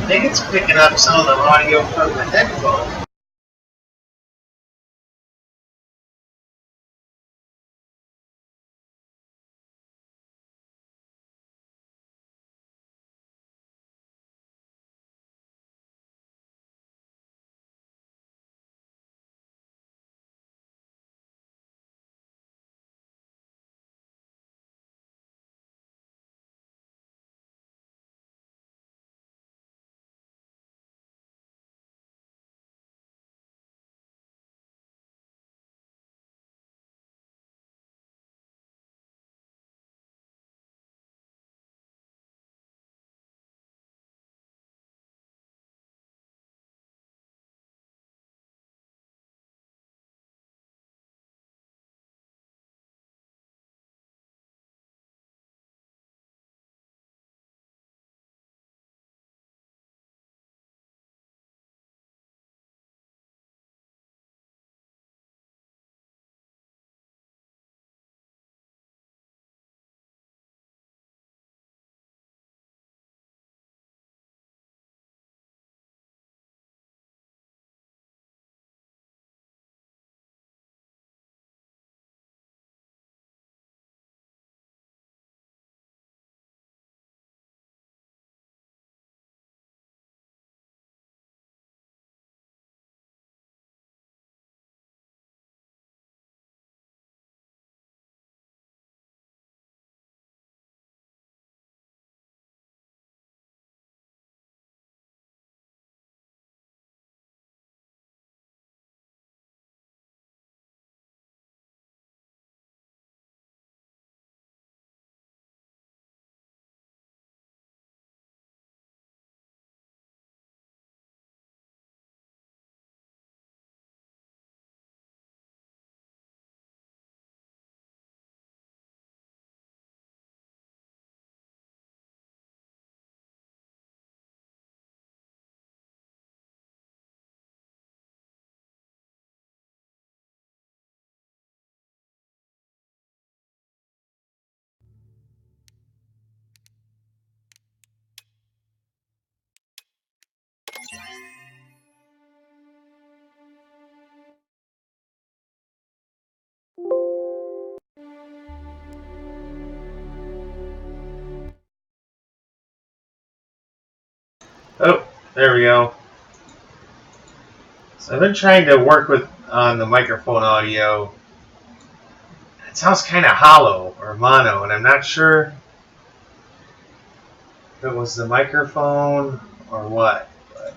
think it's picking up some of the audio from the headphone. Oh, there we go. So I've been trying to work with on the microphone audio. It sounds kind of hollow or mono, and I'm not sure if it was the microphone or what. But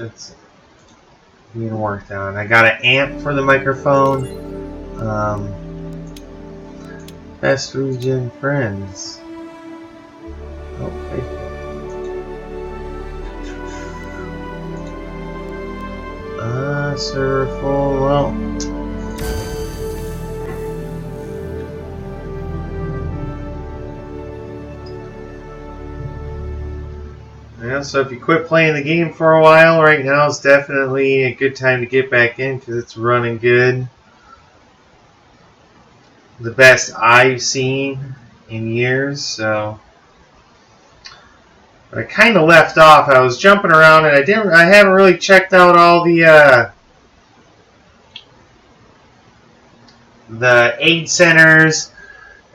it's being worked on. I got an amp for the microphone. Best region friends. Okay. Server full. Well. Yeah, so if you quit playing the game for a while, right now is definitely a good time to get back in because it's running good. The best I've seen in years, so I kind of left off. I was jumping around and I haven't really checked out all the aid centers,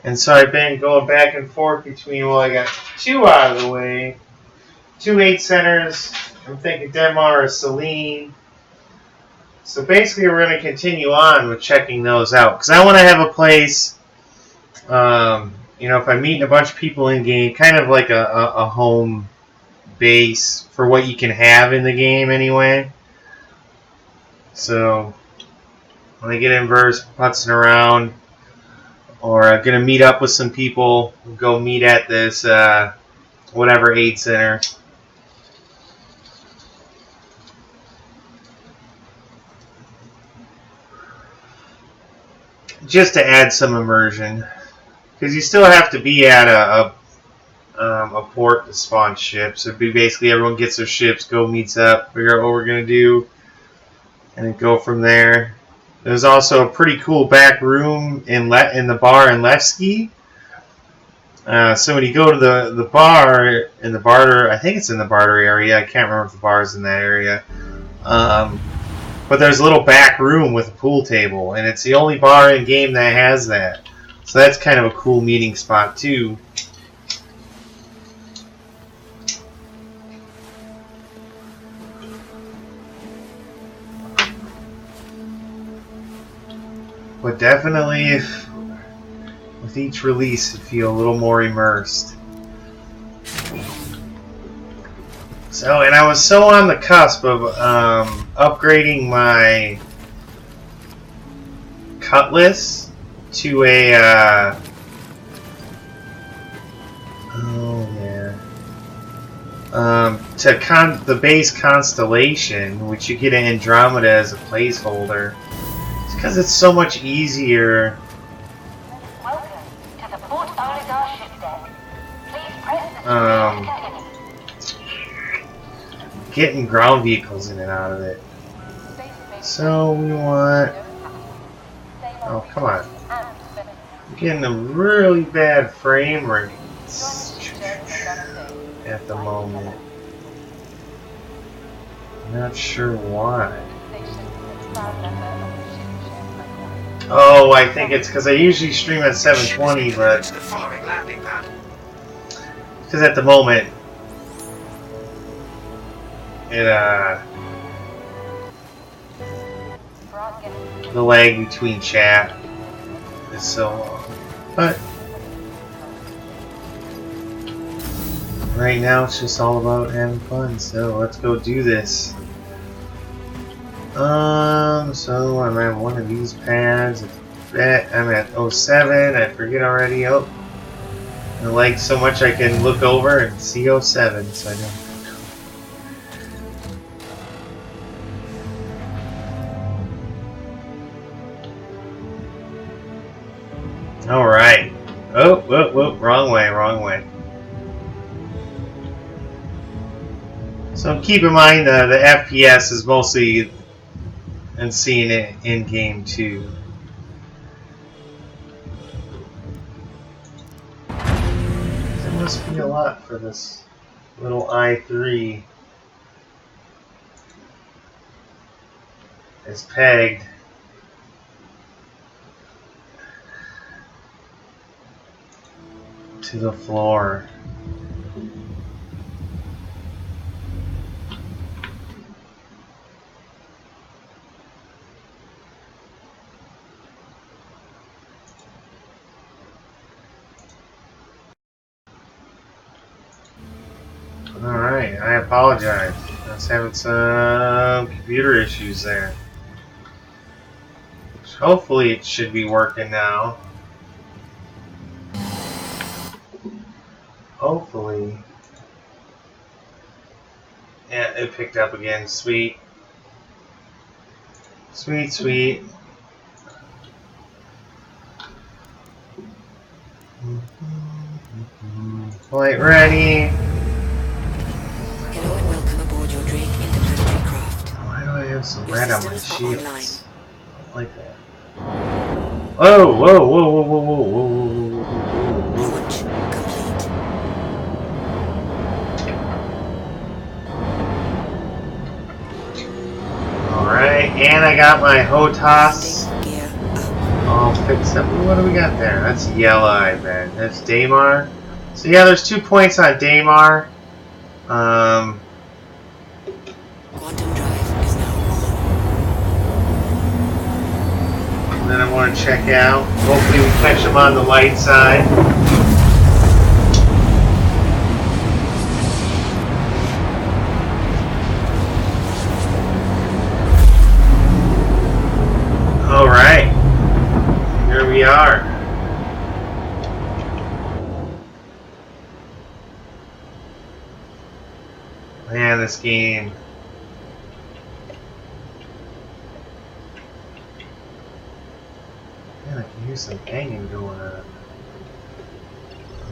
and so I've been going back and forth between, well, I got 2 out of the way. 2 aid centers. I'm thinking Denmark or Celine. So basically we're going to continue on with checking those out. Because I want to have a place, if I'm meeting a bunch of people in game, kind of like a home base for what you can have in the game anyway. So when I get in verse, putzing around, or I'm going to meet up with some people, go meet at this whatever aid center. Just to add some immersion, because you still have to be at a port to spawn ships. It'd be basically everyone gets their ships, go meets up, figure out what we're gonna do, and then go from there. There's also a pretty cool back room in the bar in Levski So when you go to the bar in the barter, I think it's in the barter area. I can't remember if the bar's in that area. But there's a little back room with a pool table, and it's the only bar in game that has that. So that's kind of a cool meeting spot too. But definitely, with each release, you feel a little more immersed. So, and I was so on the cusp of upgrading my cutlass to a to the base constellation, which you get an Andromeda as a placeholder. It's because it's so much easier. Welcome to the Port Arligar ship deck. Please press the getting ground vehicles in and out of it. So we want. Oh, come on. I'm getting a really bad frame rates at the moment. I'm not sure why. Oh, I think it's because I usually stream at 720, but because at the moment it the lag between chat is so long. But right now it's just all about having fun, so let's go do this. So I'm at one of these pads. I'm at 07. I forget already. Oh, I like so much I can look over and see 07, so I don't. All right. Oh, whoa, wrong way. So keep in mind the FPS is mostly and seeing it in game too. There must be a lot for this little i3. It's pegged. To the floor. Alright, I apologize. I was having some computer issues there. Hopefully it should be working now. Hopefully. Yeah, it picked up again. Sweet. Sweet. Flight ready. Hello and welcome aboard your Drake interplanetary craft. Why do I have some Your red on my systems are online. shields? I don't like that. Whoa. Launch complete. Alright, and I got my HOTAS Gear up. all fixed up. What do we got there? That's yellow, I bet. That's Daymar. So yeah, there's 2 points on Daymar. Quantum drive is now on. And then I want to check out. Hopefully we catch them on the light side. Alright. Here we are. Man, this game. Man, I can hear some banging going on.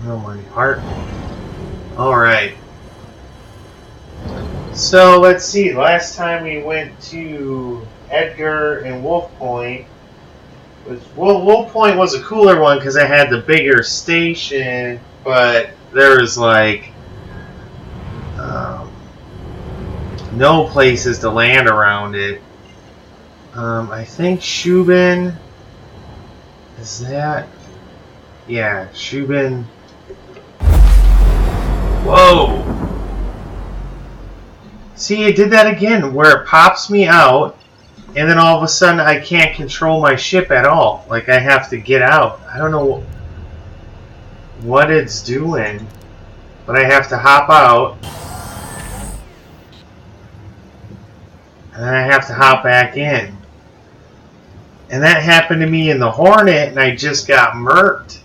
Oh, my heart. Alright. So, let's see. Last time we went to Edgar and Wolf Point. Wool Point was a cooler one because it had the bigger station, but there was like no places to land around it. I think Shubin is that. Yeah, Shubin. Whoa! See, it did that again, where it pops me out, and then all of a sudden I can't control my ship at all. Like, I have to get out. I don't know what it's doing, but I have to hop out, and then I have to hop back in. And that happened to me in the Hornet, and I just got murked.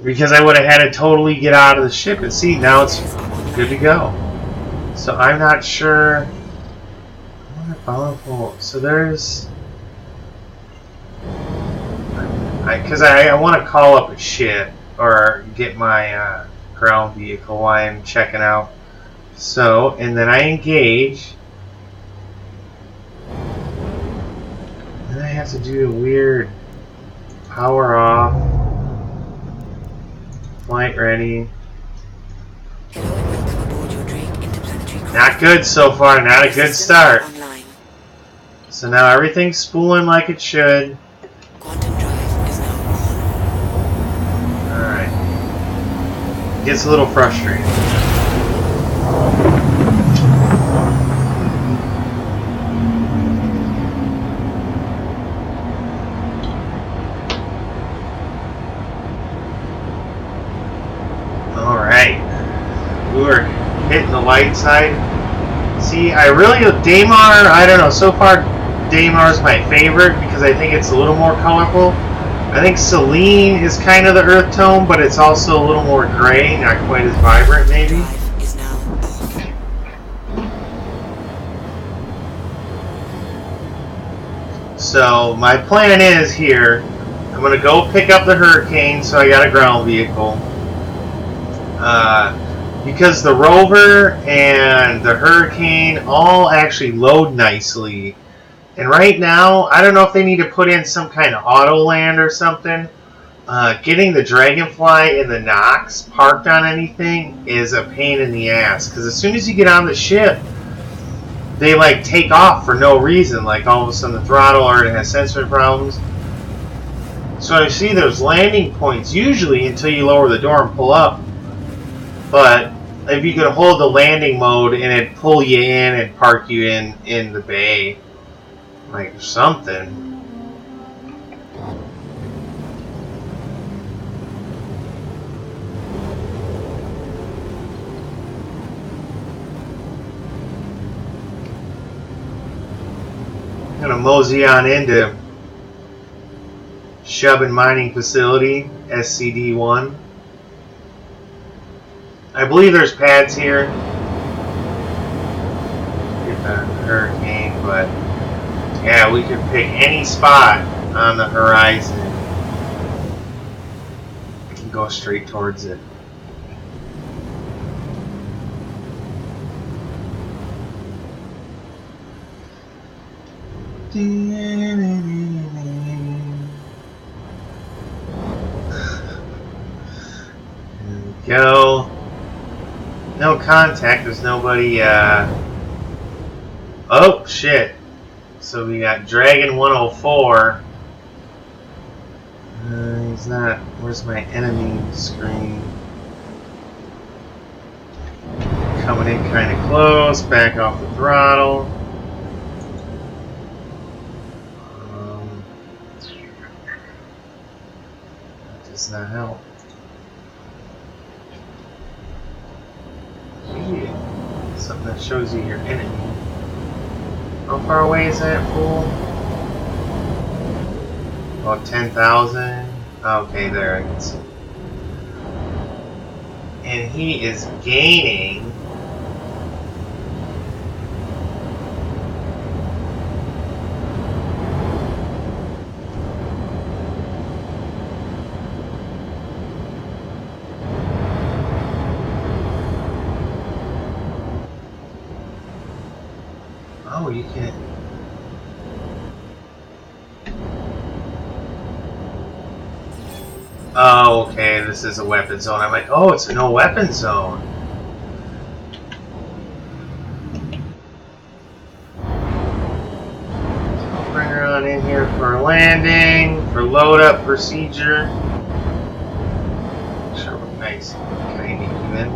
Because I would have had to totally get out of the ship. And see, now it's good to go. So I'm not sure. So there's... Because I want to call up a ship or get my ground vehicle while I'm checking out. So, and then I engage. And I have to do a weird power off. Flight ready. Not good so far, not a good start. So now everything's spooling like it should. Alright. Gets a little frustrating. Alright. We were hitting the light side. See, Daymar, I don't know, so far Daymar's my favorite because I think it's a little more colorful. I think Selene is kind of the earth tone, but it's also a little more gray, not quite as vibrant maybe. So my plan is here, I'm going to go pick up the Hurricane, so I got a ground vehicle. Because the rover and the Hurricane all actually load nicely. And right now, I don't know if they need to put in some kind of auto land or something. Getting the Dragonfly and the Nox parked on anything is a pain in the ass. Because as soon as you get on the ship, they like take off for no reason. Like all of a sudden the throttle already has sensor problems. So I see those landing points usually until you lower the door and pull up. But if you could hold the landing mode and it'd pull you in and park you in the bay, like something. I'm gonna mosey on into Shubin Mining Facility, SCD-1. I believe there's pads here. Get the Hurricane, but yeah, we could pick any spot on the horizon and go straight towards it. There we go. No contact, there's nobody, oh, shit. So we got Dragon 104. He's not, where's my enemy screen? Coming in kind of close, back off the throttle. That does not help. Something that shows you your enemy. How far away is that fool? About 10,000. Okay, there I can see. And he is gaining. Oh, you can't. Oh, okay, this is a weapon zone. I'm like, oh, it's a no weapon zone. I'll bring her on in here for landing, for load up procedure. Make sure we're nice and kind of even.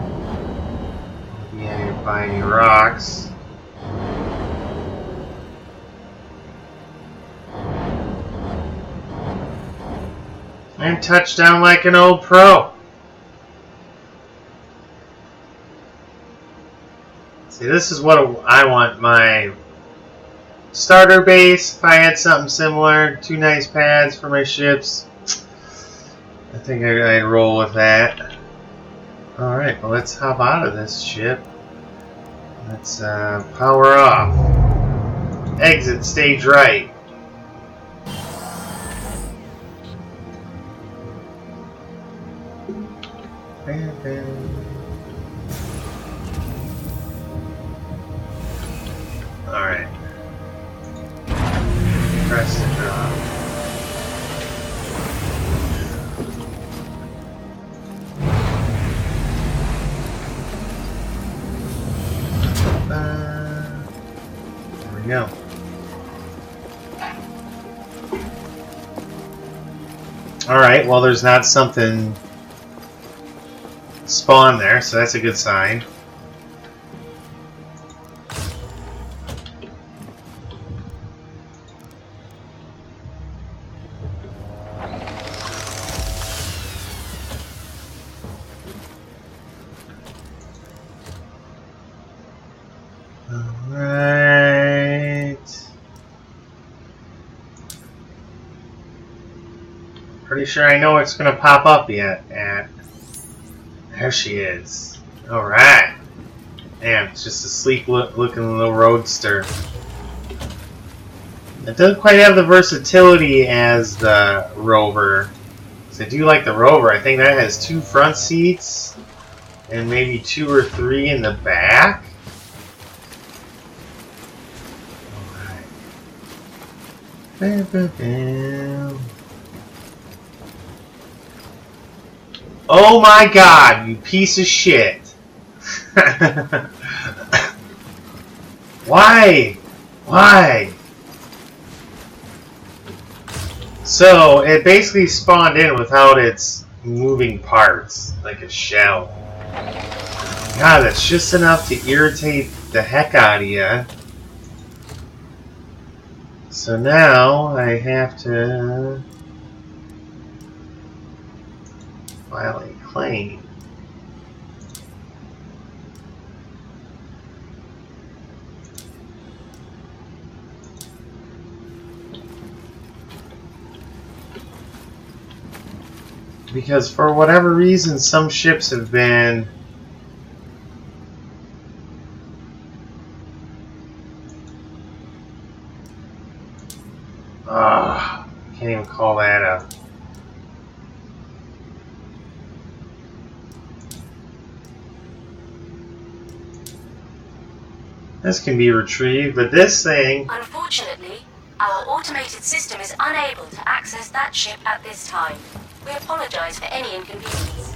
Don't be any by any rocks. And touchdown like an old pro. See, this is what I want my starter base. If I had something similar, 2 nice pads for my ships, I think I'd roll with that. Alright, well, let's hop out of this ship. Let's power off. Exit stage right. Alright. Press the drop. There we go. Alright, well, there's not something spawned there, so that's a good sign. Alright. Pretty sure I know what's going to pop up yet. There she is. Alright. Damn, it's just a sleek looking little roadster. It doesn't quite have the versatility as the Rover. So I do like the Rover. I think that has 2 front seats and maybe 2 or 3 in the back. Alright. Oh my god, you piece of shit. Why? Why? So, it basically spawned in without its moving parts, like a shell. God, that's just enough to irritate the heck out of you. So now, I have to file a claim. Because for whatever reason, some ships have been can't even call that a this can be retrieved, but this thing... Unfortunately, our automated system is unable to access that ship at this time. We apologize for any inconvenience.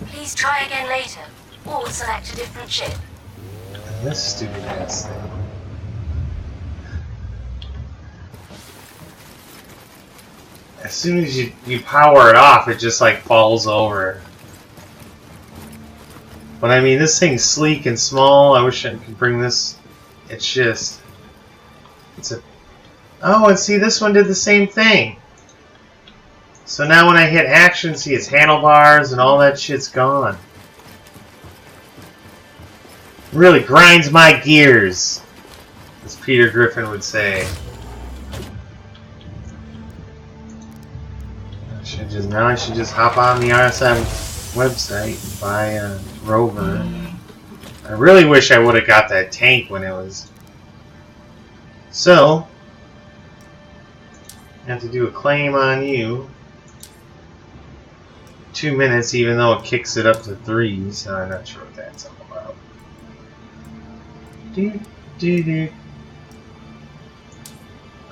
Please try again later, or select a different ship. This stupid ass thing. As soon as you power it off, it just like falls over. But I mean, this thing's sleek and small. I wish I could bring this. It's just... It's a... Oh, and see, this one did the same thing. So now when I hit action, see its handlebars and all that shit's gone. Really grinds my gears, as Peter Griffin would say. I should just hop on the RSM website and buy a Rover. I really wish I would have got that tank when it was. So, I have to do a claim on you. 2 minutes, even though it kicks it up to 3, so I'm not sure what that's all about.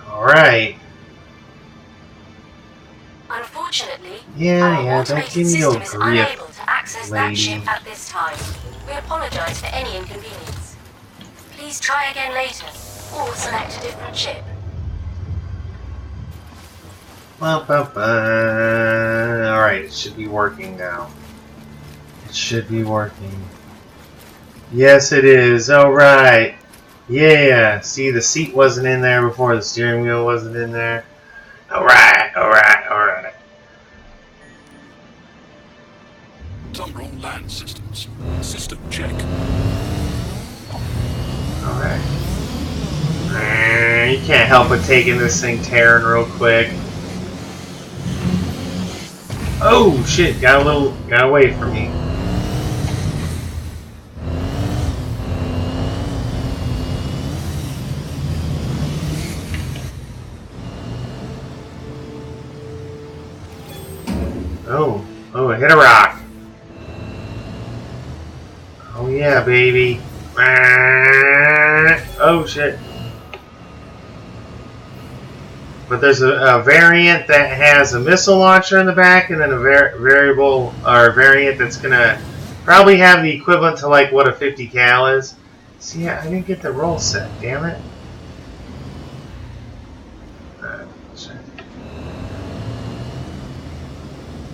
Alright. Unfortunately, Yeah, don't automated give me no system is grip, unable to access that lady. ship at this time. We apologize for any inconvenience. Please try again later, or select a different ship. Alright, it should be working now. It should be working. Yes, it is. Alright. Yeah. See, the seat wasn't in there before. The steering wheel wasn't in there. Alright. Some land systems. System check. Alright. You can't help but taking this thing tearing real quick. Oh shit! Got away from me. Oh, it hit a rock. Oh yeah, baby. Oh shit. But there's a variant that has a missile launcher in the back, and then a variable or variant that's gonna probably have the equivalent to like what a 50 cal is. See, I didn't get the roll set. Damn it.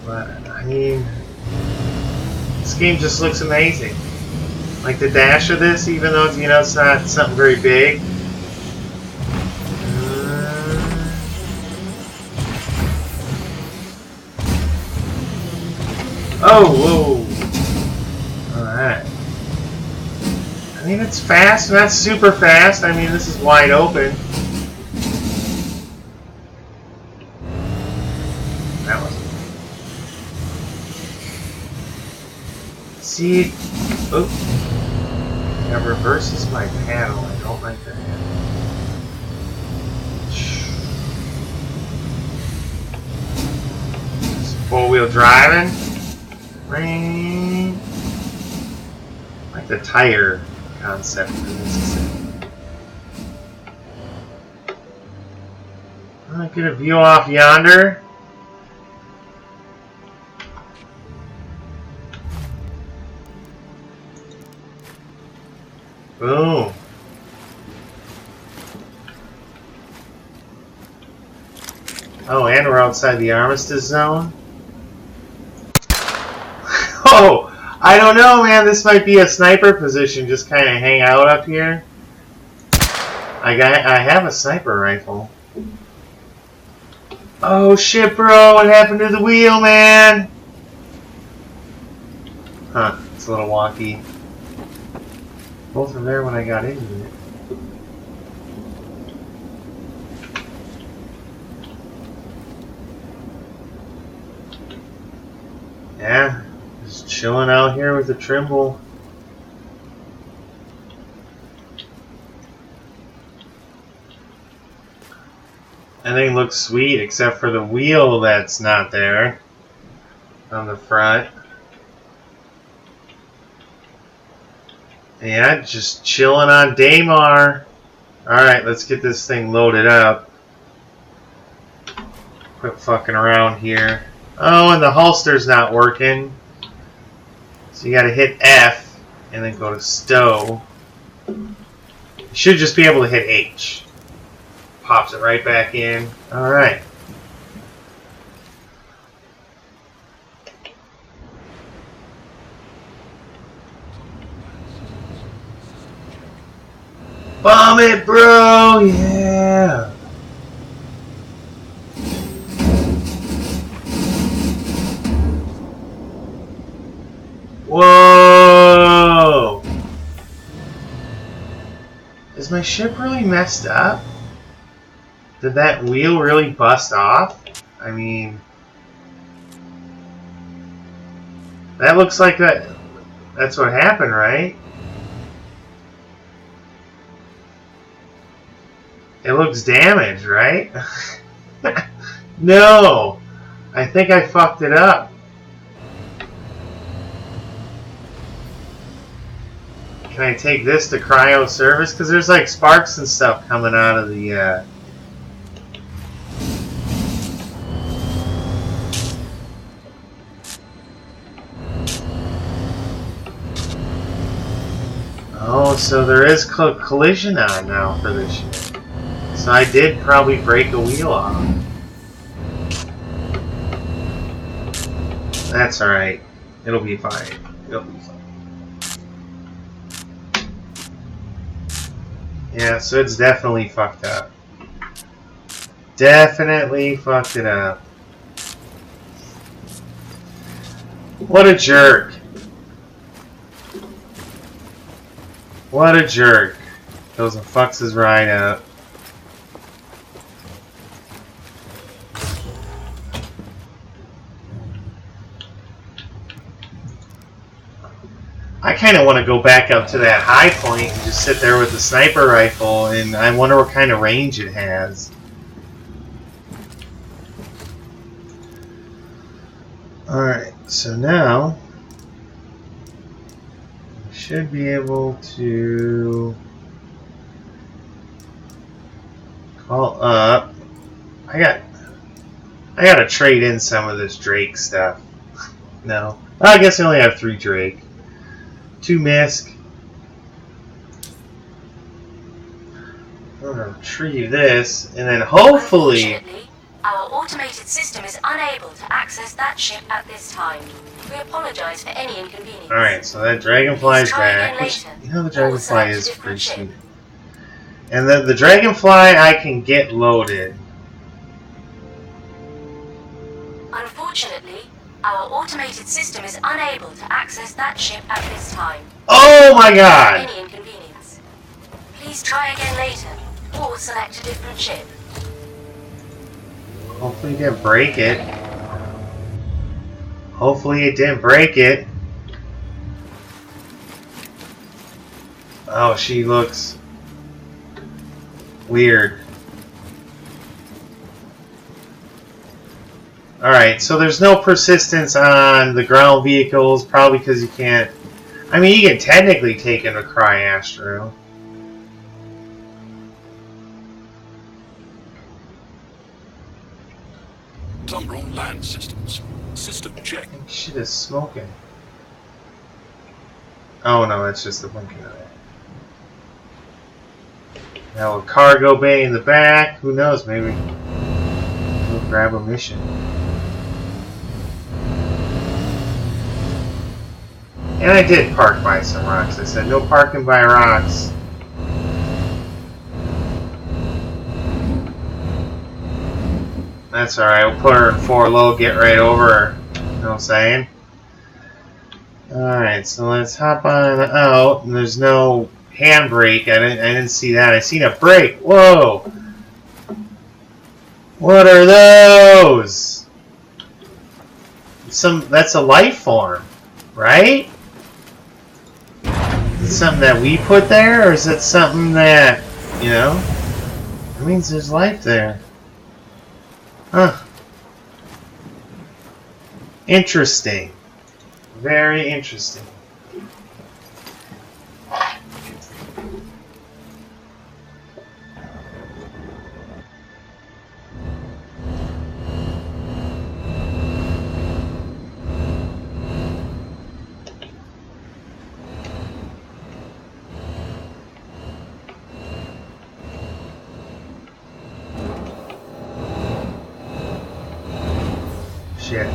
But I mean, this game just looks amazing. Like the dash of this, even though it's not something very big. Oh, whoa. Alright. I mean, it's fast, not super fast. I mean, this is wide open. That was... See? Oh. That reverses my paddle. I don't like that. Four-wheel driving. Like the tire concept for this. Get a view off yonder. Boom. Oh, and we're outside the armistice zone. Oh, I don't know, man. This might be a sniper position. Just kind of hang out up here. I have a sniper rifle. Oh shit, bro! What happened to the wheel, man? Huh? It's a little wonky. Both were there when I got into it. Yeah. Just chilling out here with the Trimble. Everything looks sweet except for the wheel that's not there on the front. Yeah, just chilling on Daymar. Alright, let's get this thing loaded up. Quit fucking around here. Oh, and the holster's not working. So you gotta hit F and then go to stow. You should just be able to hit H. Pops it right back in. Alright. Bomb it, bro! Yeah! Whoa! Is my ship really messed up? Did that wheel really bust off? I mean... That looks like that's what happened, right? It looks damaged, right? No! I think I fucked it up. Can I take this to cryo service? Because there's like sparks and stuff coming out of the... Oh, so there is collision on now for this shit. So I did probably break a wheel off. That's alright. It'll be fine. It'll be fine. Yeah, so it's definitely fucked up. Definitely fucked it up. What a jerk. What a jerk. Goes and fucks his ride up. I kind of want to go back up to that high point and just sit there with the sniper rifle, and I wonder what kind of range it has. Alright, so now we should be able to call up. I gotta trade in some of this Drake stuff. No. I guess I only have 3 Drake. 2 Misk. I'm gonna retrieve this, and then hopefully. Unfortunately, our automated system is unable to access that ship at this time. We apologize for any inconvenience. Alright, so that Dragonfly's back. Which, you know, the Dragonfly is pretty sweet. And then the Dragonfly I can get loaded. Unfortunately, our automated system is unable to access that ship at this time. Oh my god! Any inconvenience. Please try again later, or select a different ship. Hopefully it didn't break it. Hopefully it didn't break it. Oh, she looks weird. Alright, so there's no persistence on the ground vehicles, probably because you can't... I mean, you can technically take in a Cryastro. Number on land systems. System check. Shit is smoking. Oh no, that's just the blinking of it. Now a cargo bay in the back. Who knows? Maybe we'll grab a mission. And I did park by some rocks. I said no parking by rocks. That's alright. We'll put her in 4 low, get right over her. You know what I'm saying? Alright, so let's hop on out. And there's no handbrake. I didn't see that. I seen a brake. Whoa! What are those? That's a life form, right? Is it something that we put there, or is it something that, you know? That means there's life there. Huh. Interesting. Very interesting. Shit.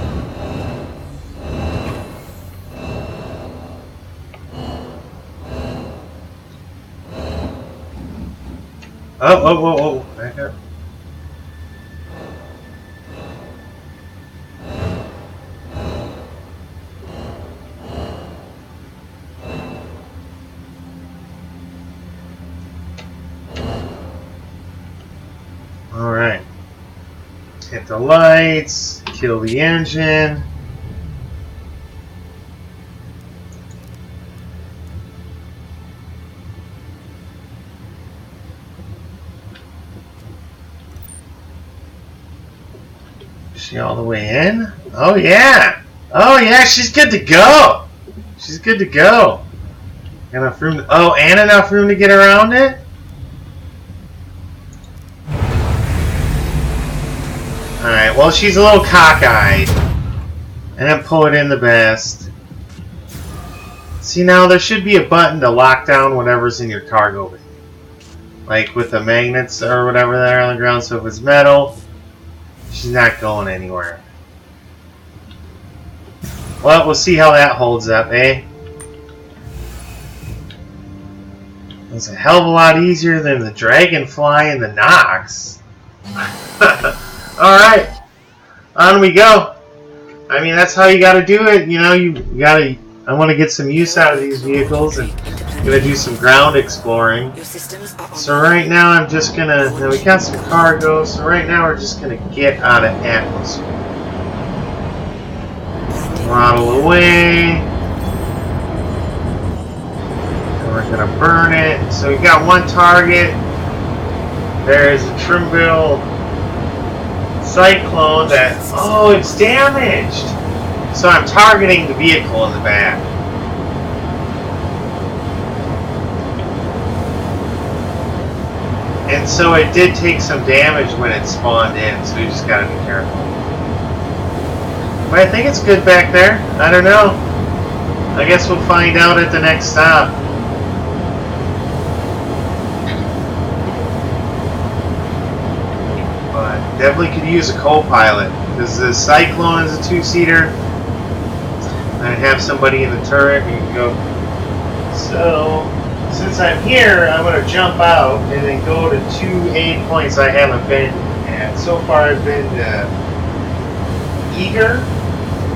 Oh, back up. Alright. Hit the lights, kill the engine. Is she all the way in? Oh yeah! Oh yeah, she's good to go! She's good to go. Enough room to, oh, and enough room to get around it? Alright, well she's a little cockeyed. I didn't pull it in the best. See, now there should be a button to lock down whatever's in your cargo bay. Like with the magnets or whatever that are on the ground. So if it's metal, she's not going anywhere. Well, we'll see how that holds up, eh? It's a hell of a lot easier than the Dragonfly and the Nox. Alright, on we go. I mean, that's how you gotta do it. You know, you gotta. I want to get some use out of these vehicles and gonna do some ground exploring. Your systems are on. So right now I'm just gonna. Now we got some cargo, so right now we're just gonna get out of atmosphere. Throttle away. We're gonna burn it. So we got one target. There's a Trimble Cyclone that, oh, it's damaged. So I'm targeting the vehicle in the back. And so it did take some damage when it spawned in, so you just gotta be careful. But I think it's good back there. I don't know. I guess we'll find out at the next stop. Definitely could use a co-pilot because the Cyclone is a two-seater. I have somebody in the turret. You can go. So since I'm here, I'm going to jump out and then go to 2 aid points I haven't been at. So far, I've been to Eager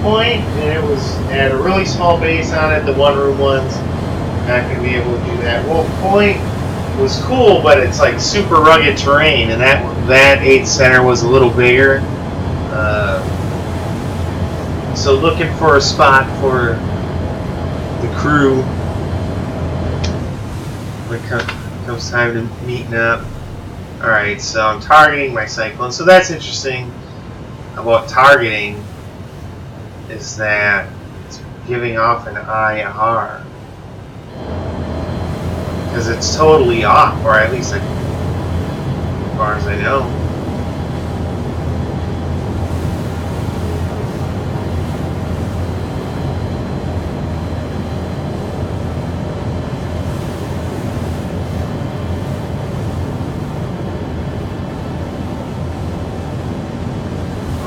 Point, and it was at a really small base on it. The one-room ones. Not going to be able to do that. Wolf Point was cool, but it's like super rugged terrain, and that aid center was a little bigger. So looking for a spot for the crew when it comes time to meeting up. Alright, so I'm targeting my Cyclone. So that's interesting about targeting, is that it's giving off an IR. Because it's totally off, or at least as far as I know.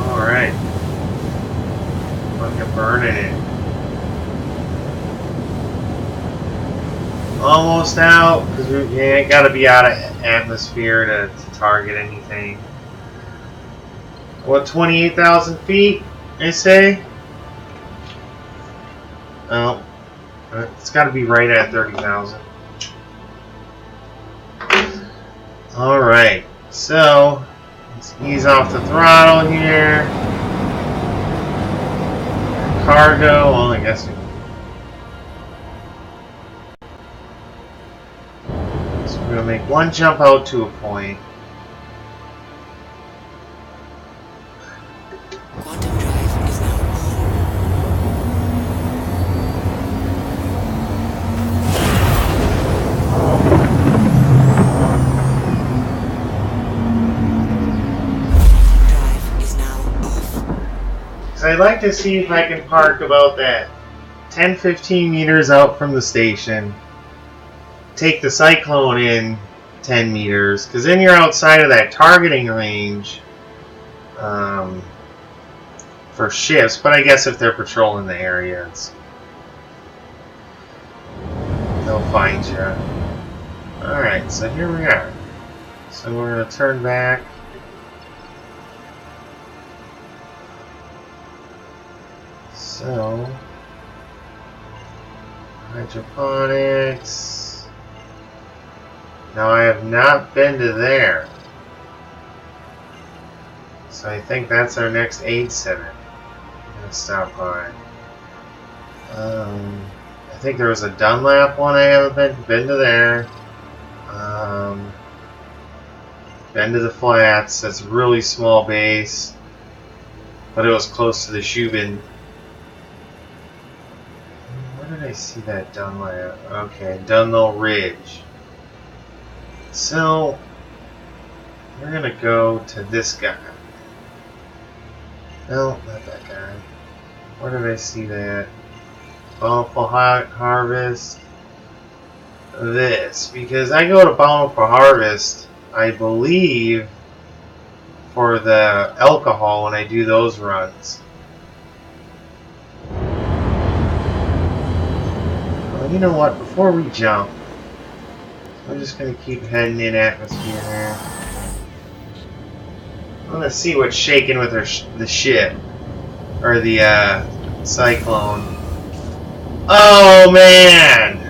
Alright. Fucking burning it. Almost out, because we ain't got to be out of atmosphere to target anything. What, 28,000 feet, they say? Oh, it's got to be right at 30,000. Alright, so let's ease off the throttle here. Cargo, well, I guess we we're going to make one jump out to a point. Quantum drive is now on. Drive is now off. So I'd like to see if I can park about that 10-15 meters out from the station. Take the Cyclone in 10 meters, because then you're outside of that targeting range for ships. But I guess if they're patrolling the area, they'll find you. Alright, so here we are. So we're going to turn back. So, hydroponics. Now I have not been to there. So I think that's our next aid center. I'm going to stop by. I think there was a Dunlap one I haven't been to there. Been to the Flats. That's a really small base. But it was close to the Shubin. Where did I see that Dunlap? Okay, Dunlow Ridge. So, we're going to go to this guy. No, not that guy. Where did I see that? Bountiful Harvest. This, because I go to Bountiful Harvest, I believe, for the alcohol when I do those runs. Well, you know what? Before we jump, I'm just going to keep heading in atmosphere here. I'm going to see what's shaking with the ship. Or the cyclone. Oh, man!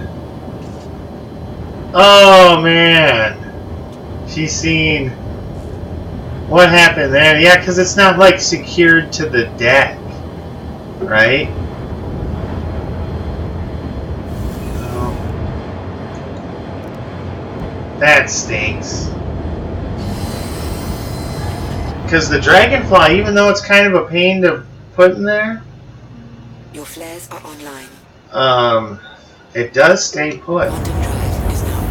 Oh, man! She's seen... What happened there? Yeah, because it's not, like, secured to the deck. Right? Oh. That stinks. Because the Dragonfly, even though it's kind of a pain to put in there, Your flares are online. it does stay put. Quantum drive is now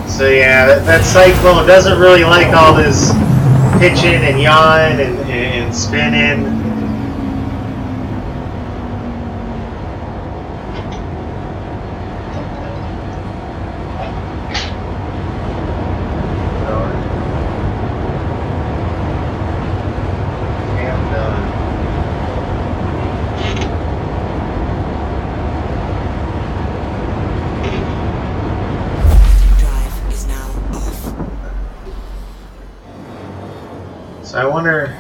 on. So yeah, that cyclone doesn't really like all this pitching and yawing and spinning. I wonder...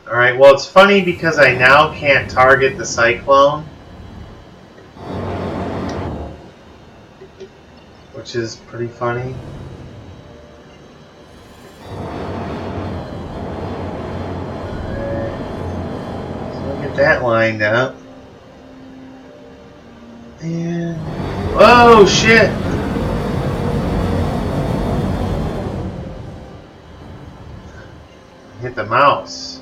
Alright, well it's funny because I now can't target the cyclone. Which is pretty funny. Alright. So we'll get that lined up. And... Oh shit! Hit the mouse.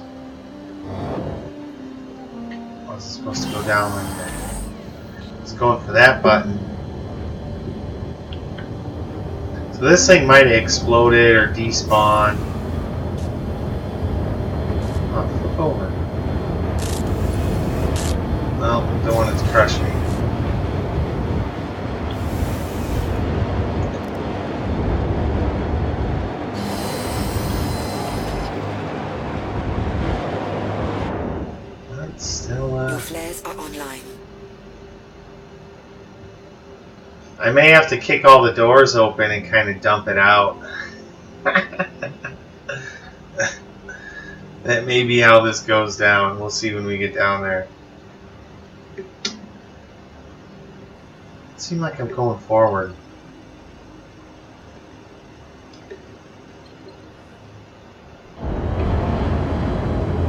Oh, is it supposed to go down like that? It's going for that button. So this thing might have exploded or despawned. Oh, flip over. No, don't want it to crush me. Your flares are online. I may have to kick all the doors open and kind of dump it out. That may be how this goes down. We'll see when we get down there. It seems like I'm going forward.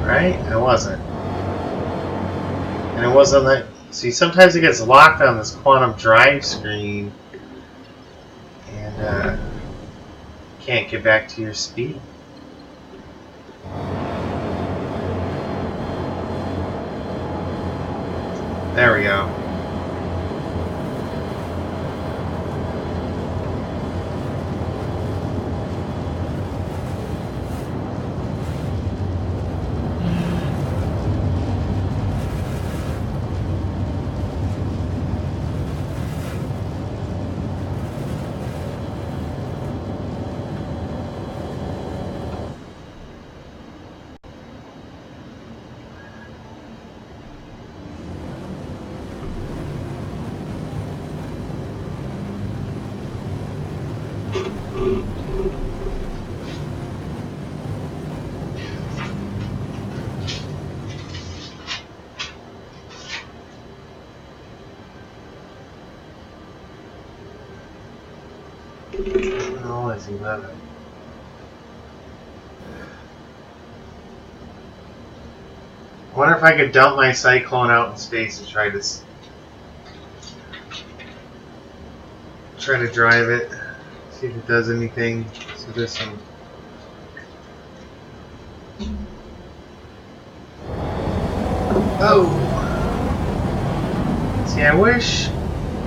Right? I wasn't. And it wasn't that... See, sometimes it gets locked on this quantum drive screen. And, can't get back to your speed. There we go. Oh, it's 11. I wonder if I could dump my cyclone out in space and try to drive it, see if it does anything. So there's some. Oh! See, I wish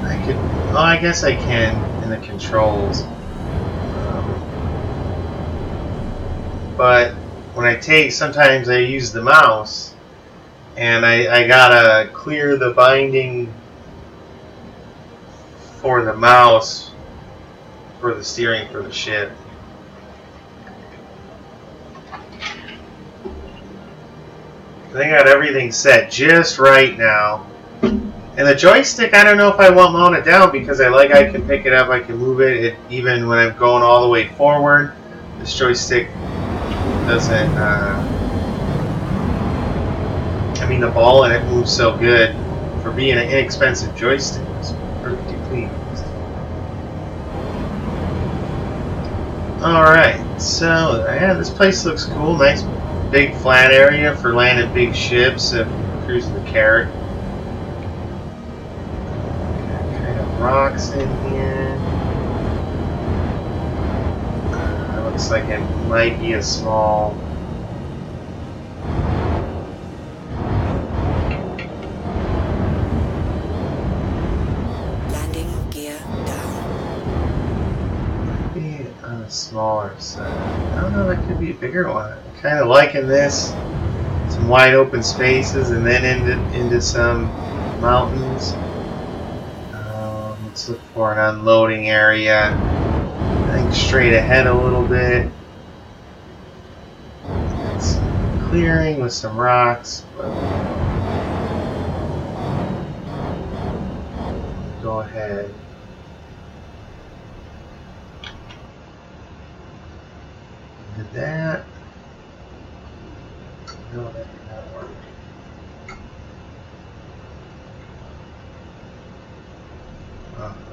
I could. Oh, I guess I can in the controls. But when I take, sometimes I use the mouse, and I gotta clear the binding for the mouse for the steering for the ship. I think I got everything set just right now. And the joystick, I don't know if I want mounted down because I can pick it up, I can move it, even when I'm going all the way forward. This joystick doesn't, I mean, the ball in it moves so good. For being an inexpensive joystick, it's perfectly clean. Alright, so yeah, this place looks cool. Nice big flat area for landing big ships if cruising the Carrot. Kind of rocks in here. Looks like it might be a small. Landing gear down. Maybe on a smaller side. I don't know, that could be a bigger one. I'm kind of liking this. Some wide open spaces and then into some mountains. Let's look for an unloading area. I think straight ahead a little bit. It's clearing with some rocks, but go ahead. Did that? No, that did not work.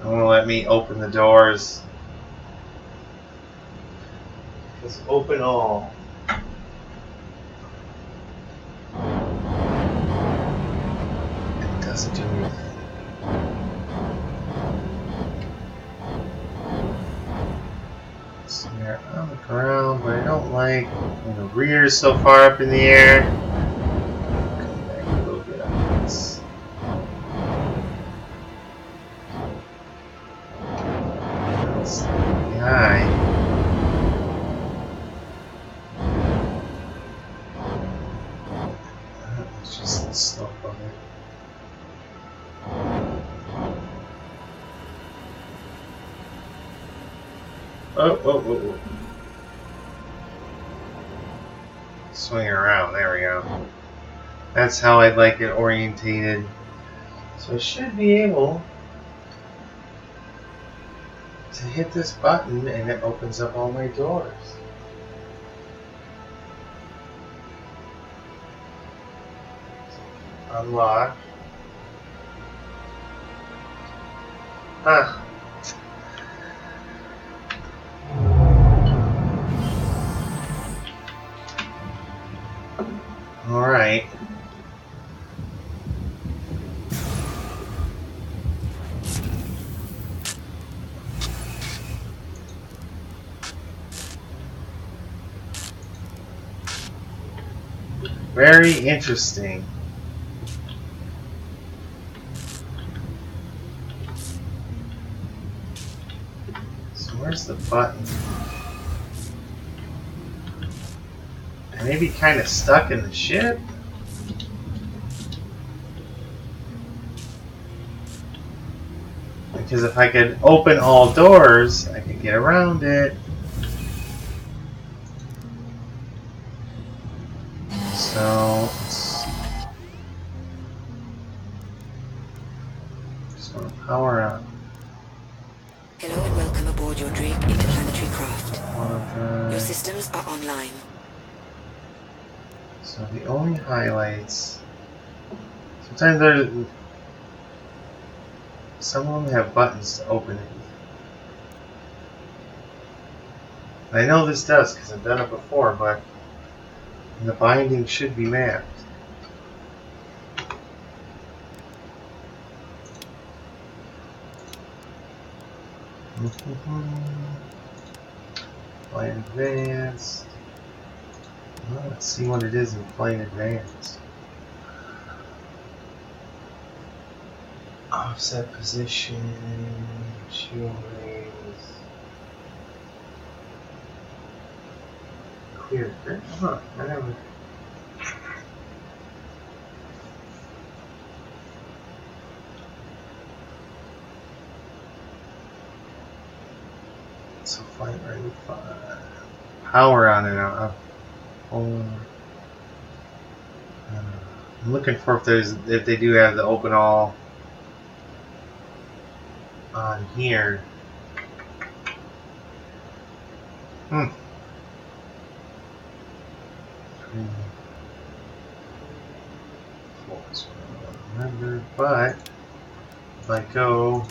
It won't let me open the doors. Just open all. It doesn't do anything. So they're on the ground, but I don't like when the rear is so far up in the air. Come back a little bit on this. That's the guy. It's just the slope of it. Oh. Swing around, there we go. That's how I'd like it orientated. So I should be able to hit this button and it opens up all my doors. Unlock. Huh. Alright. Very interesting. So where's the button? I may be kind of stuck in the ship. Because if I could open all doors, I could get around it. So, just want to power up. Hello and welcome aboard your Drake interplanetary craft. Your systems are online. So the only highlights. Sometimes there's. Some of them have buttons to open it. I know this does because I've done it before, but the binding should be mapped. Flight advanced. Well, let's see what it is in flight advanced. Offset position, shield rays, here. Huh, I never. So flight ready. Power on and out. I'm looking for if they do have the open all on here. Remember, but if I go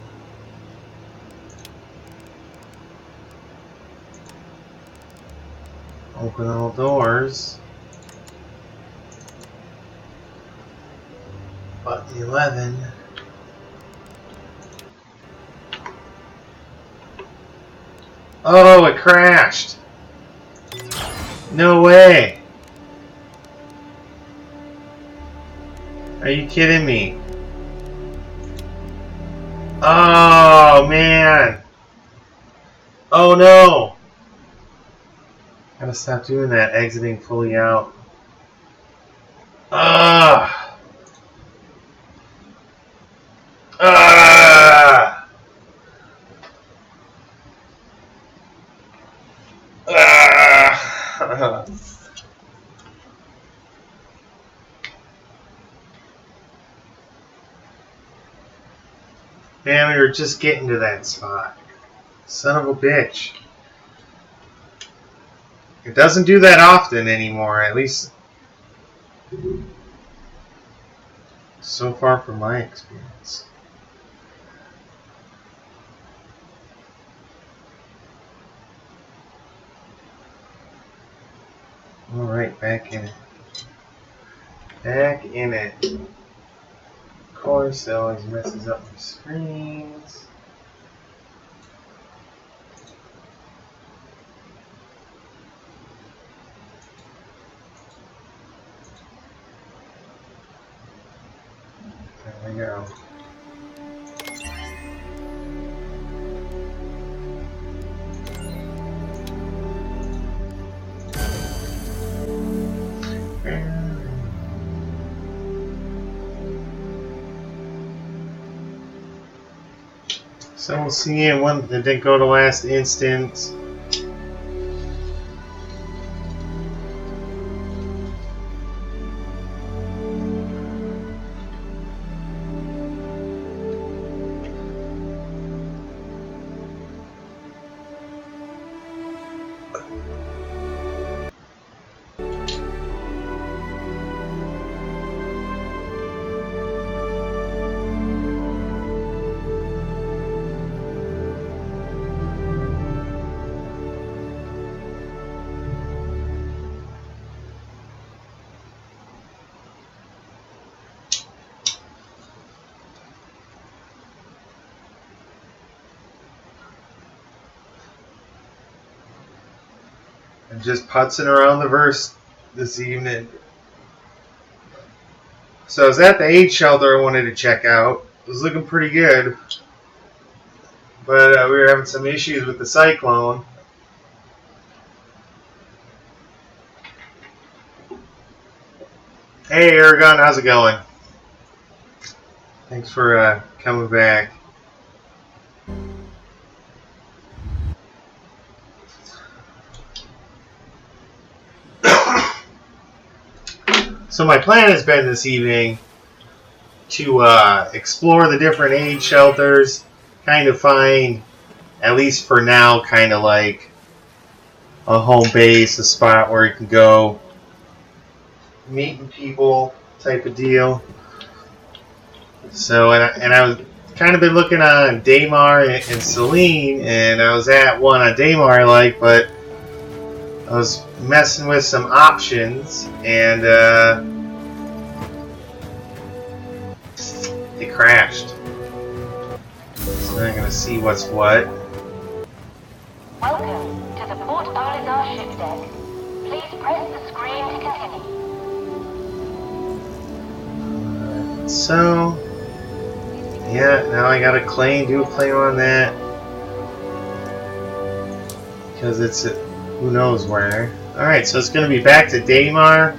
open all doors, button 11. Oh, it crashed. No way. Are you kidding me? Oh, man. Oh, no. Gotta stop doing that, exiting fully out. Ah. Ah. Ah. Man, we were just getting to that spot. Son of a bitch. It doesn't do that often anymore, at least so far from my experience. Alright, back in it. Back in it. Of course, it always messes up my screens. There we go. So we'll see in one that didn't go to last instance. I'm just putzing around the verse this evening. So I was at the aid shelter I wanted to check out. It was looking pretty good. But we were having some issues with the cyclone. Hey Aragon, how's it going? Thanks for coming back. So my plan has been this evening to explore the different aid shelters, kind of find, at least for now, kind of like a home base, a spot where you can go meeting people type of deal. So, and I was kind of been looking on Daymar and Celine, and I was at one on Daymar I like, but I was messing with some options, and it crashed. So I'm gonna see what's what. Welcome to the Port Arlazar ship deck. Please press the screen to continue. So, yeah, now I gotta do a claim on that. Because it's who knows where. Alright, so it's going to be back to Daymar.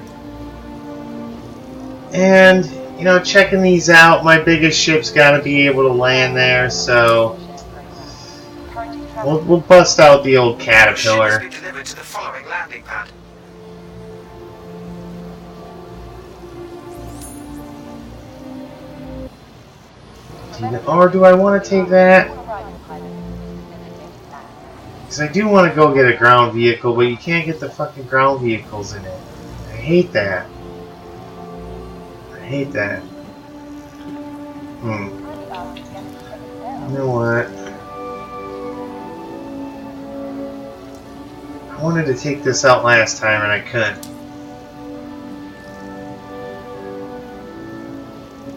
And, you know, checking these out, my biggest ship's got to be able to land there, so we'll bust out the old Caterpillar. Ship has been delivered to the following landing pad. Or do I want to take that? Because I do want to go get a ground vehicle, but you can't get the fucking ground vehicles in it. I hate that. I hate that. You know what? I wanted to take this out last time and I couldn't.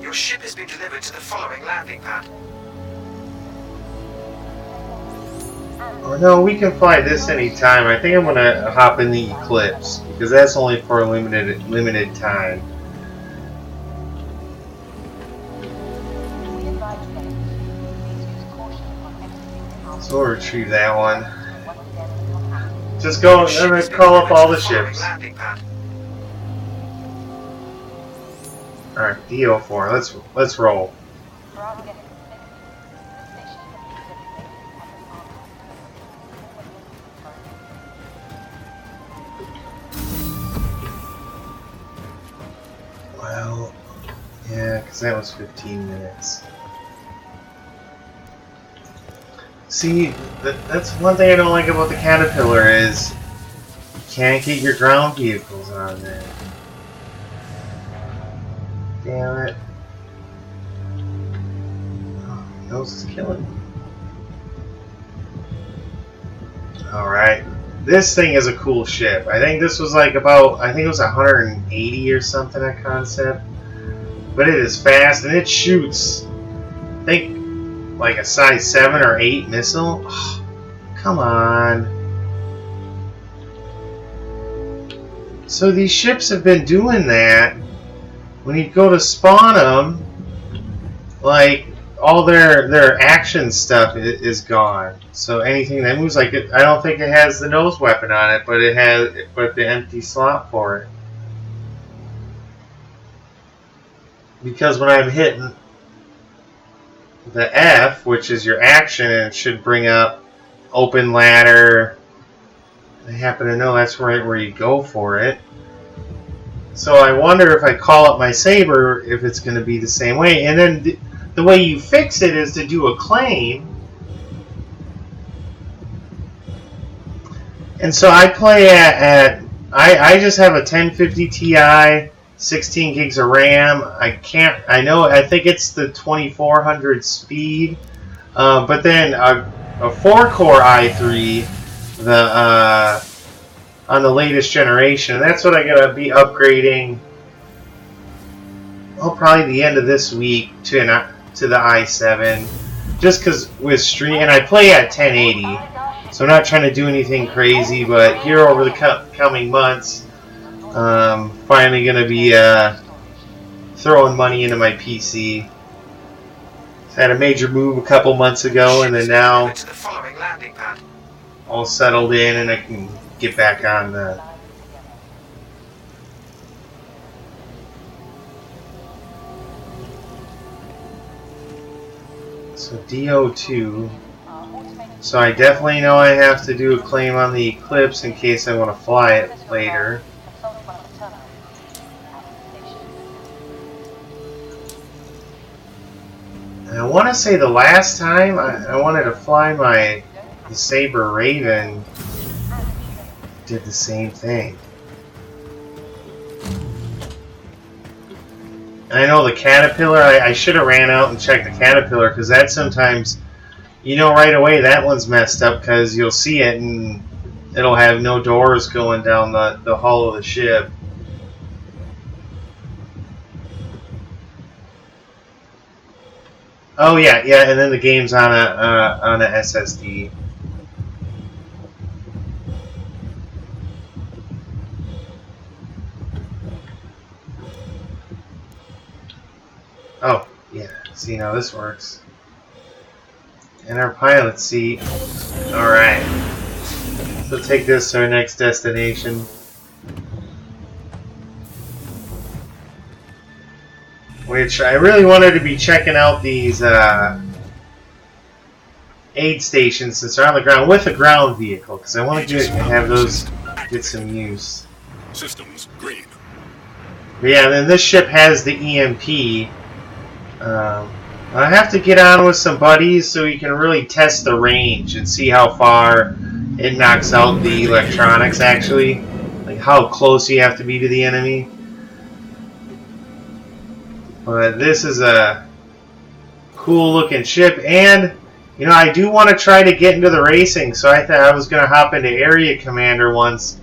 Your ship has been delivered to the following landing pad. Oh no, we can fly this anytime. I think I'm gonna hop in the Eclipse because that's only for a limited time. So we'll retrieve that one. Just go and call up all the ships. Alright, DO4, let's roll. Well, yeah, because that was 15 minutes. See, that's one thing I don't like about the Caterpillar is you can't get your ground vehicles on there. Damn it. Oh, my nose is killing me. Alright. This thing is a cool ship. I think this was like about, I think it was 180 or something at concept. But it is fast and it shoots, I think, like a size 7 or 8 missile. Oh, come on. So these ships have been doing that. When you go to spawn them, like all their action stuff is gone. So anything that moves, like I don't think it has the nose weapon on it, but it has the empty slot for it. Because when I'm hitting the F, which is your action, and it should bring up open ladder. I happen to know that's right where you go for it. So I wonder if I call up my Saber, if it's going to be the same way. And then the way you fix it is to do a claim. And so I play I just have a 1050 Ti, 16 gigs of RAM. I think it's the 2400 speed. But then a 4-core i3, on the latest generation. That's what I'm gonna be upgrading. Well, probably the end of this week to the i7, just because with stream, and I play at 1080, so I'm not trying to do anything crazy. But here over the coming months, finally gonna be throwing money into my PC. Had a major move a couple months ago, and then now all settled in, and I can get back on the. So DO2. So I definitely know I have to do a claim on the Eclipse in case I want to fly it later. And I want to say the last time I wanted to fly the Saber Raven, did the same thing. And I know the Caterpillar, I should have ran out and checked the Caterpillar, because that sometimes, you know right away that one's messed up, because you'll see it and it'll have no doors going down the hull of the ship. Oh yeah, and then the game's on a SSD. Oh, yeah. See, now this works. And our pilot seat. Alright. So take this to our next destination. Which I really wanted to be checking out these aid stations since they're on the ground with a ground vehicle, because I want to have those get some use. Systems green. But yeah, then this ship has the EMP. I have to get on with some buddies so we can really test the range and see how far it knocks out the electronics actually. Like how close you have to be to the enemy. But this is a cool looking ship, and you know, I do want to try to get into the racing, so I thought I was going to hop into Area Commander once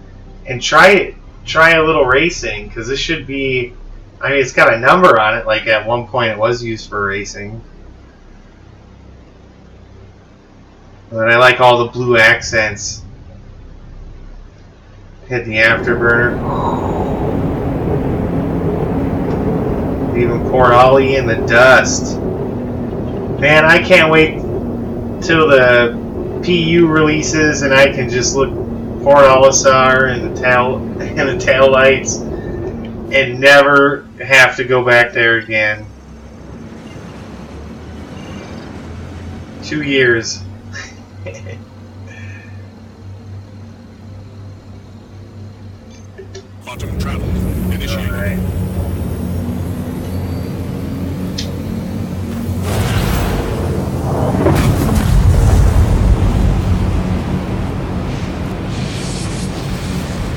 and try a little racing, because this should be, I mean, it's got a number on it, like at one point it was used for racing. But I like all the blue accents. Hit the afterburner. Even Port Ollie in the dust. Man, I can't wait till the PU releases and I can just look Port Olisar and the tail lights and never have to go back there again. 2 years. Quantum travel initiated. All right.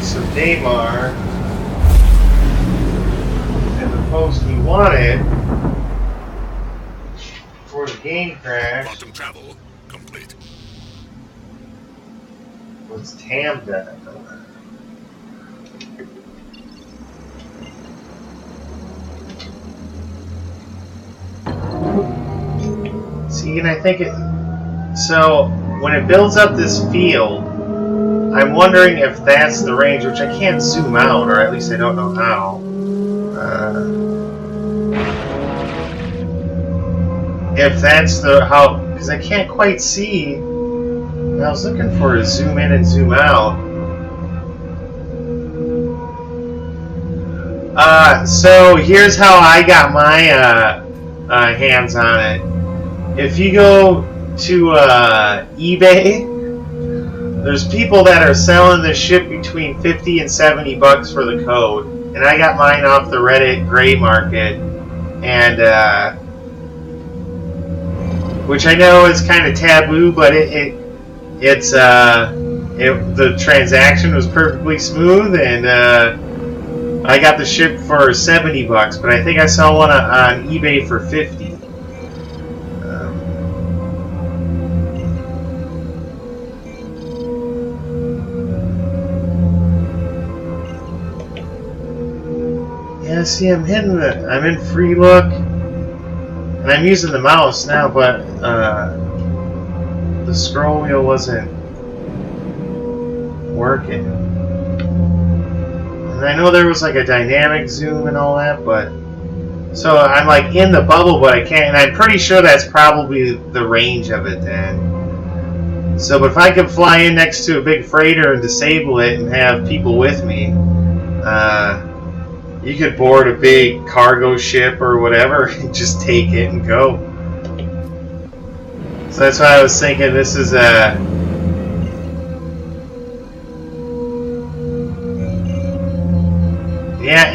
So Daymar, and the post we wanted for the game crash Quantum travel complete. was Tamda. See, and I think it. So when it builds up this field, I'm wondering if that's the range, which I can't zoom out, or at least I don't know how. If that's the how, because I can't quite see. I was looking for a zoom in and zoom out. So here's how I got my hands on it. If you go to eBay, there's people that are selling this ship between $50 and $70 for the code, and I got mine off the Reddit gray market, and which I know is kind of taboo, but the transaction was perfectly smooth, and I got the ship for $70, but I think I saw one on eBay for $50. Yeah, see, I'm in free look, and I'm using the mouse now, but the scroll wheel wasn't working. And I know there was like a dynamic zoom and all that, but so I'm like in the bubble, but I can't, and I'm pretty sure that's probably the range of it then. So, but if I could fly in next to a big freighter and disable it and have people with me, you could board a big cargo ship or whatever and just take it and go. So that's why I was thinking this is a... Yeah,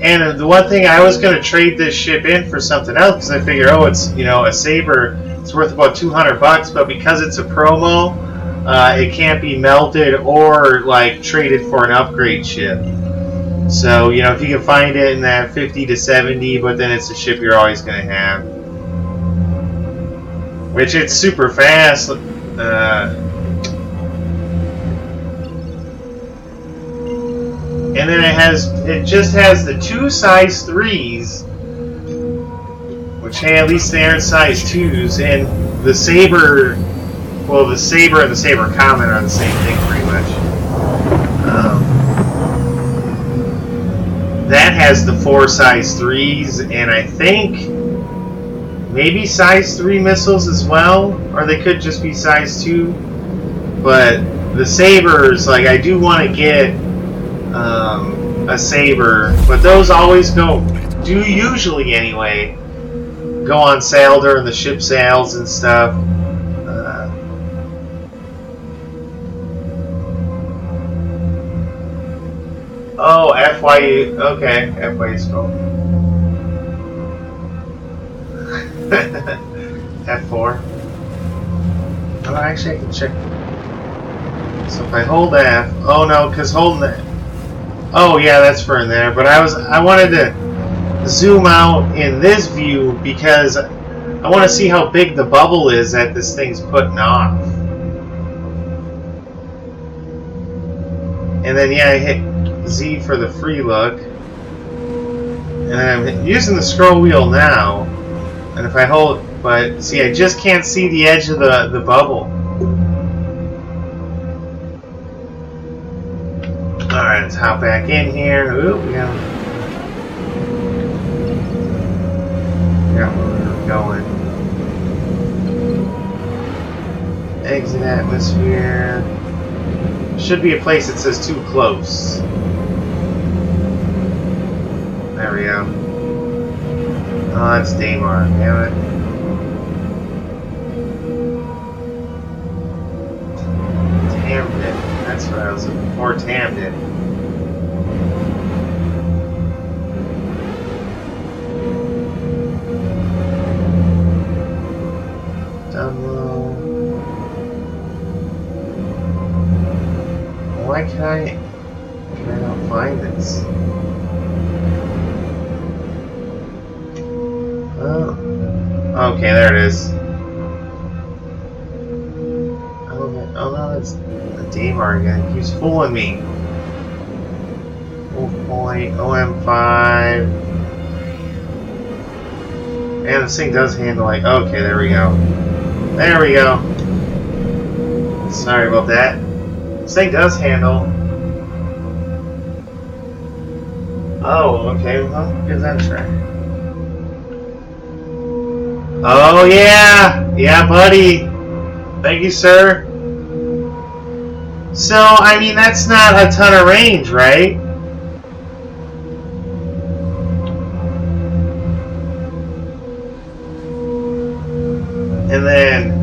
and the one thing I was going to trade this ship in for something else, because I figure, oh, it's, you know, a Saber, it's worth about $200, but because it's a promo, it can't be melted or like traded for an upgrade ship. So, you know, if you can find it in that 50 to 70, but then it's a ship you're always going to have. Which it's super fast. And then it just has the 2 size 3s, which hey, at least they aren't size 2s, and the Saber, well, the Saber and the Saber Comet are the same thing pretty much. That has the 4 size 3s, and I think maybe size 3 missiles as well, or they could just be size 2. But the sabers, like I do want to get a saber, but those always do usually anyway, go on sale during the ship sales and stuff. Oh, FYE, okay, FYE scroll. F4. Oh, actually I can check. So if I hold F, oh no, because holding that. Oh yeah, that's for in there. But I wanted to zoom out in this view because I want to see how big the bubble is that this thing's putting off. And then yeah, I hit Z for the free look. And I'm using the scroll wheel now. And if I hold, but see, I just can't see the edge of the bubble. Alright, let's hop back in here. Ooh, we got where we were going. Exit atmosphere. Should be a place that says too close. There we go. Oh, that's Daymar, damn it. Tamden. That's what I was looking for, Tamden. Down low. Why can I not find this? Oh. Okay, there it is. Oh no, that's Daymar again. He keeps fooling me. Wolf Point, OM5. And this thing does handle like. Okay, there we go. There we go. Sorry about that. This thing does handle. Oh, okay. Well, give that a try. Oh, yeah! Yeah, buddy! Thank you, sir. So, I mean, that's not a ton of range, right? And then...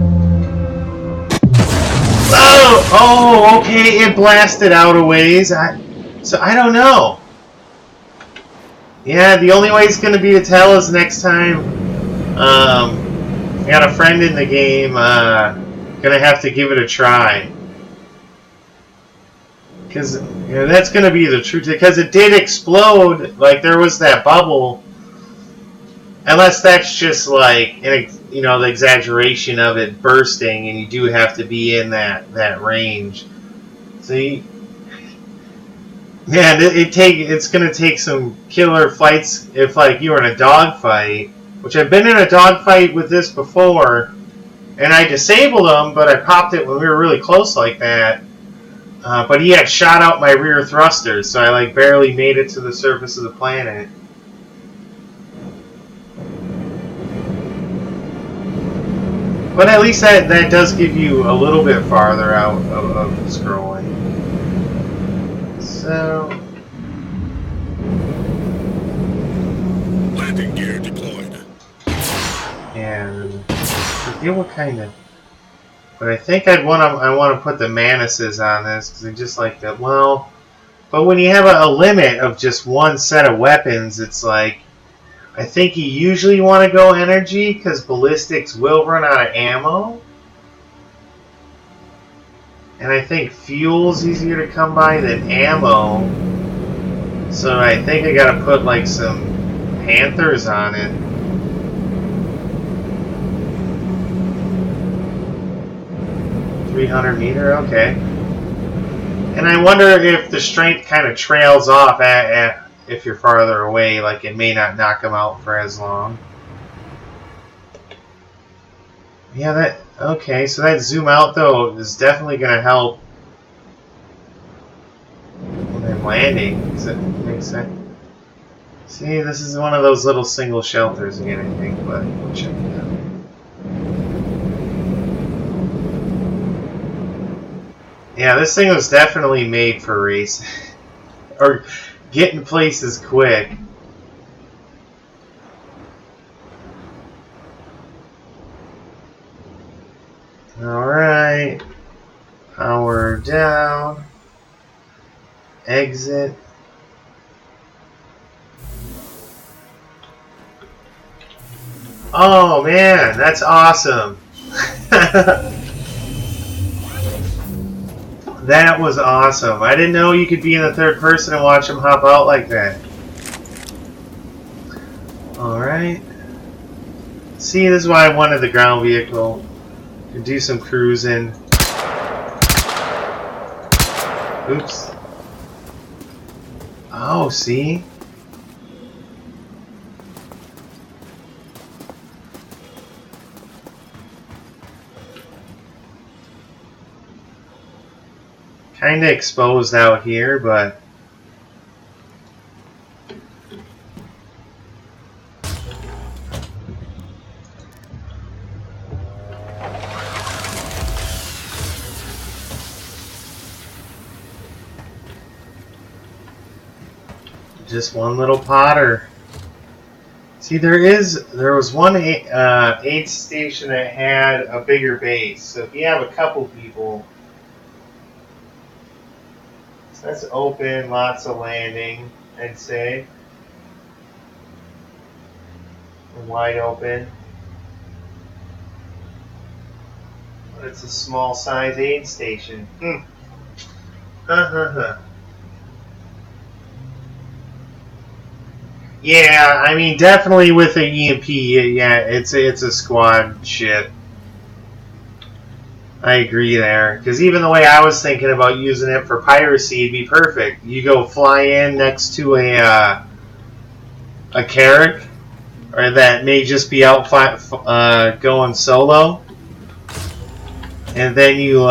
Oh, okay, it blasted out a ways. So, I don't know. Yeah, the only way it's going to be to tell is next time... I got a friend in the game, gonna have to give it a try. Because, you know, that's gonna be the truth. Because it did explode, like, there was that bubble. Unless that's just, like, you know, the exaggeration of it bursting, and you do have to be in that range. See? Yeah, it's gonna take some killer fights if, like, you were in a dogfight. Which I've been in a dogfight with this before, and I disabled him, but I popped it when we were really close like that. But he had shot out my rear thrusters, so I like barely made it to the surface of the planet. But at least that does give you a little bit farther out of scrolling. So... Landing gear deployed. And I forget what kind of, but I think I want to put the Manuses on this because I just like that. Well, but when you have a limit of just one set of weapons, it's like I think you usually want to go energy because ballistics will run out of ammo, and I think fuel's easier to come by than ammo. So I think I got to put like some Panthers on it. .300 meter, okay. And I wonder if the strength kind of trails off if you're farther away, like it may not knock them out for as long. Yeah, that okay. So that zoom out though is definitely going to help when I'm landing. Does that make sense? See, this is one of those little single shelters again, I think, but we'll check it out. Yeah, this thing was definitely made for racing. Or getting places quick. Alright. Power down. Exit. Oh man, that's awesome. That was awesome. I didn't know you could be in the third person and watch him hop out like that. Alright. See, this is why I wanted the ground vehicle. To do some cruising. Oops. Oh, see? Kinda exposed out here, but just one little Potter. See, there was one aid station that had a bigger base. So if you have a couple people, so that's open, lots of landing, I'd say. Wide open. But it's a small size aid station. Yeah, I mean, definitely with an EMP, yeah, it's a squad ship. I agree there, because even the way I was thinking about using it for piracy, it'd be perfect. You go fly in next to a Carrack, or that may just be out going solo, and then you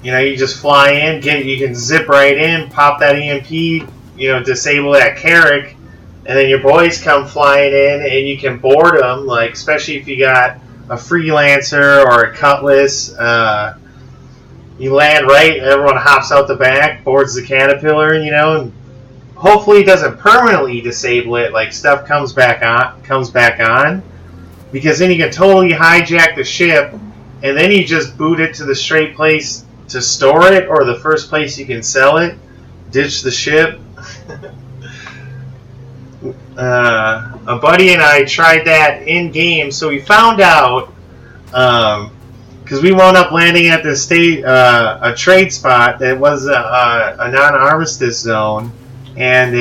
you just fly in, you can zip right in, pop that EMP, disable that Carrack, and then your boys come flying in, and you can board them. Like, especially if you got a freelancer or a cutlass, you land right, everyone hops out the back, boards the Caterpillar, and hopefully it doesn't permanently disable it. Like, stuff comes back on, because then you can totally hijack the ship, and then you just boot it to the straight place to store it, or the first place you can sell it, ditch the ship. A buddy and I tried that in game, so we found out, because we wound up landing at this a trade spot that was a non-armistice zone, and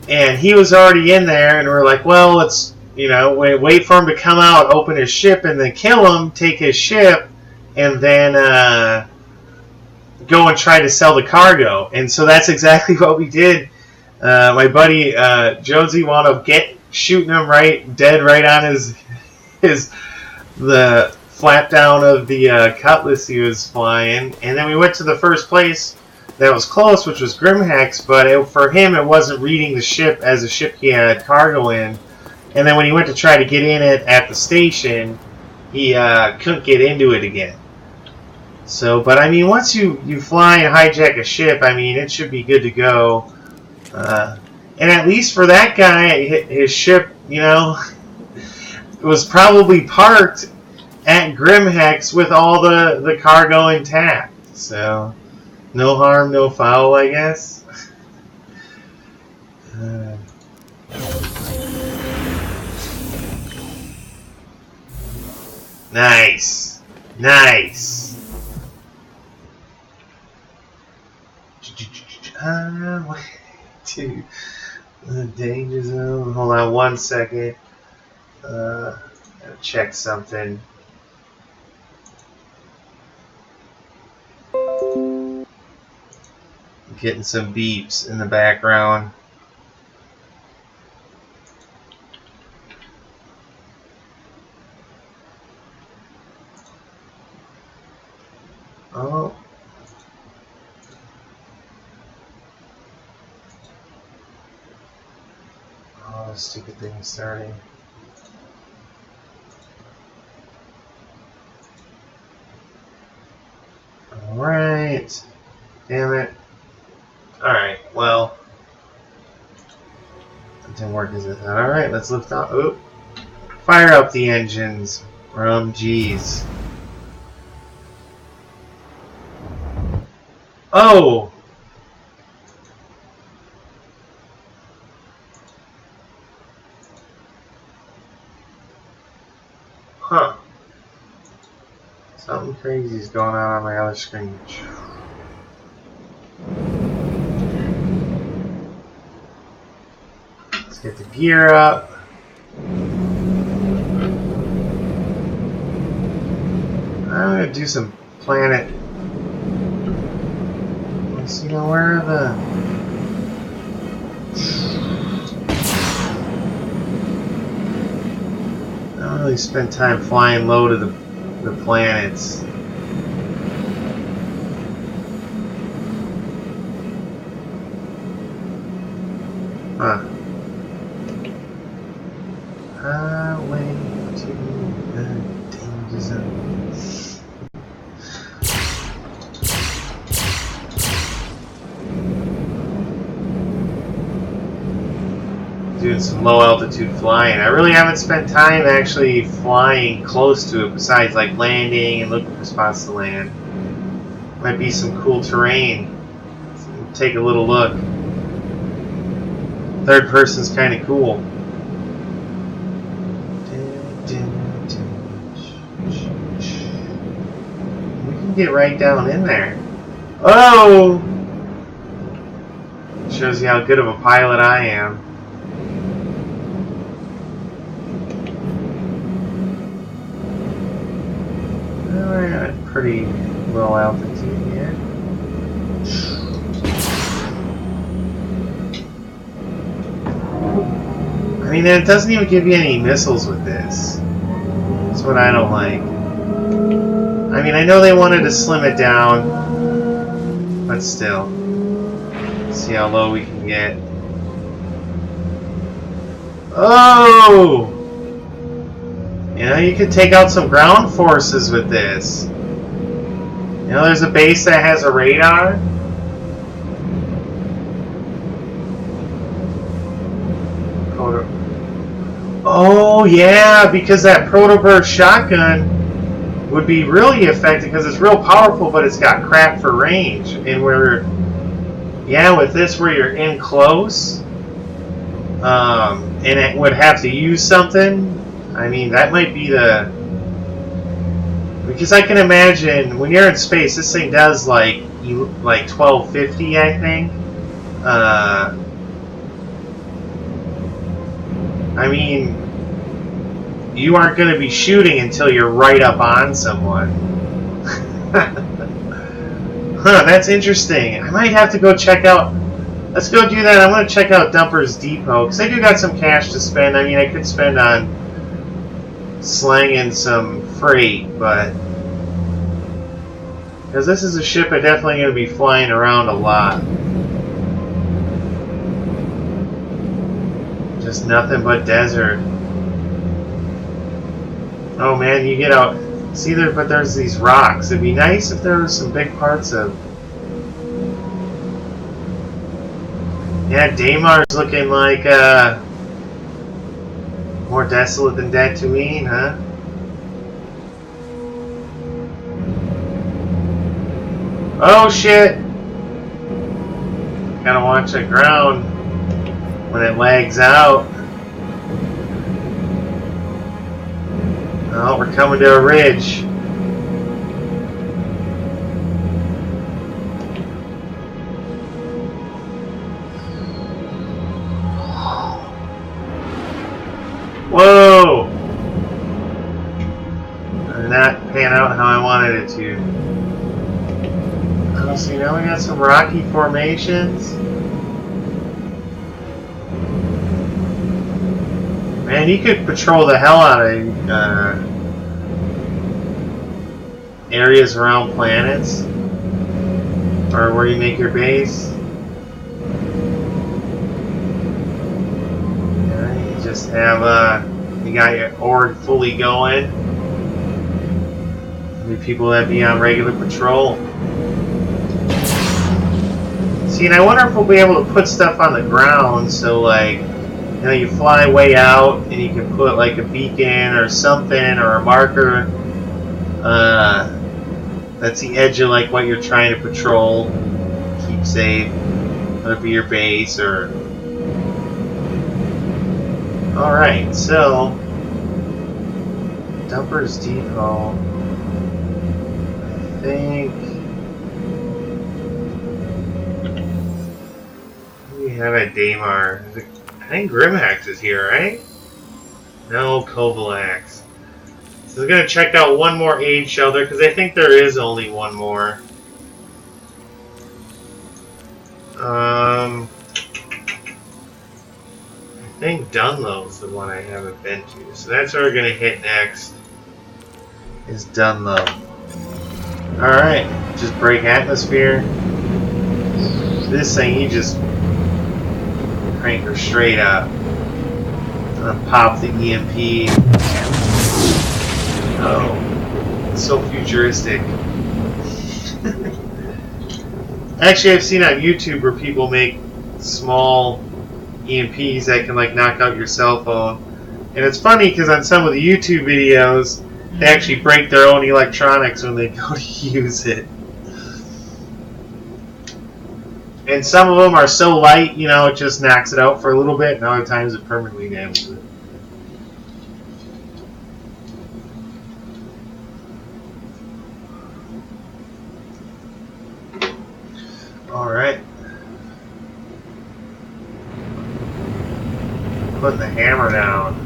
and he was already in there, and we're like, well, let's wait for him to come out, open his ship, and then kill him, take his ship, and then go and try to sell the cargo. And so that's exactly what we did. My buddy Jonesy wound up shooting him dead right on the flap down of the cutlass he was flying. And then we went to the first place that was close, which was Grimhex, but for him it wasn't reading the ship as a ship he had cargo in. And then when he went to try to get in it at the station, he couldn't get into it again. So, but I mean, once you fly and hijack a ship, I mean, it should be good to go. And at least for that guy, his ship, was probably parked at Grimhex with all the cargo intact. So, no harm, no foul, I guess. Nice. Nice. To the danger zone. Hold on 1 second. Gotta check something. I'm getting some beeps in the background. Oh. stupid thing is starting. Alright. Damn it. Alright, well. That didn't work as I thought. Alright, let's lift off. Oop. Fire up the engines. Geez. Oh! Huh. Something crazy is going on my other screen. Let's get the gear up. I'm gonna do some planet. Let's see, where are the... I don't really spend time flying low to the planets. Huh. Highway to the danger zone. Doing some low altitude flying. I really haven't spent time actually flying close to it besides like landing and looking for spots to land. Might be some cool terrain. So take a little look. Third person's kind of cool. We can get right down in there. Oh! Shows you how good of a pilot I am. We're at a pretty low altitude here. I mean, it doesn't even give you any missiles with this. That's what I don't like. I mean, I know they wanted to slim it down, but still. Let's see how low we can get. Oh! You know, you could take out some ground forces with this. You know, there's a base that has a radar. Oh, yeah, because that proto-burst shotgun would be really effective because it's real powerful, but it's got crap for range. And where, yeah, with this where you're in close, and it would have to use something. I mean, that might be the... Because I can imagine, when you're in space, this thing does like 1250, I think. I mean, you aren't going to be shooting until you're right up on someone. Huh, that's interesting. I might have to go check out... Let's go do that. I'm going to check out Dumper's Depot, because I do got some cash to spend. I mean, I could spend on slanging some freight, but... Because this is a ship I'm definitely going to be flying around a lot. Just nothing but desert. Oh man, you get out... See there, but there's these rocks. It'd be nice if there were some big parts of... Yeah, Damar's looking like, more desolate than Tatooine, huh? Oh shit! Gotta watch the ground when it lags out. Oh, we're coming to a ridge. Whoa! Did not pan out how I wanted it to. Oh, so now we got some rocky formations. Man, you could patrol the hell out of areas around planets, or where you make your base. just have you got your org fully going. The people that be on regular patrol. See, and I wonder if we'll be able to put stuff on the ground, so like, you know, you fly way out and you can put like a beacon or something or a marker that's the edge of like what you're trying to patrol, keep safe, whether it be your base or. All right, so Dumpers Depot. I think we have a Daymar. I think Grimhax is here, right? No, Kovalax. So we're gonna check out one more aid shelter because I think there is only one more. I think Dunlow's the one I haven't been to, so that's where we're gonna hit next. Is Dunlow. All right, just break atmosphere. This thing, you just crank her straight up. Pop the EMP. Oh, it's so futuristic. Actually, I've seen on YouTube where people make small EMPs that can like knock out your cell phone. And it's funny because on some of the YouTube videos, they actually break their own electronics when they go to use it. And some of them are so light, you know, it just knocks it out for a little bit, and other times it permanently damages it. Alright. Putting the hammer down.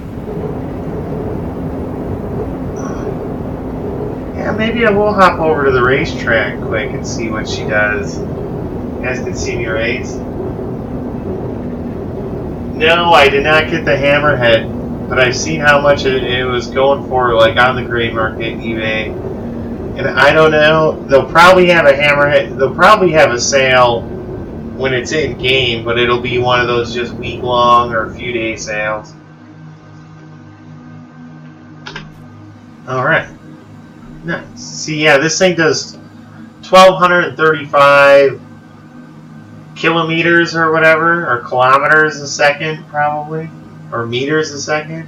Yeah, maybe I will hop over to the racetrack quick and see what she does. You guys can see me race. No, I did not get the hammerhead, but I've seen how much it was going for, like on the gray market, eBay. And I don't know, they'll probably have a hammerhead, they'll probably have a sale when it's in game, but it'll be one of those just week-long or a few-day sales. Alright. Nice. See, yeah, this thing does 1,235 kilometers or whatever, or kilometers a second, probably, or meters a second.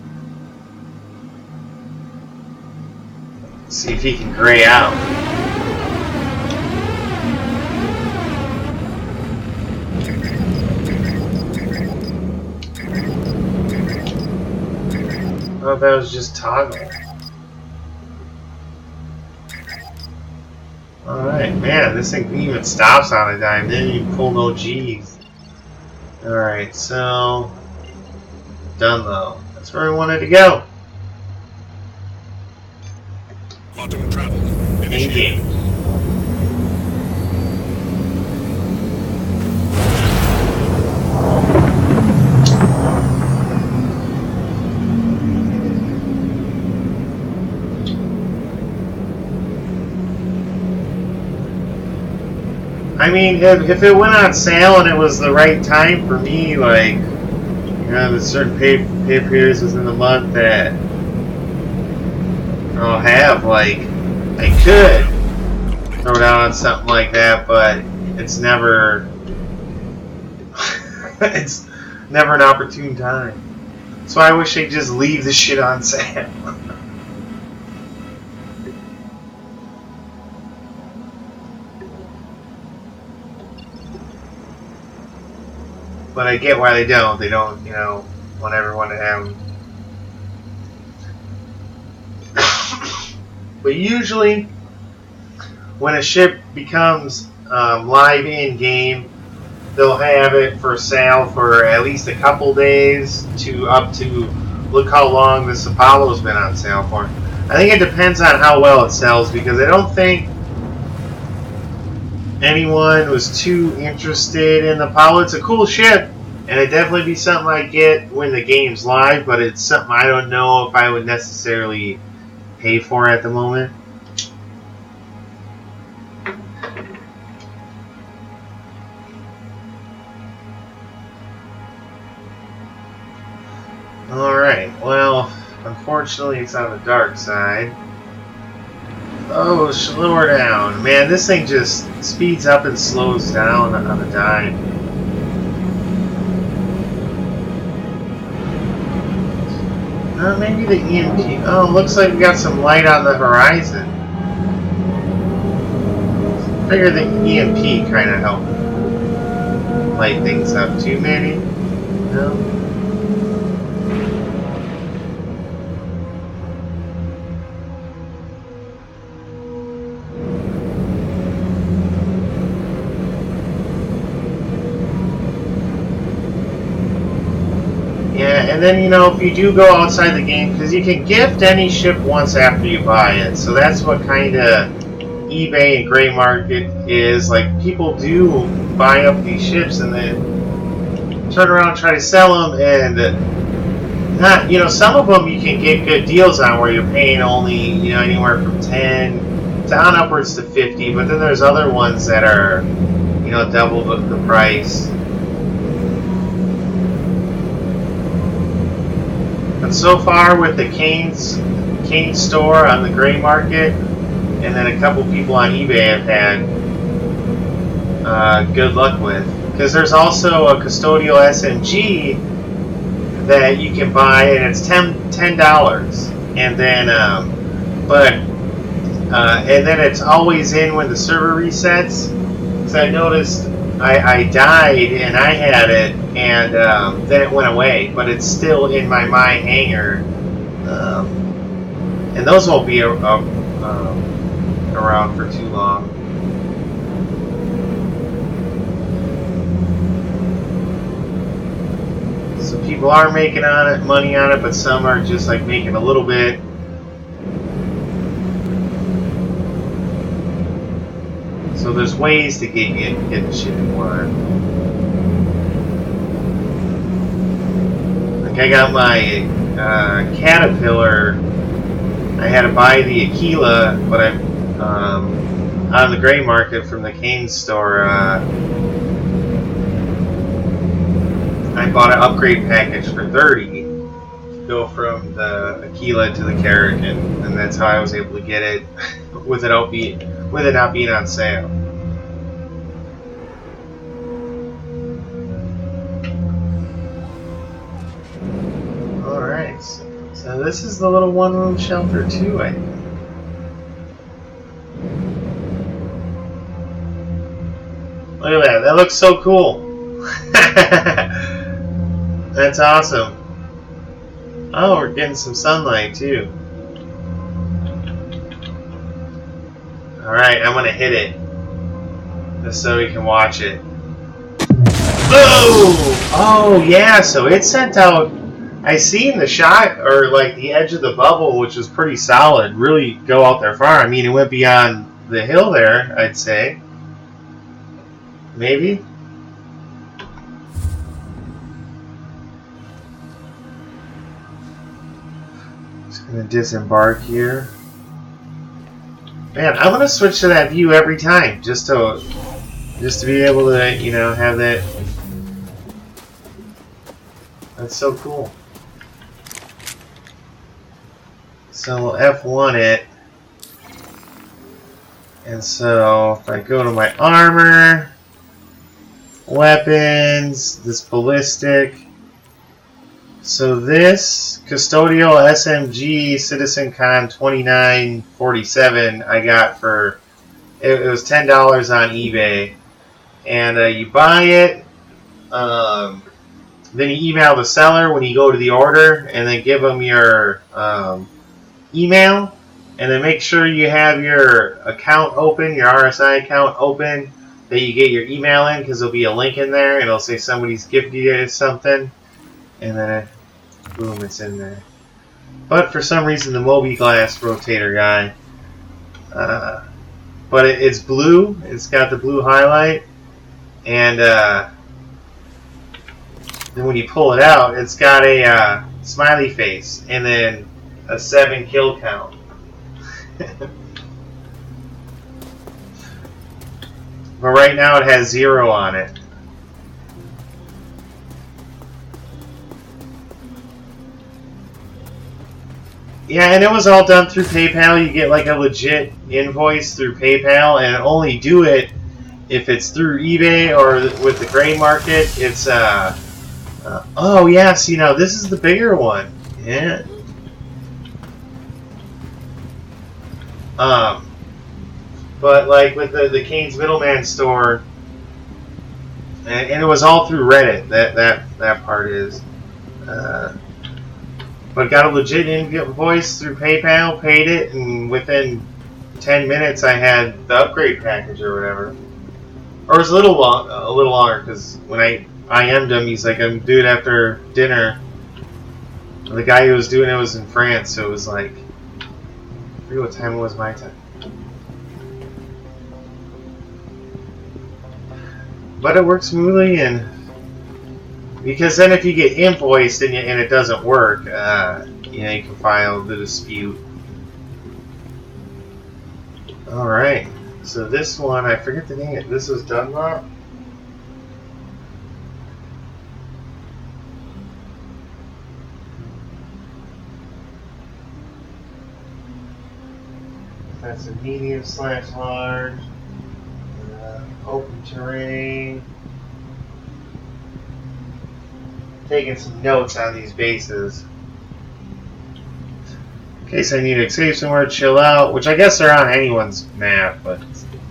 Let's see if he can gray out. Oh, that was just toggle. Alright, man, this thing even stops on a dime. Didn't even pull no G's. Alright, so Dunlow. That's where we wanted to go. Quantum travel In initiated. game. I mean, if it went on sale and it was the right time for me, like, you know, there's certain pay periods within the month that I'll have, like, I could throw down on something like that, but it's never, it's never an opportune time. So I wish they'd just leave the shit on sale. But I get why they don't. They don't, you know, want everyone to have them. But usually, when a ship becomes live in-game, they'll have it for sale for at least a couple days to up to, look how long this Apollo's been on sale for. I think it depends on how well it sells, because I don't think anyone was too interested in the Apollo. It's a cool ship, and it'd definitely be something I'd get when the game's live, but it's something I don't know if I would necessarily pay for at the moment. Alright, well, unfortunately it's on the dark side. Oh, slower down. Man, this thing just speeds up and slows down on a dime. Maybe the EMP. Oh, looks like we got some light on the horizon. Figure the EMP kind of helped light things up too, maybe? No? Yeah, and then, you know, if you do go outside the game, because you can gift any ship once after you buy it, so that's what kind of eBay and gray market is. Like, people do buy up these ships and then turn around and try to sell them, and not, you know, some of them you can get good deals on where you're paying only, you know, anywhere from 10 to on upwards to 50, but then there's other ones that are, you know, double the price. But so far with the Kane store on the gray market, and then a couple people on eBay have had good luck with. Because there's also a custodial SMG that you can buy, and it's $10. And then, and then it's always in when the server resets. Because I noticed I died and I had it, and then it went away, but it's still in my hangar, and those won't be around for too long. So people are making money on it, but some are just like making a little bit. So there's ways to get the shit you want. Like I got my Caterpillar. I had to buy the Aquila, but I on the gray market from the Kane store. I bought an upgrade package for $30 to go from the Aquila to the Carrigan, and that's how I was able to get it with it not being on sale. Alright, so this is the little one-room shelter too, I think. Look at that, that looks so cool. That's awesome. Oh, we're getting some sunlight too. Alright, I'm gonna hit it just so we can watch it. Oh! Oh, yeah, so it sent out. I seen the shot, or like the edge of the bubble, which was pretty solid, really go out there far. I mean, it went beyond the hill there, I'd say. Maybe? Just gonna disembark here. Man, I'm gonna switch to that view every time, just to be able to, you know, have that. That's so cool. So we'll F1 it, and so if I go to my armor, weapons, this ballistic. So this custodial SMG Citizen Con 2947 I got for, it was $10 on eBay, and you buy it, then you email the seller when you go to the order, and then give them your email, and then make sure you have your account open, your RSI account open, that you get your email in, because there'll be a link in there, and it'll say somebody's gifted you something, and then boom, it's in there. But for some reason, the Moby Glass rotator guy, but it's blue. It's got the blue highlight, and then when you pull it out, it's got a smiley face, and then a 7 kill count. But right now it has 0 on it. Yeah, and it was all done through PayPal. You get like a legit invoice through PayPal, and only do it if it's through eBay or with the gray market. It's oh yes, you know, this is the bigger one. Yeah. But like with the Kane's Middleman store, and it was all through Reddit. That part is. But got a legit invoice through PayPal, paid it, and within 10 minutes I had the upgrade package or whatever. Or it was a little longer because when I IM'd him, he's like, "I'm doing it after dinner." And the guy who was doing it was in France, so it was like, I forget what time it was my time. But it worked smoothly, and because then if you get invoiced and it doesn't work, you know, you can file the dispute. All right. So this one, I forget the name. This was Dunlop. That's a medium/large. Open terrain. Taking some notes on these bases. In case I need to save somewhere, chill out, which I guess they're on anyone's map, but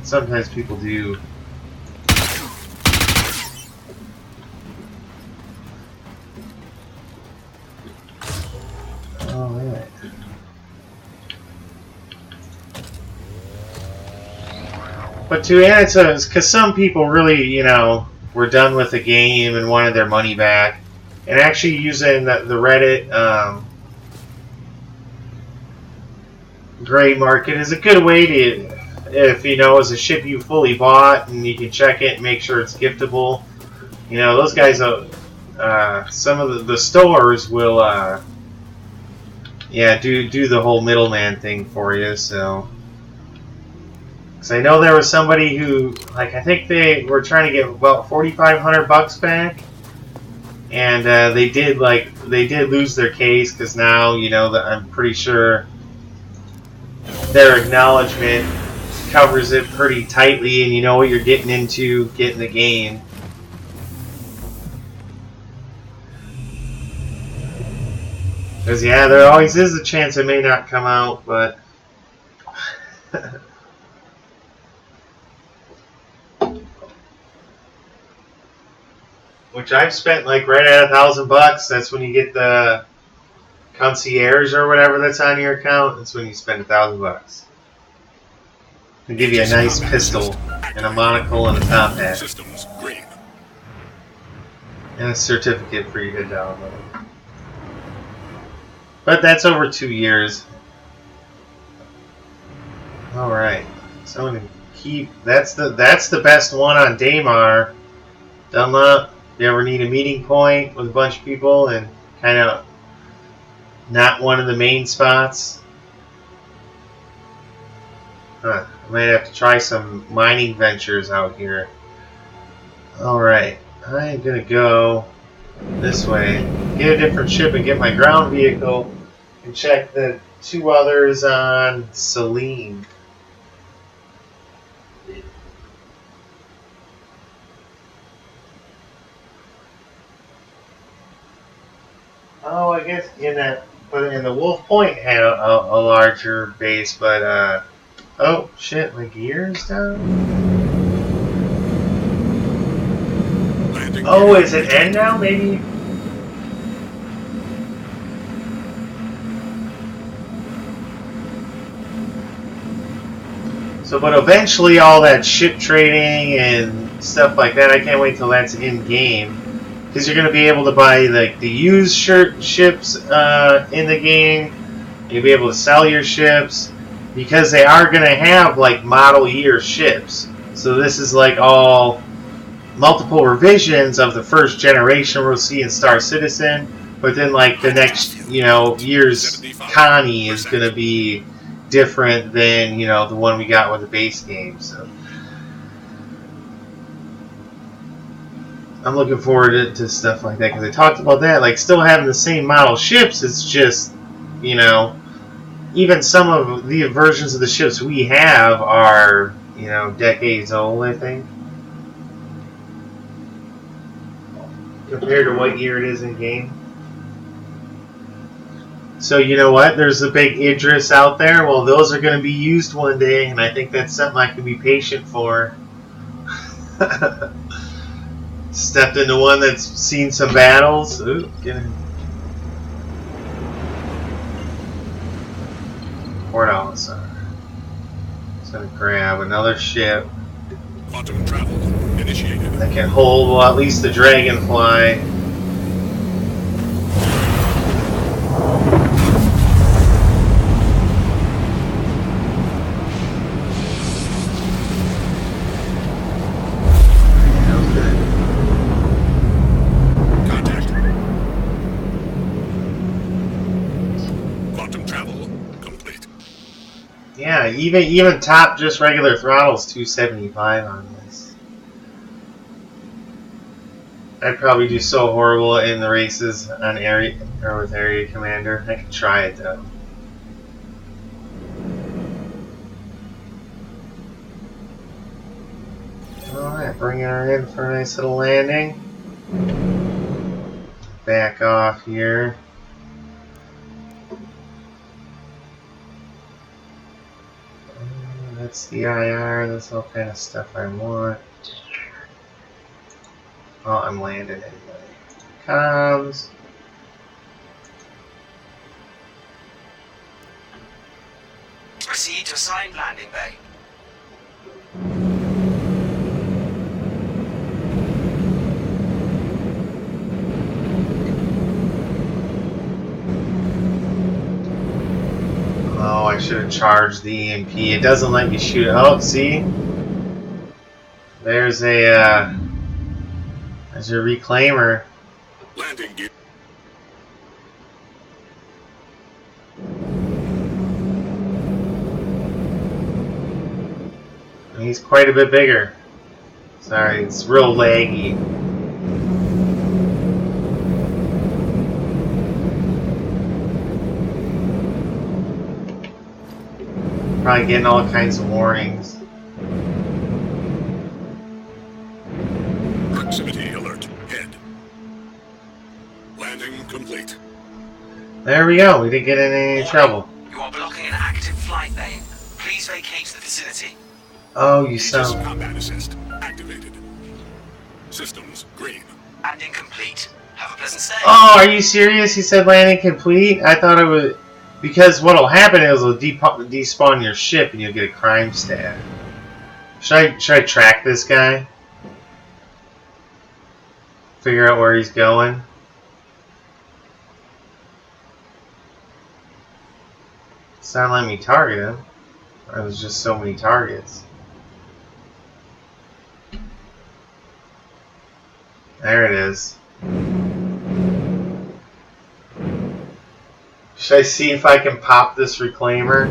sometimes people do. Alright. But to add to, because some people really, you know, were done with the game and wanted their money back, and actually using the Reddit gray market is a good way to, if you know, it's a ship you fully bought and you can check it and make sure it's giftable. You know, those guys, some of the stores will, yeah, do the whole middleman thing for you. So, because I know there was somebody who, like, I think they were trying to get about $4,500 back, and they did lose their case because now, you know, that I'm pretty sure their acknowledgement covers it pretty tightly, and you know what you're getting into, getting the game. Because, yeah, there always is a chance it may not come out, but which I've spent like right at $1,000. That's when you get the concierge or whatever that's on your account. That's when you spend $1,000. They give you a nice pistol and a monocle and a top hat. Systems green. And a certificate for you to download. But that's over 2 years. Alright. So I'm gonna keep that's the best one on Daymar. Dunlop. If you ever need a meeting point with a bunch of people and kind of not one of the main spots. I might have to try some mining ventures out here. Alright, I'm going to go this way, get a different ship and get my ground vehicle and check the 2 others on Selene. Oh, I guess in the Wolf Point had a larger base, but oh shit, my gear's down. Landing Oh, is it end now? Maybe. So, but eventually, all that ship trading and stuff like that, I can't wait till that's in game. Because you're going to be able to buy like the used ships in the game. You'll be able to sell your ships because they are going to have like model year ships. So this is like all multiple revisions of the first generation we'll see in Star Citizen. But then like the next, you know, year's Connie is going to be different than, you know, the one we got with the base game. So I'm looking forward to stuff like that because I talked about that, like still having the same model ships. It's just, you know, even some of the versions of the ships we have are, you know, decades old, I think, compared to what year it is in game. So you know what? There's a big Idris out there. Well, those are going to be used one day, and I think that's something I can be patient for. Stepped into one that's seen some battles. Ooh, get in. Port officer. Just gonna grab another ship Quantum travel initiated. that can hold, well, at least the Dragonfly. Contact. Quantum travel complete. Yeah, even top just regular throttle's 275 on this. I'd probably do so horrible in the races on area or with area commander. I could try it though. Alright, bringing her in for a nice little landing. Back off here. That's the IR, that's all kind of stuff I want. Oh, I'm landing anyway. Comms. Proceed to assigned landing bay. Oh, I should have charged the EMP. It doesn't let you shoot. Oh, see? There's a reclaimer. Landing gear. He's quite a bit bigger. Sorry, it's real laggy. Probably getting all kinds of warnings. Proximity alert. Head. Landing complete. There we go. We didn't get in any trouble. You are blocking an active flight lane. Please vacate the vicinity. Oh, you Aegis son. combat assist activated. Systems green. Landing complete. Have a pleasant stay. Oh, are you serious? He said landing complete? I thought it was... Because what'll happen is it'll despawn your ship and you'll get a crime stat. Should I track this guy? Figure out where he's going? It's not letting me target him. Or there's just so many targets. There it is. Should I see if I can pop this reclaimer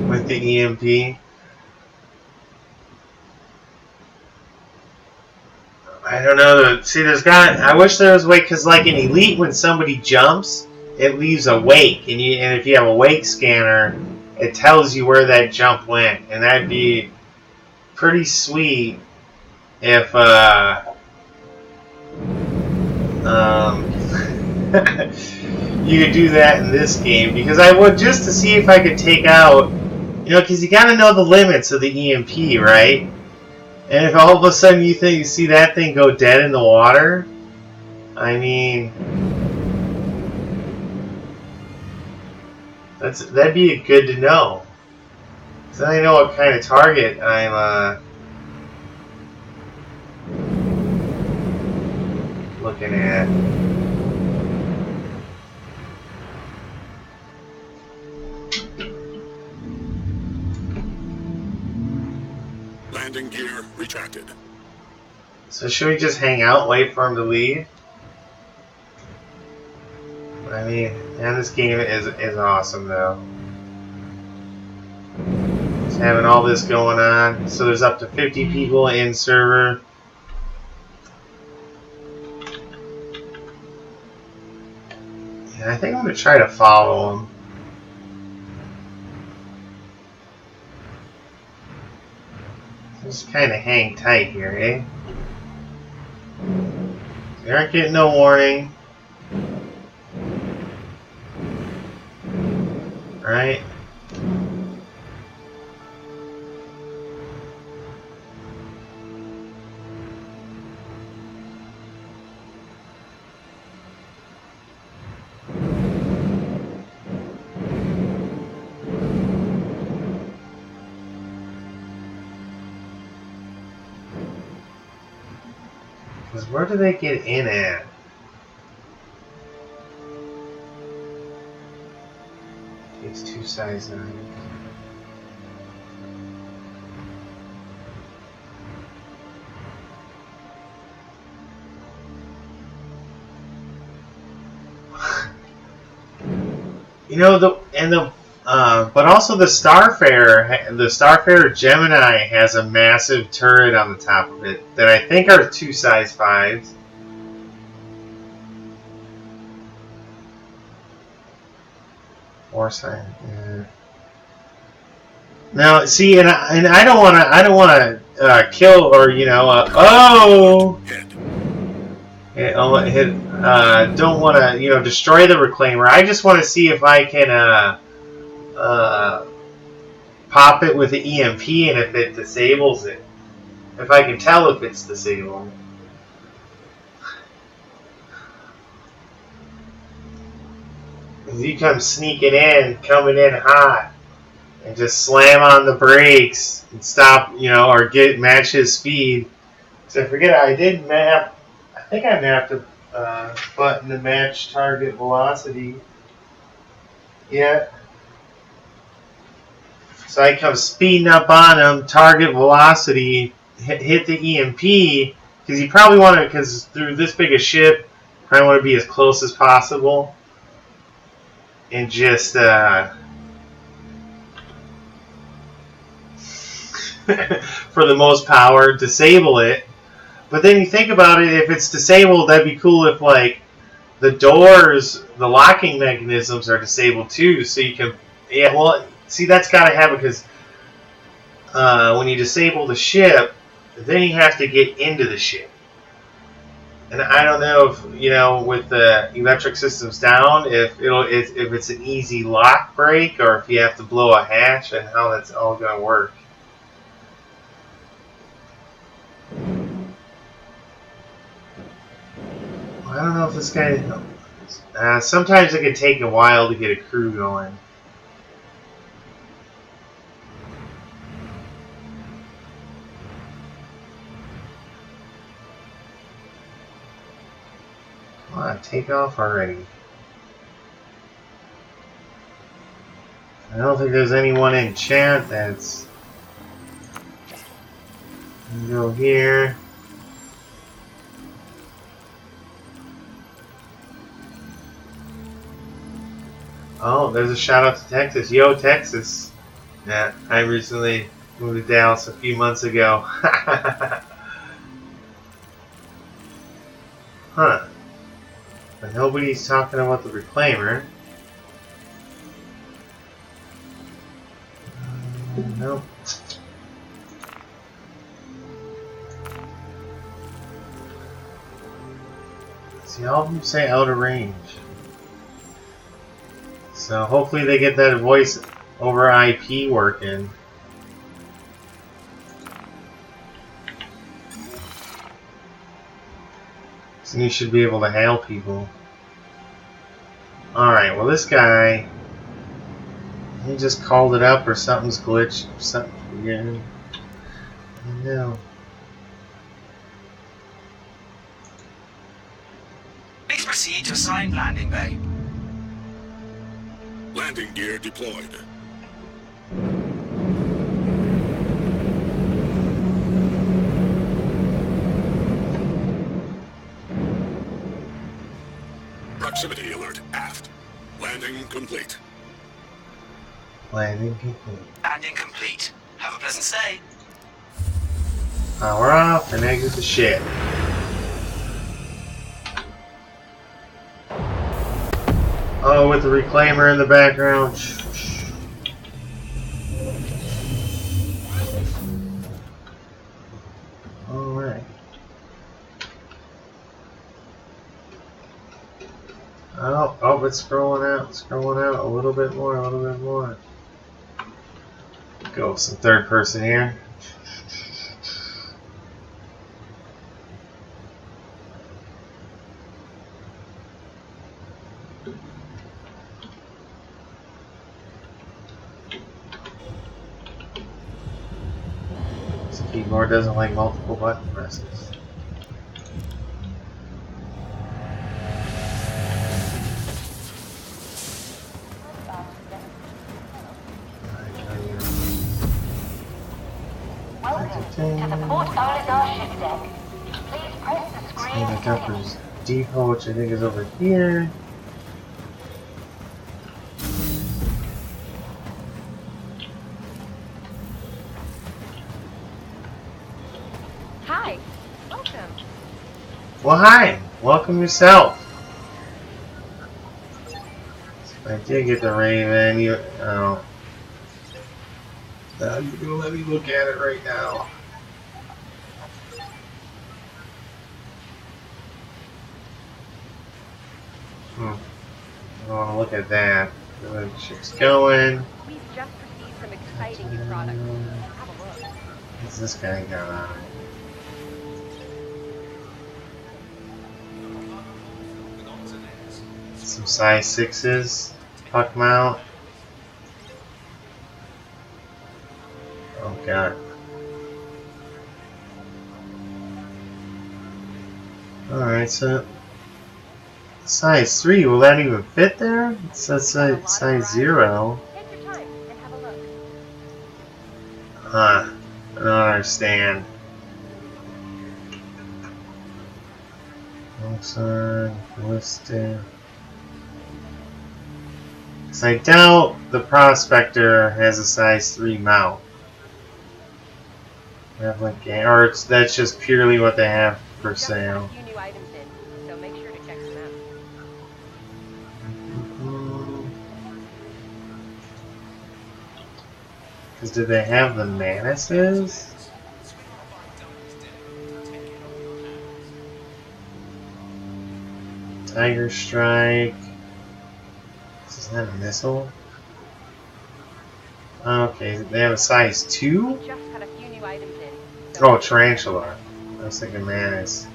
with the EMP? I don't know. See, I wish there was a way, because like in Elite, when somebody jumps, it leaves a wake, and if you have a wake scanner, it tells you where that jump went, and that'd be pretty sweet if you could do that in this game, because I would, just to see if I could take out, you know, because you got to know the limits of the EMP, right? And if all of a sudden you see that thing go dead in the water, I mean, that'd be good to know. So I know what kind of target I'm looking at. Landing gear retracted. So should we just hang out, wait for him to leave? I mean, and this game is awesome though. Just having all this going on. So there's up to 50 people in server. Yeah, I think I'm gonna try to follow him. Just kind of hang tight here, eh? You aren't getting no warning. Right? Because where do they get in at? It's 2 size 9. You know, but also the Starfarer Gemini has a massive turret on the top of it that I think are 2 size 5s. Or size, yeah. Now, see, and I don't want to kill or don't want to destroy the Reclaimer. I just want to see if I can pop it with the EMP and if it disables it. If I can tell if it's disabled. Because you come sneaking in, coming in hot, and just slam on the brakes and stop, or match his speed. So I forget, I did map. I think I mapped a button to match target velocity. Yeah. So I come speeding up on him, target velocity, hit the EMP, because you probably want to, because through this big a ship, probably want to be as close as possible, and just for the most power, disable it. But then you think about it, if it's disabled, that'd be cool if, like, the doors, the locking mechanisms are disabled too, so you can, see, that's got to happen, because when you disable the ship, then you have to get into the ship. And I don't know if, with the electric systems down, if it's an easy lock break, or if you have to blow a hatch, and how that's all going to work. I don't know if this guy... sometimes it can take a while to get a crew going. Come on, take off already. I don't think there's anyone in chat that's... Go here. Oh, there's a shout out to Texas. Yo, Texas. Yeah, I recently moved to Dallas a few months ago. Huh. But nobody's talking about the Reclaimer. Nope. See, all of them say out of range. So hopefully they get that voice over IP working. So you should be able to hail people. Alright, well this guy, he just called it up or something's glitched, something weird. I know. Please proceed to assigned landing bay. Landing gear deployed. Proximity alert aft. Landing complete. Landing complete. Landing complete. Have a pleasant stay. Power off and exit the ship. Oh, with the Reclaimer in the background. Oh, it's scrolling out. Scrolling out a little bit more. A little bit more. Go with some third person here. This keyboard doesn't like multiple button presses. To the port owner's ship deck. Please press the screen to continue. Depot, which I think is over here. Hi, welcome. Well, hi. Welcome yourself. I did get the Raven. You're gonna let me look at it right now. I don't want to look at that. The ship's going. We've just received some exciting new products. Have a look. What's this guy got on? Some size 6s. Puck mount. Oh god. Alright, so size 3, will that even fit there? It says size 0. Take your time and have a look. Huh. I don't understand. Outside, ballistic. Because I doubt the Prospector has a size 3 mount. They have like, or that's just purely what they have for Just got sale. a few new items in, so make sure to check them out. Because did they have the Manises? Tiger Strike. Is that a missile? Okay, they have a size 2? Just got a few new items in. So Oh, Tarantula. I was thinking Manus.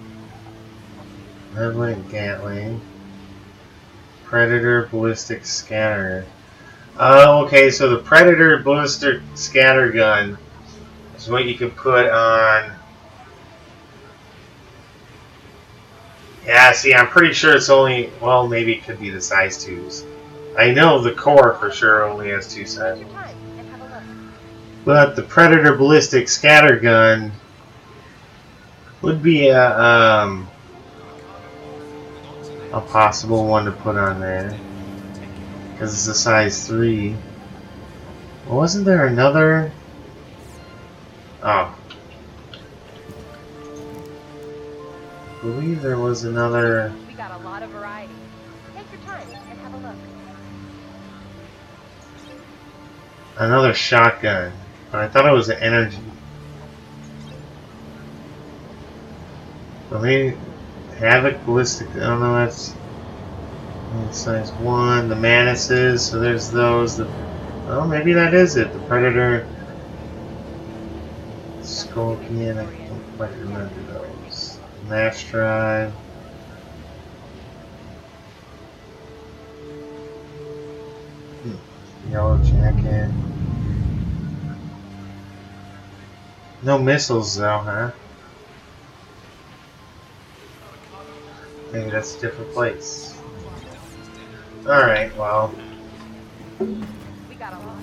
Redline Gatling. Predator Ballistic Scatter. Oh, okay, so the Predator Ballistic Scatter Gun is what you can put on. Yeah, see, I'm pretty sure it's only, well, maybe it could be the size 2s. I know the core for sure only has 2 take sizes. your time and have a look. But the Predator Ballistic Scatter Gun would be a possible one to put on there. Because it's a size 3. Well, wasn't there another? Oh. I believe there was another. We got a lot of variety. Take your time and have a look. Another shotgun. But I thought it was an energy. But maybe Havoc Ballistic. I don't know, that's size 1. The Manises, so there's those. Oh, maybe that is it. The Predator Scorpion. I don't quite remember those. Mass Drive. Yellow Jacket. No missiles though, huh? Maybe that's a different place. Alright, well. We got a lot.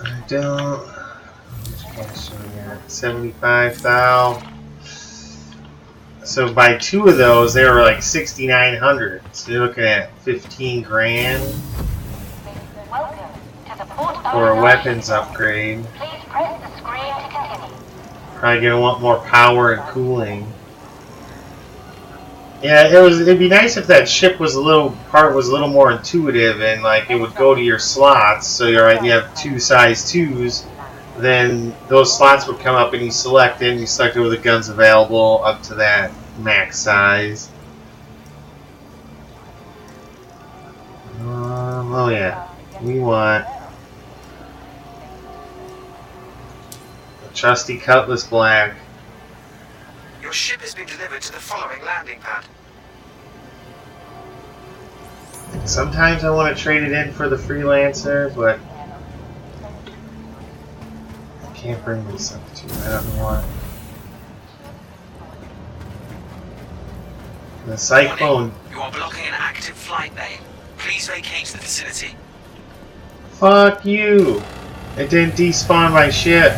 I don't. Which cash do we got? 75,000. So by 2 of those, they were like 6,900. So you're looking at 15 grand Welcome to the port for a owner's weapons ship deck. upgrade. Please press the screen to continue. Probably gonna want more power and cooling. Yeah, it'd be nice if that ship was a little more intuitive and like it would go to your slots. So you have 2 size 2s, then those slots would come up and you select it with the guns available up to that max size. Oh yeah, we want a trusty Cutlass Black. Your ship has been delivered to the following landing pad. Sometimes I want to trade it in for the Freelancer, but I can't bring this up to. I don't know why. The Cyclone. You are blocking an active flight lane. Please vacate the vicinity. Fuck you! It didn't despawn my ship.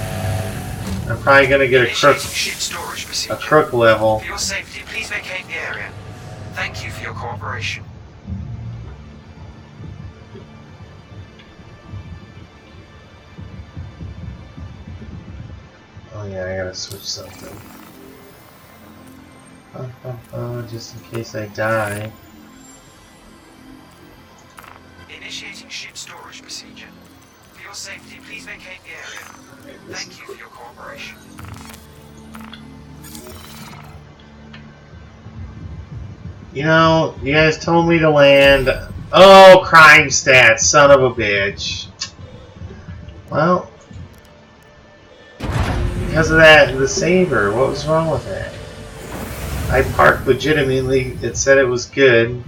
I'm probably gonna get a crook. Initiating ship storage procedure. A crook level. For your safety, please vacate the area. Thank you for your cooperation. Oh yeah, I gotta switch something. Just in case I die. Initiating ship storage procedure. For your safety, please vacate the area. Thank you for your cooperation. You know, you guys told me to land. Oh, crime stats, son of a bitch. Well, because of that, the saver, what was wrong with that? I parked legitimately, it said it was good.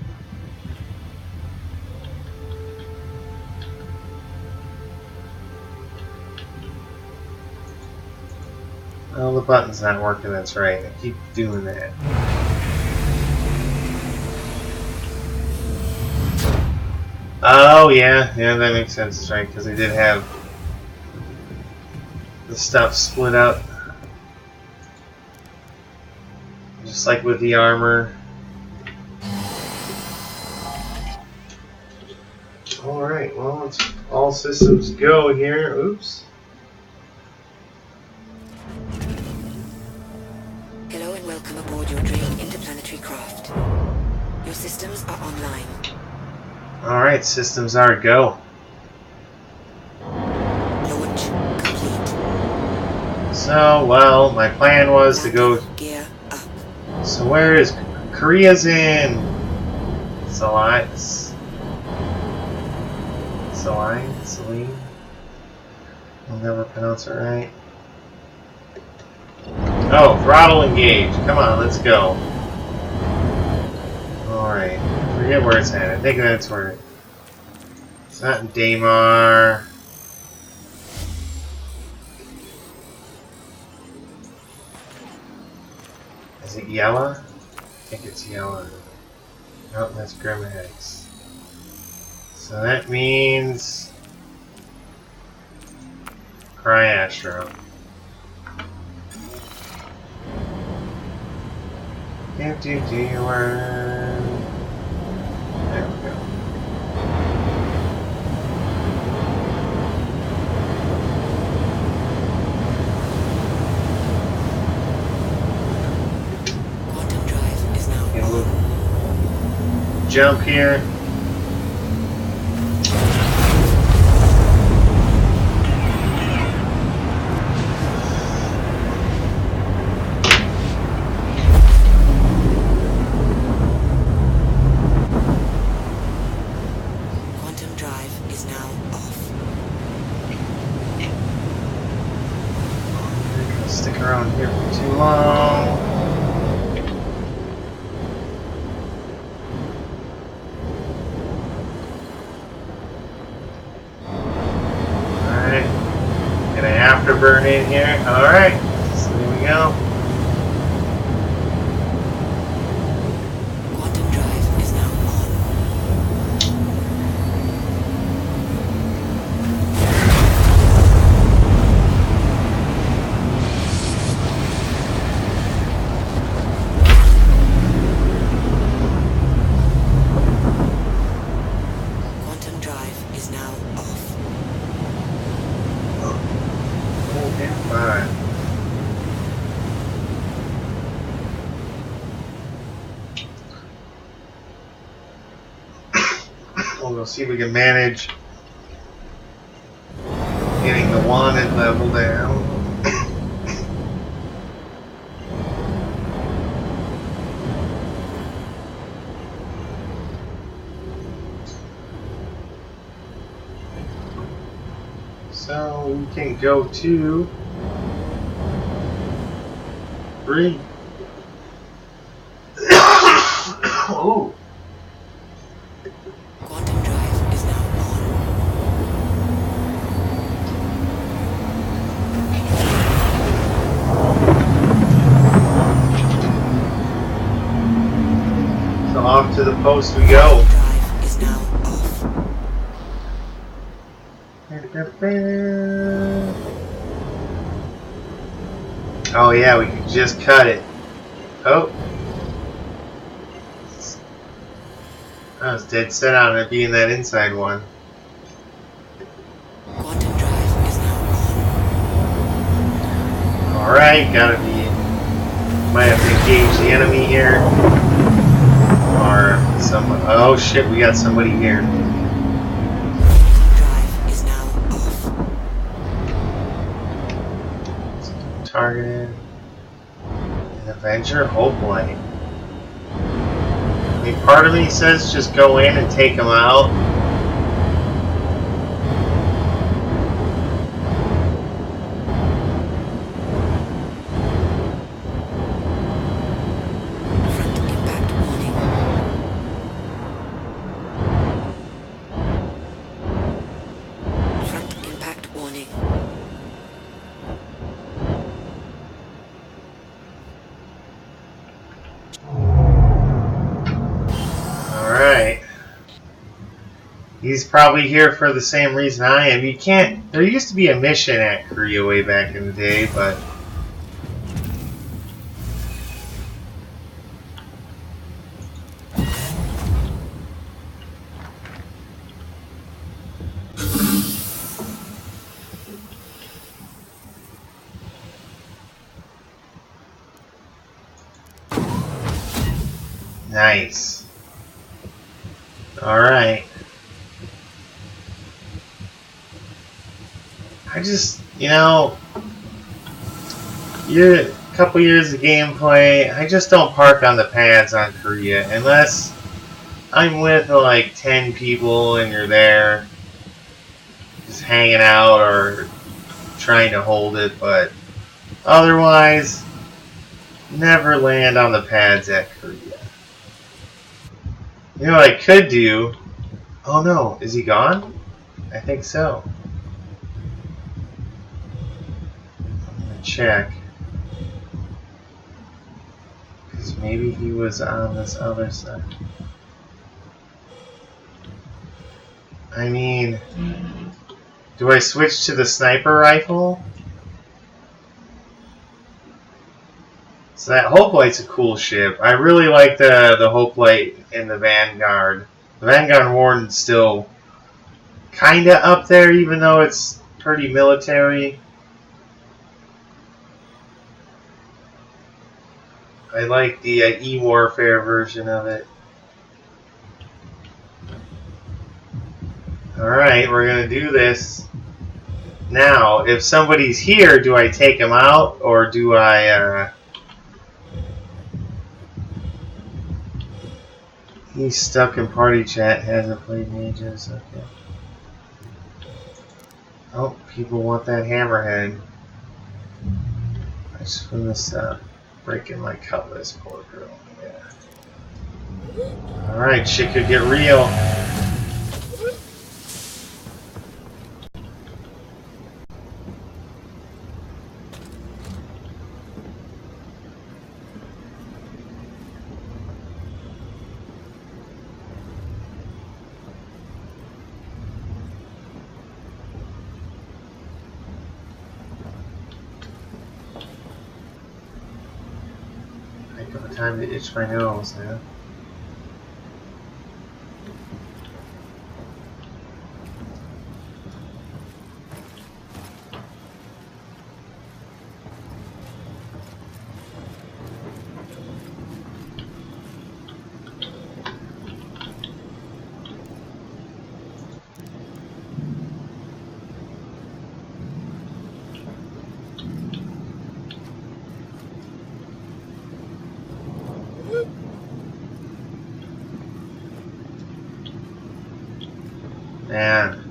Well, the button's not working, that's right. I keep doing that. Oh, yeah, that makes sense, that's right, because they did have the stuff split up. Just like with the armor. Alright, well, it's all systems go here. Oops. Hello and welcome aboard your dream interplanetary craft. Your systems are online. Alright, systems are go. Launch complete. So, well, my plan was to go. Gear up. So, where is Korea's in? Celine? I'll never pronounce it right. Oh, throttle engage. Come on, let's go. Alright. Forget where it's at. I think that's where. It's not in Daymar. Is it Yella? I think it's Yella. Nope, that's Grimax. So that means Cryastro. There we go. Quantum drive is now Okay, we'll on. jump here. Quantum drive is now off. Stick around here for too long. Alright. Get an afterburn in here. Alright. So there we go. Quantum drive is now on. Quantum drive is now off. Okay, fine. We'll go see if we can manage getting the wanted level down. So we can go to 3. Ooh. Quantum drive is now on. So off to the post we go. Drive is now off. Oh yeah, we could just cut it. Oh. I was dead set on it being that inside one. Quantum drive is now Alright, gotta be. Might have to engage the enemy here. Or some. Oh shit, we got somebody here. on. Drive is now off. Targeted. An Avenger Hoplite. I mean, part of me says just go in and take him out. Front impact warning. Front impact warning. Alright. He's probably here for the same reason I am. You can't. There used to be a mission at Korea way back in the day, but. Nice. Alright. I just, a couple years of gameplay, I just don't park on the pads on Korea unless I'm with like 10 people and you're there just hanging out or trying to hold it, but otherwise, never land on the pads at Korea. You know what I could do? Oh no, is he gone? I think so. I'm gonna check. Because maybe he was on this other side. I mean, do I switch to the sniper rifle? So that Hoplite's a cool ship. I really like the Hoplite and the Vanguard. The Vanguard Warden's still kinda up there, even though it's pretty military. I like the E-Warfare version of it. Alright, we're gonna do this. Now, if somebody's here, do I take him out, or do I, He's stuck in party chat, hasn't played in ages, okay. Oh, people want that hammerhead. I just from this breaking my cutlass, poor girl. Yeah. Alright, shit could get real. Time to itch my nose now. Man.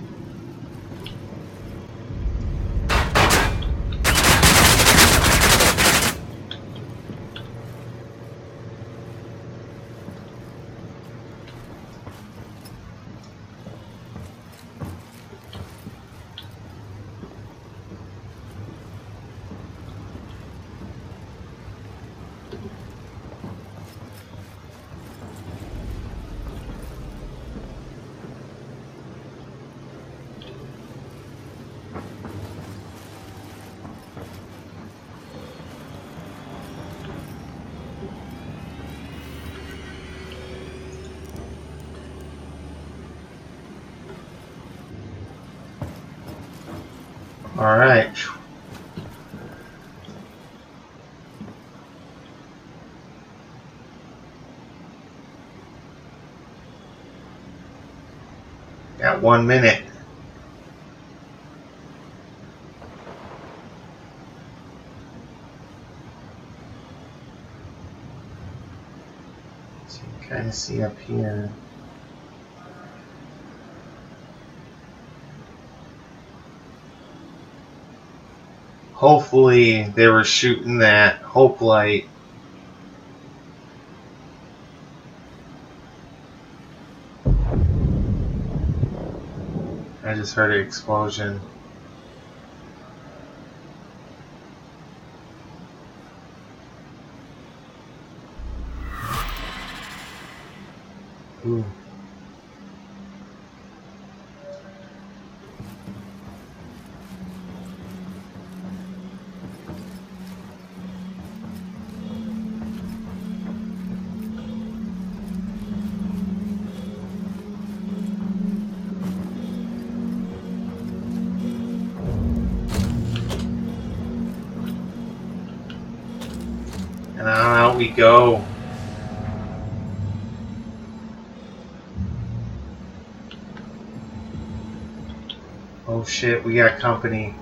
Alright. Got 1 minute. So you can kind of see up here. Hopefully they were shooting that hope light. I just heard an explosion. Ooh. And on out we go. Oh shit, we got company.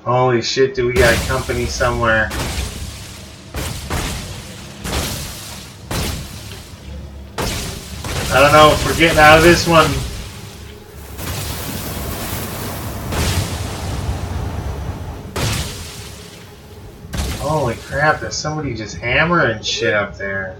Holy shit, do we got company somewhere? I don't know if we're getting out of this one. Holy crap, there's somebody just hammering shit up there.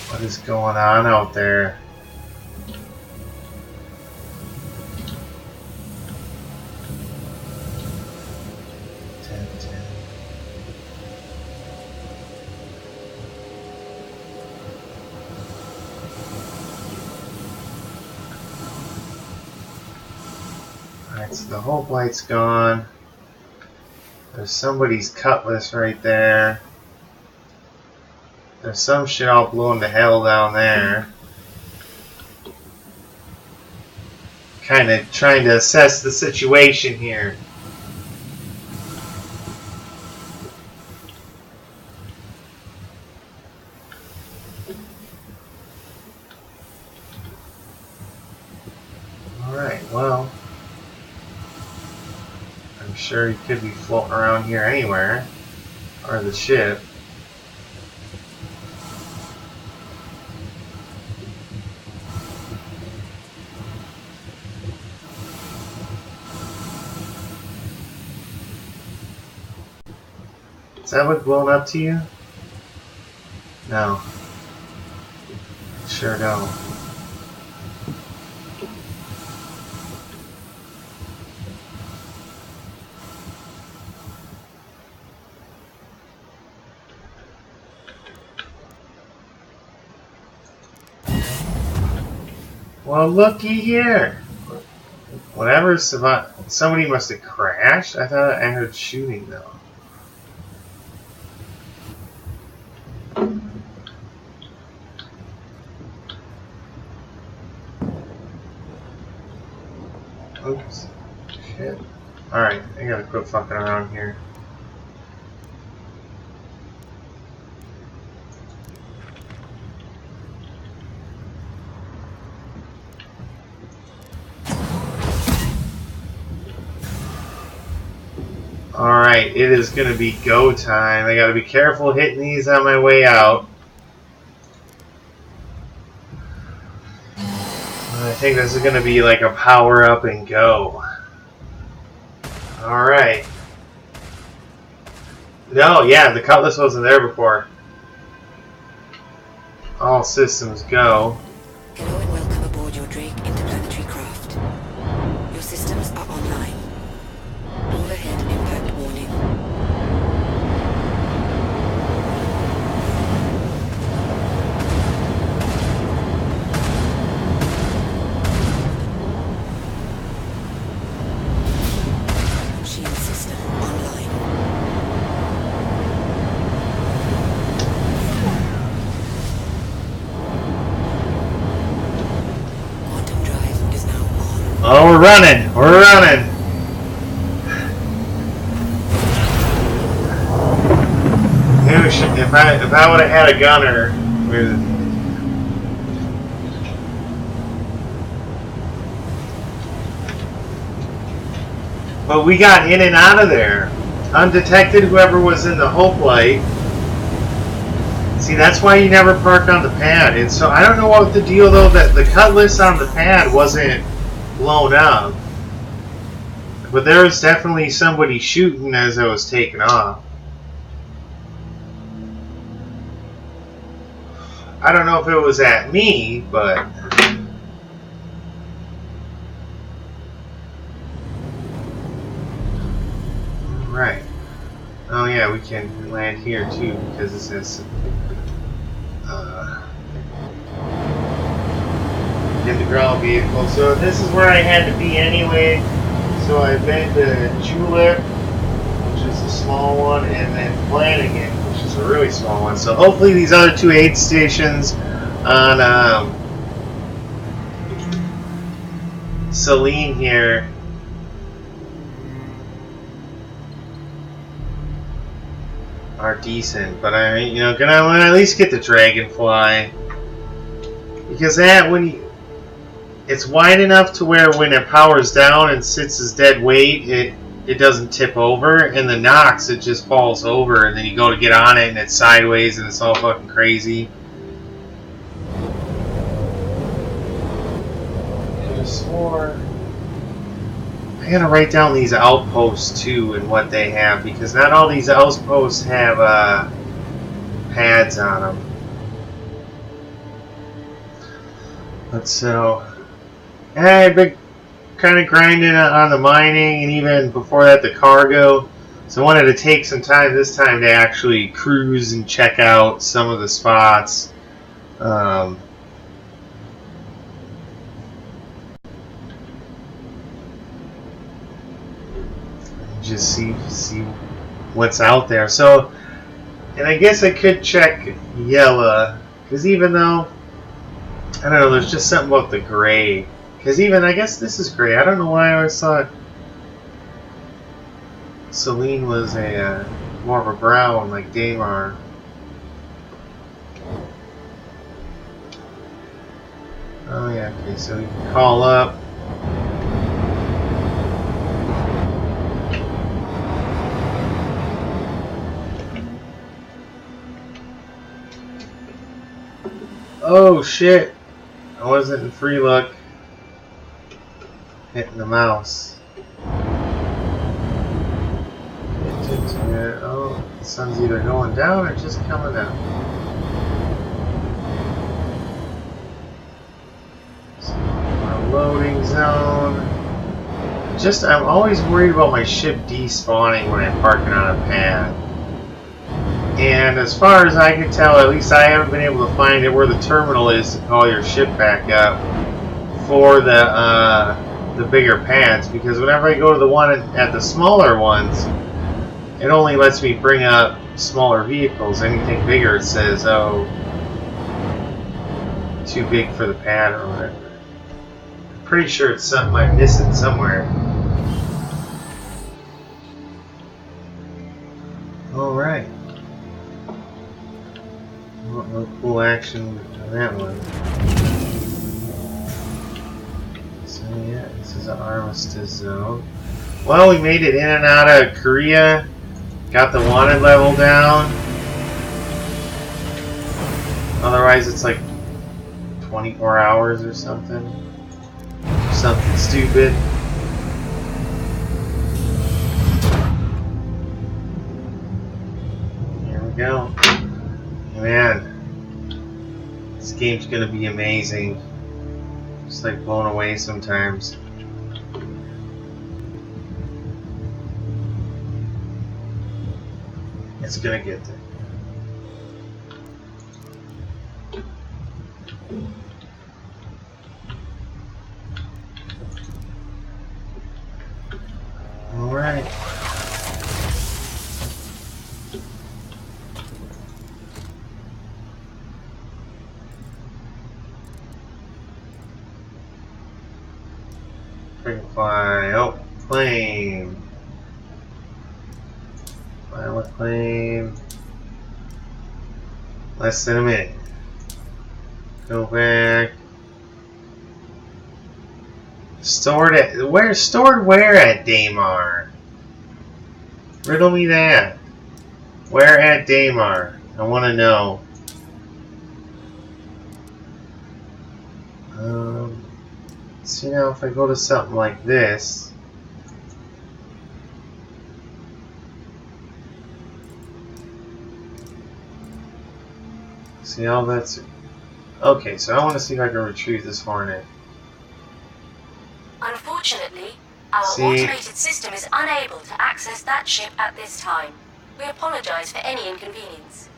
What is going on out there? Alright, so the hope light's gone. There's somebody's cutlass right there. There's some shit all blown to hell down there. Kind of trying to assess the situation here. Alright, well, I'm sure he could be floating around here anywhere. Or the ship. Does that look blown up to you? No. Sure don't. Well, looky here. Whatever survived. Somebody must have crashed. I thought I heard shooting though. Oops. Shit. Alright, I gotta quit fucking around here. Alright, it is gonna be go time. I gotta be careful hitting these on my way out. I think this is gonna be like a power up and go. Alright. No, yeah, the cutlass wasn't there before. All systems go. Hello and welcome aboard your Drake interplanetary craft. Your running. We're running. If I would have had a gunner, but we got in and out of there undetected. Whoever was in the Hope Light. See, that's why you never park on the pad. And so I don't know what the deal though that the cutlass on the pad wasn't blown up, but there was definitely somebody shooting as I was taking off. I don't know if it was at me, but right. Oh yeah, we can land here too because this is in the ground vehicle. So this is where I had to be anyway. So I've been to Julep, which is a small one, and then Flanagan, which is a really small one. So hopefully these other two aid stations on Saline here are decent. But I, gonna at least get the Dragonfly because that it's wide enough to where when it powers down and sits as dead weight, it doesn't tip over, and the Nox it just falls over, and then you go to get on it and it's sideways and it's all fucking crazy. I just swore I gotta write down these outposts too and what they have because not all these outposts have pads on them. But so. I've been kind of grinding on the mining and even before that the cargo. So I wanted to take some time this time to actually cruise and check out some of the spots. Just see what's out there. So, and I guess I could check Yella because even though I don't know, there's just something about the gray. Because even, I guess this is gray. I don't know why I always thought Saline was a more of a brown, like Daymar. Oh yeah, okay, so we can call up. Oh shit! I wasn't in free look. Hitting the mouse. Oh, the sun's either going down or just coming up. So our loading zone. I'm always worried about my ship despawning when I'm parking on a pad. And as far as I can tell, at least I haven't been able to find it where the terminal is to call your ship back up for the bigger pads, because whenever I go to the one at the smaller ones, it only lets me bring up smaller vehicles. Anything bigger, it says, oh, too big for the pad or whatever. I'm pretty sure it's something I'm missing somewhere. Alright. No cool action on that one. So yeah, this is an armistice zone. Well, we made it in and out of Korea. Got the wanted level down. Otherwise it's like 24 hours or something. Something stupid. Here we go. Man, this game's gonna be amazing. Just like blown away sometimes. It's gonna get there. All right. Freaking fly. Oh, claim. Pilot claim. Less than a minute. Go back. Stored at where? Stored where at Daymar? Riddle me that. Where at Daymar? I want to know. See now if I go to something like this. See how that's okay. So I want to see if I can retrieve this Hornet. Unfortunately, our automated system is unable to access that ship at this time. We apologize for any inconvenience.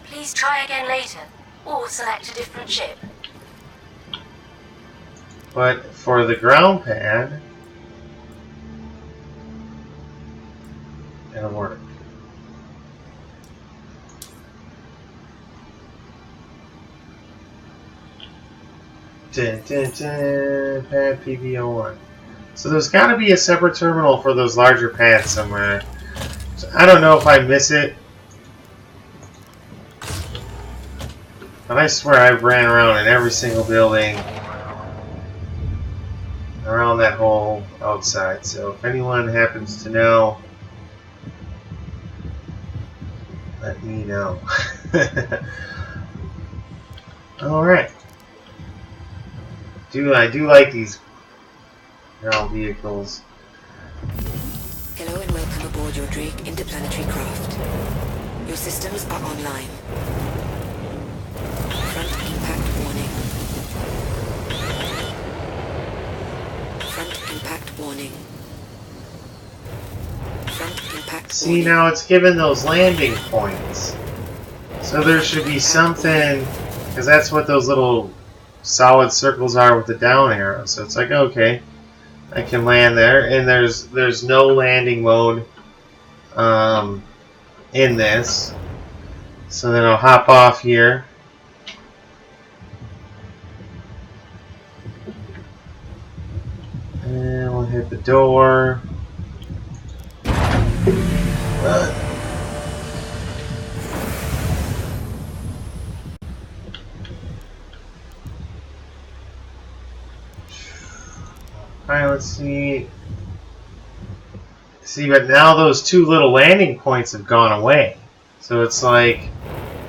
Please try again later, or select a different ship. But for the ground pad, it'll work. Dun, dun, dun, pad PBO1. So there's got to be a separate terminal for those larger pads somewhere. So I don't know if I miss it, but I swear I ran around in every single building around that whole outside. So if anyone happens to know, let me know. All right. I do like these ground vehicles. Hello and welcome aboard your Drake interplanetary craft. Your systems are online. Front impact warning. Front impact warning. Front impact See, warning. now it's given those landing points. So there should be something, because that's what those little solid circles are with the down arrow. So it's like, okay, I can land there, and there's no landing mode in this. So then I'll hop off here. And we'll hit the door. Pilot seat. See, but now those two little landing points have gone away. So it's like,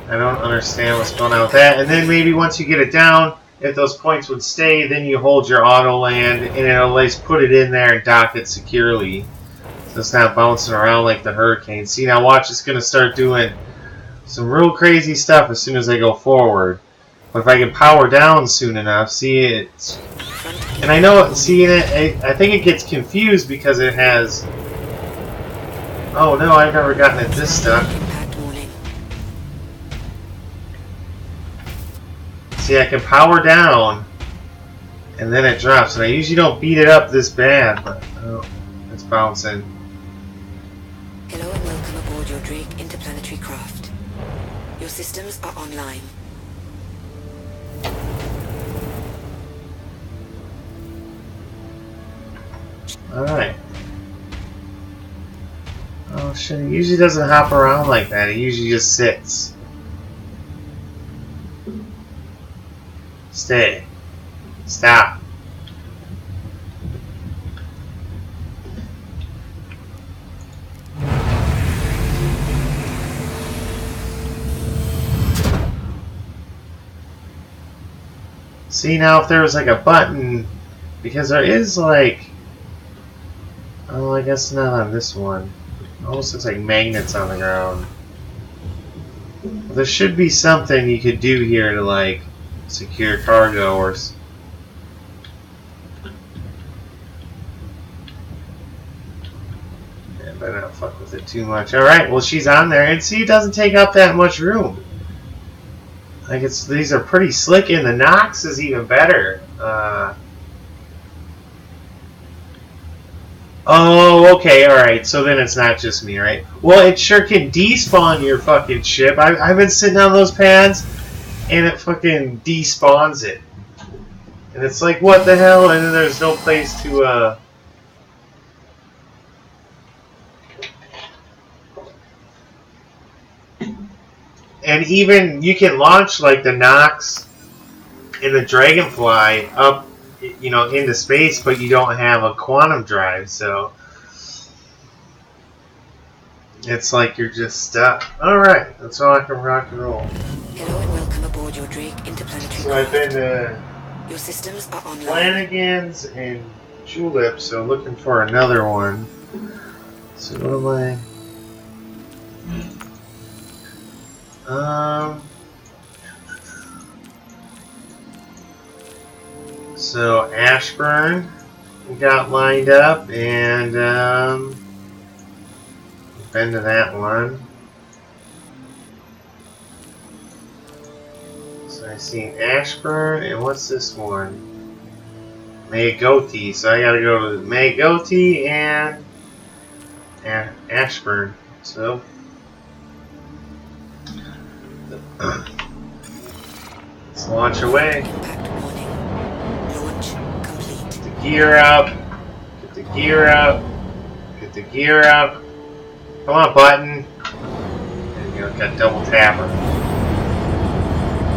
I don't understand what's going on with that. And then maybe once you get it down, if those points would stay, then you hold your auto land and it'll at least put it in there and dock it securely. So it's not bouncing around like the Hurricane. See, now watch, it's going to start doing some real crazy stuff as soon as I go forward. But if I can power down soon enough, see it. And I know, seeing it, I think it gets confused because it has. Oh no, I've never gotten it this stuck. See, I can power down, and then it drops. And I usually don't beat it up this bad, but oh, it's bouncing. Hello and welcome aboard your Drake interplanetary craft. Your systems are online. Alright. Oh shit, it usually doesn't hop around like that. It usually just sits. Stay. Stop. See, now if there was like a button, because there is like, oh, I guess not on this one. It almost looks like magnets on the ground. Well, there should be something you could do here to like secure cargo or. Yeah, better not fuck with it too much. All right, well she's on there, and see, it doesn't take up that much room. Like these are pretty slick, and the Nox is even better. Oh, okay, alright, so then it's not just me, right? Well, it sure can despawn your fucking ship. I've been sitting on those pads, and it fucking despawns it. And it's like, what the hell? And then there's no place to, and even you can launch like the Nox and the Dragonfly up, you know, into space, but you don't have a quantum drive, so it's like you're just stuck. Alright, let's rock and roll. Hello and welcome aboard your Drake interplanetary So I've been craft. to Your systems are online. Flanagan's and Julep, so looking for another one. So what am I? So Ashburn got lined up, and been to that one. So I seen Ashburn, and what's this one? Mayagoti. So I gotta go to Mayagoti and Ashburn. So let's launch away. Impact warning. Launch complete. Get the gear up. Get the gear up. Get the gear up. Come on, button. And you know, got double tapper.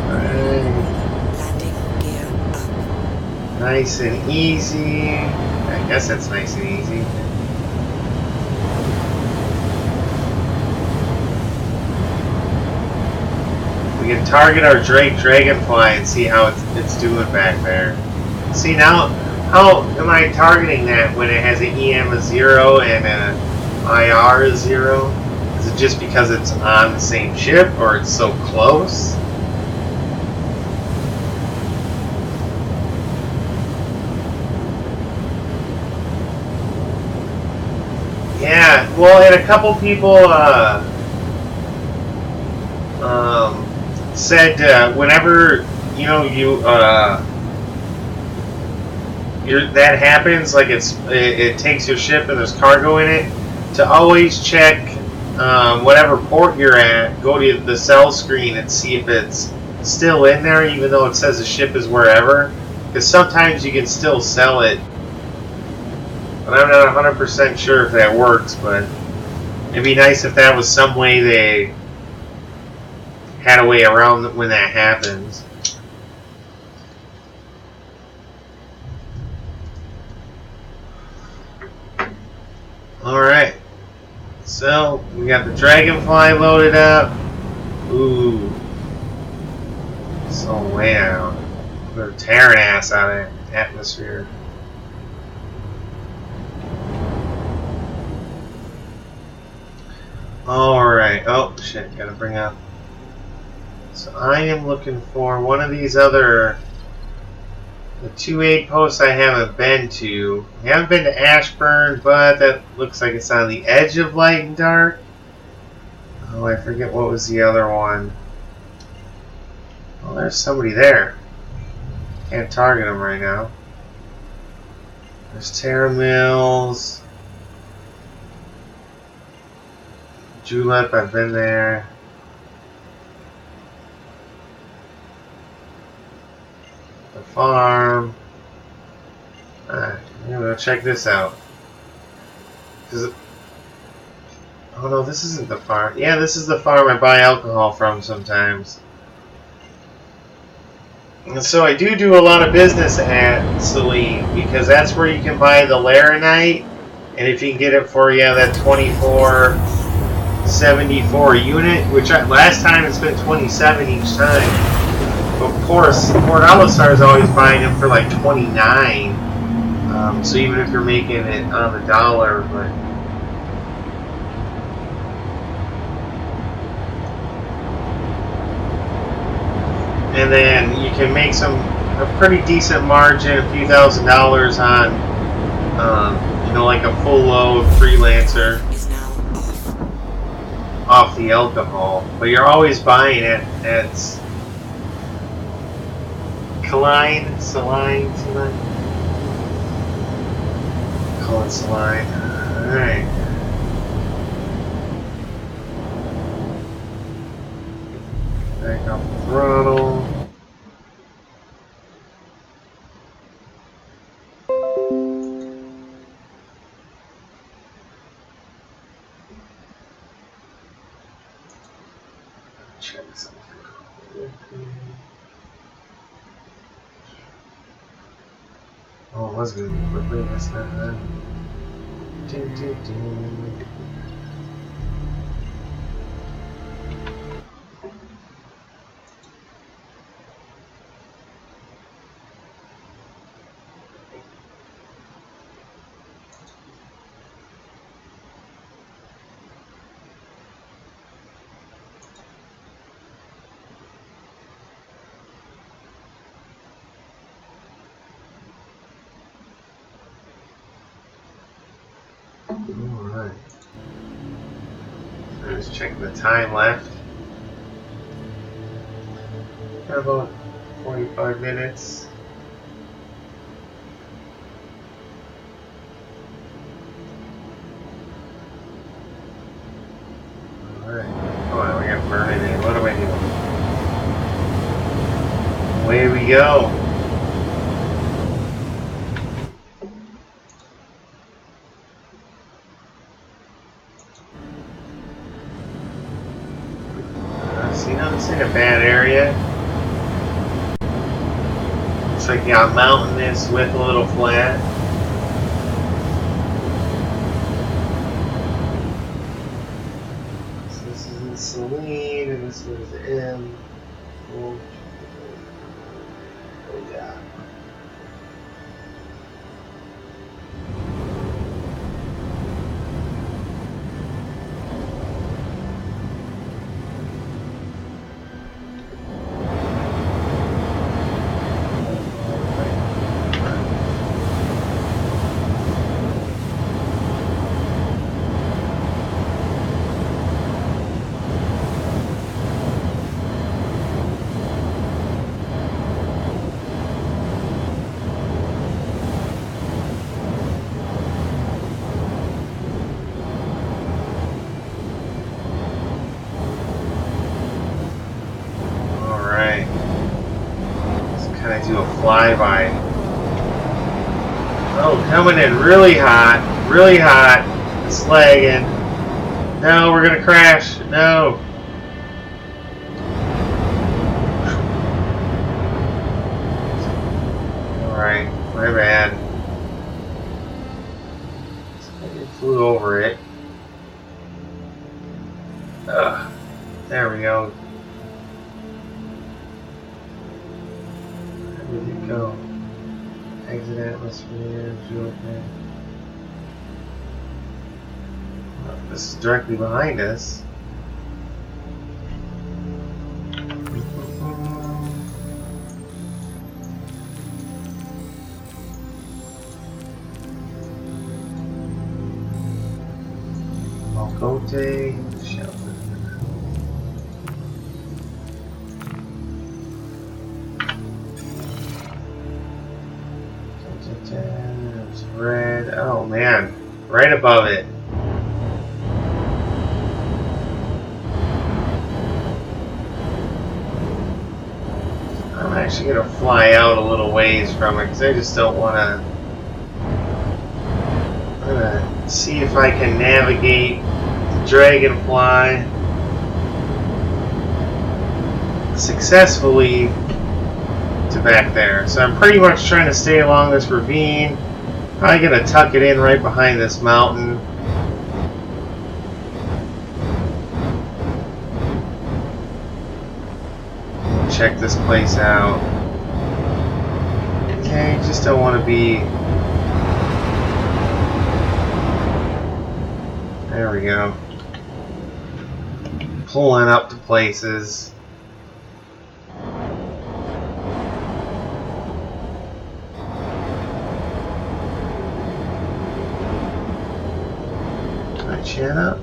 Landing gear up. Nice and easy. I guess that's nice and easy. We can target our Drake Dragonfly and see how it's doing back there. See now, how am I targeting that when it has an EM of 0 and an IR of 0? Is it just because it's on the same ship, or it's so close? Yeah, well, and a couple people said whenever you know that happens, like it takes your ship and there's cargo in it, to always check whatever port you're at, go to the cell screen and see if it's still in there, even though it says the ship is wherever, because sometimes you can still sell it. But I'm not 100% sure if that works, but it'd be nice if that was some way they had a way around when that happens. Alright. So, we got the Dragonfly loaded up. Ooh. So way down. They're tearing ass out of the atmosphere. Alright. Oh, shit. Gotta bring up. So I am looking for one of these other... The 2 aid posts I haven't been to. I haven't been to Ashburn, but that looks like it's on the edge of light and dark. Oh, I forget what was the other one. Oh, there's somebody there. Can't target them right now. There's Terra Mills. Julep, I've been there. The farm. Alright, I'm gonna check this out. Oh no, this isn't the farm. Yeah, this is the farm I buy alcohol from sometimes. And so I do a lot of business at Celine, because that's where you can buy the Laranite, and if you can get it for, yeah, that 2474 unit, which last time it's been 27 each time. But of course, Port Alistar is always buying them for like 29. So even if you're making it on the dollar, but and then you can make a pretty decent margin, a few $1,000s on, you know, like a full load freelancer Is now off the alcohol. But you're always buying it at Saline. Call it Saline. Alright. Back up the throttle. Oh, it was moving quickly. That's not that. Alright. So just checking the time left. Got about 45 minutes. Alright. Come on, we got burning in. What am I doing? Away we go. See, now this ain't a bad area. Looks like you got mountainous with a little flat. So this is in Celine, and this is M. Oh yeah. Do a flyby. Oh, coming in really hot, really hot. It's lagging. No, we're gonna crash. No. Alright, my bad. It flew over it. Ugh. There we go. Where did it go? Exit atmosphere, fuel tank. Well, this is directly behind us. Malcote, shelter. There's red. Oh man, right above it. I'm actually gonna fly out a little ways from it because I just don't want to. I'm gonna see if I can navigate the Dragonfly successfully to back there. So I'm pretty much trying to stay along this ravine. Probably gonna tuck it in right behind this mountain. Check this place out. Okay, just don't want to be. There we go. Pulling up to places. Chin up.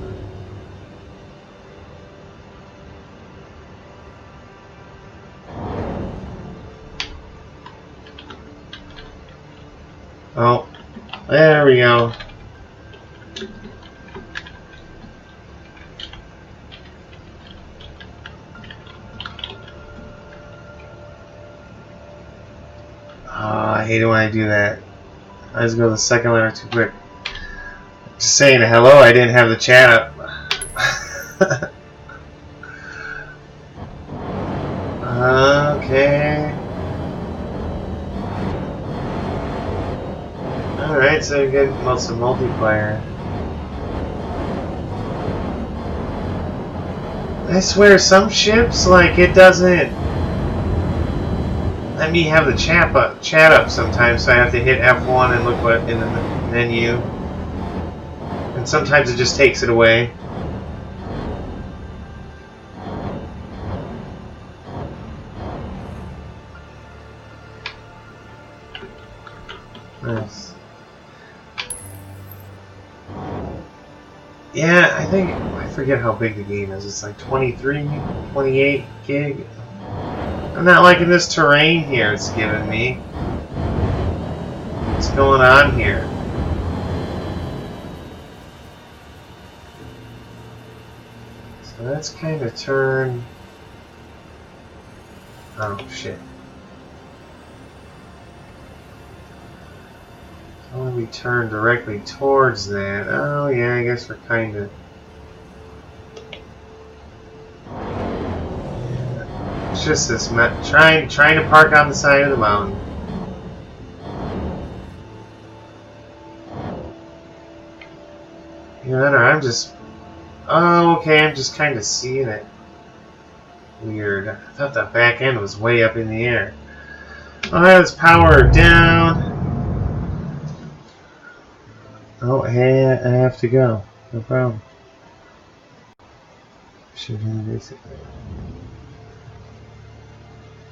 Oh, there we go. I hate it when I do that. I just go to the second letter too quick. Just saying hello, I didn't have the chat up. Okay. Alright, so you get most of multiplayer. I swear, some ships, like, it doesn't let me have the chat up sometimes, so I have to hit F1 and look what in the menu. And sometimes it just takes it away. Nice. Yeah, I forget how big the game is. It's like 23, 28 gig. I'm not liking this terrain here it's giving me. What's going on here? So that's kind of turned... Oh, shit. So when we turn directly towards that... Oh, yeah, I guess we're kind of... It's just this... Trying to park on the side of the mountain. You know, I'm just... Oh, okay, I'm just kind of seeing it. Weird. I thought the back end was way up in the air. Alright, let's power down. Oh, hey, I have to go. No problem. Should have basically.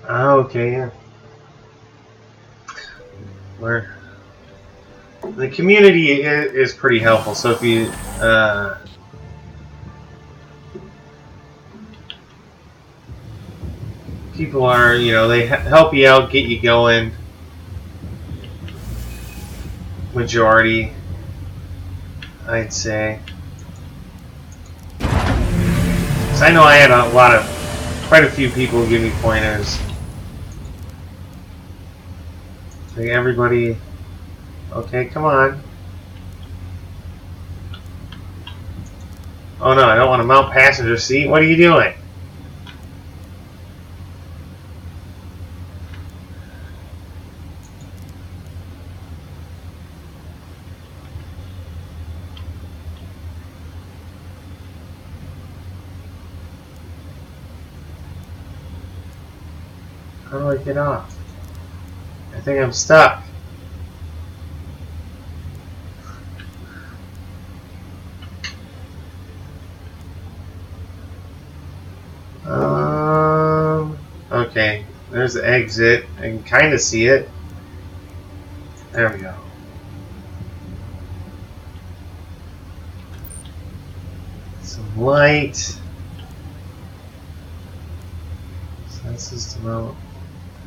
Oh, okay, yeah. Where? The community is pretty helpful, so if you... people are, you know, they help you out, get you going. Majority, I'd say. Because I know I had quite a few people give me pointers. Like everybody, okay, come on. Oh no, I don't want to mount passenger seat. What are you doing? How do I get off? I think I'm stuck. Okay, there's the exit. I can kind of see it. There we go. Some light. So that's just about.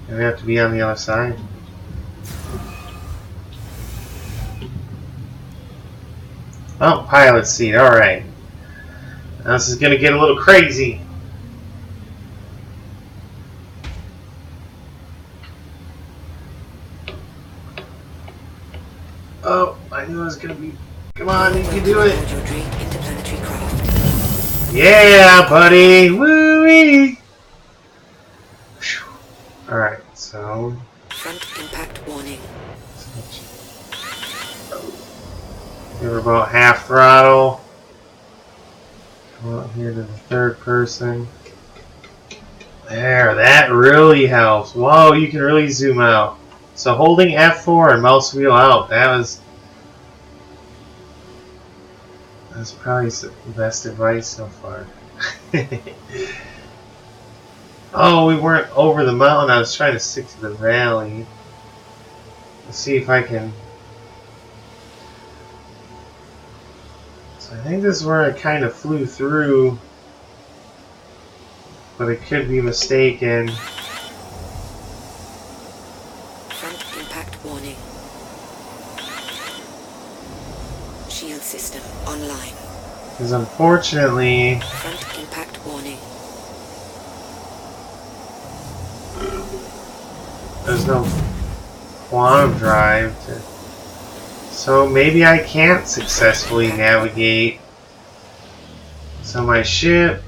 And we have to be on the other side. Oh, pilot seat. Alright. Now this is going to get a little crazy. Oh, I knew it was going to be... Come on, you can do it. Yeah, buddy. Woo-wee. Alright, so... Front impact warning. Give her about half throttle. Come out here to the third person. There, that really helps. Whoa, you can really zoom out. So holding F4 and mouse wheel out, that's probably the best advice so far. Oh, we weren't over the mountain. I was trying to stick to the valley. Let's see if I can... So I think this is where I kind of flew through. But I could be mistaken. Front impact warning. Shield system online. Because unfortunately... Front impact warning. There's no quantum drive to... So maybe I can't successfully navigate. So my ship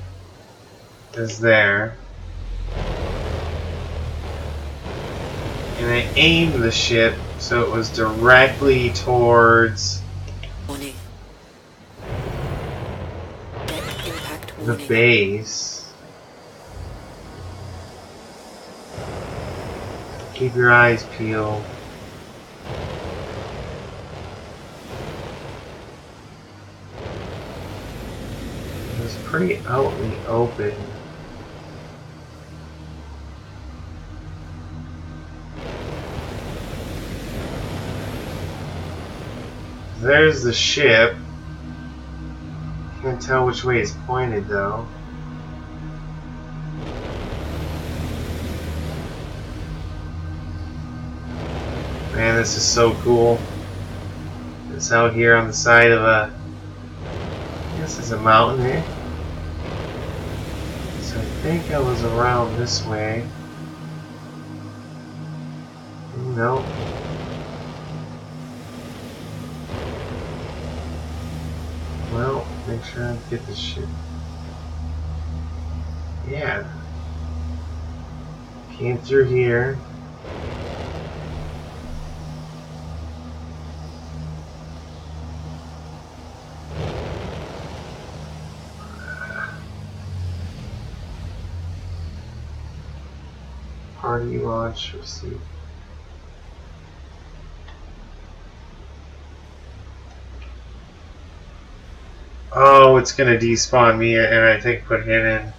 is there. And I aimed the ship so it was directly towards Warning. Deck impact the warning. base. Keep your eyes peeled. It was pretty out in the open. There's the ship. Can't tell which way it's pointed though. Man, this is so cool. It's out here on the side of a, I guess it's a mountain here. So I think I was around this way. No. Well, make sure I get this shit. Yeah. Came through here. Party launch received. Oh, it's gonna despawn me and I think put him in.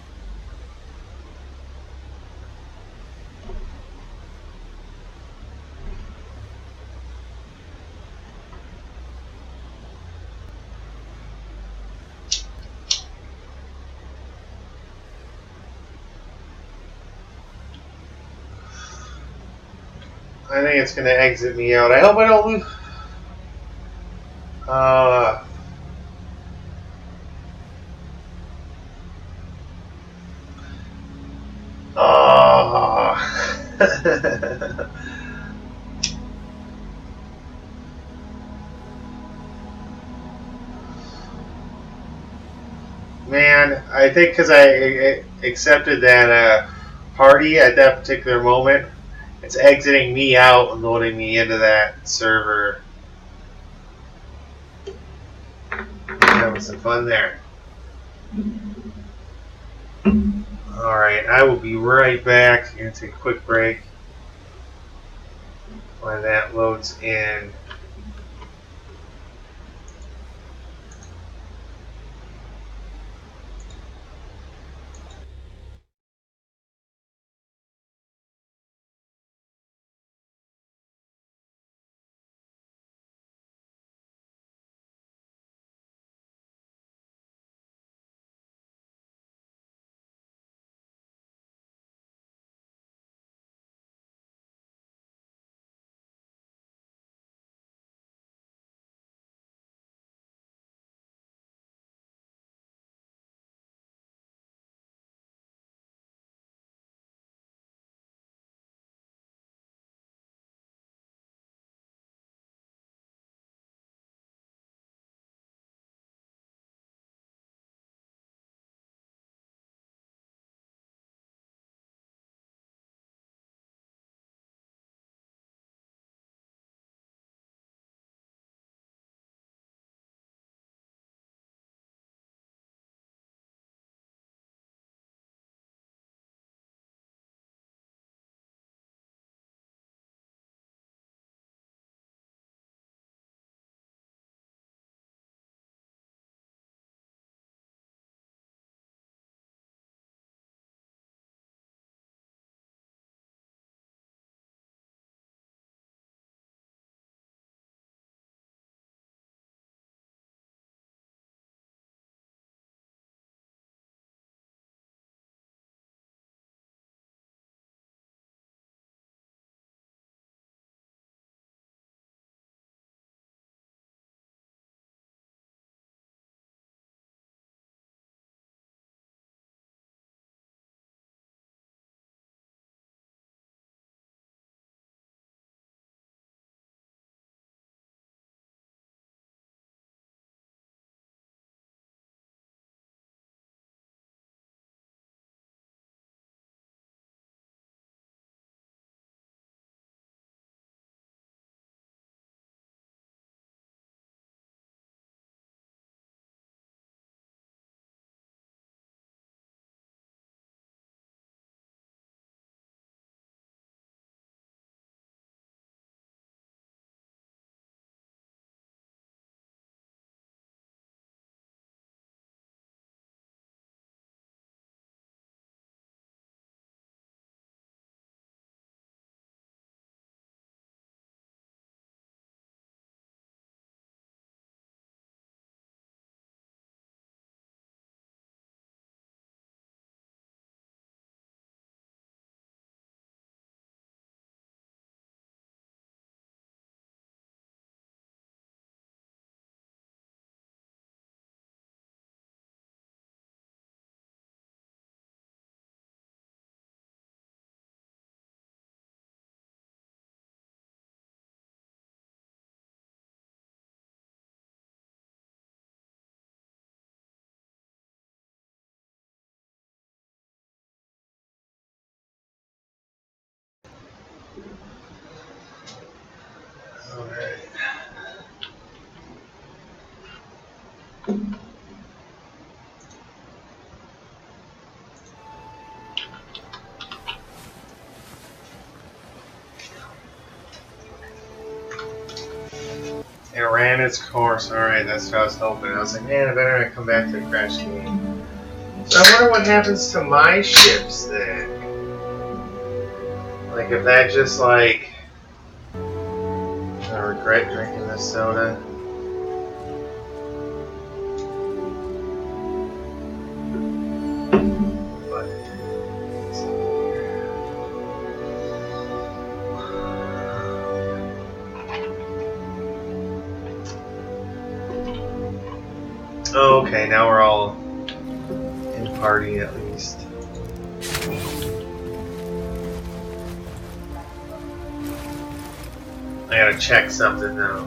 I think it's gonna exit me out. I hope I don't lose. Oh. Man, I think because I accepted that party at that particular moment, it's exiting me out and loading me into that server. Having some fun there. Alright, I will be right back. I'm going to take a quick break while that loads in. It ran its course. Alright, that's what I was hoping. I was like, man, I better not come back to a crash game. So I wonder what happens to my ships then. Like, if that just, like... I regret drinking this soda. Oh, okay, now we're all in party at least. I gotta check something now.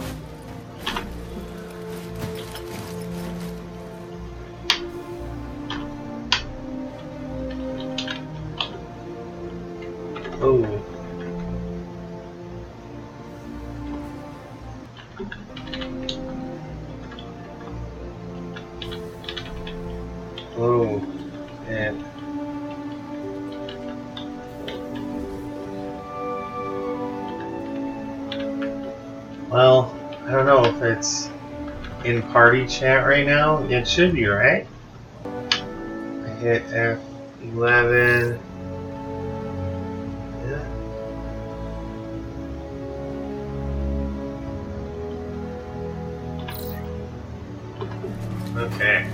Oh. Oh, man. Well, I don't know if it's in party chat right now. It should be, right? I hit F11. Yeah. Okay.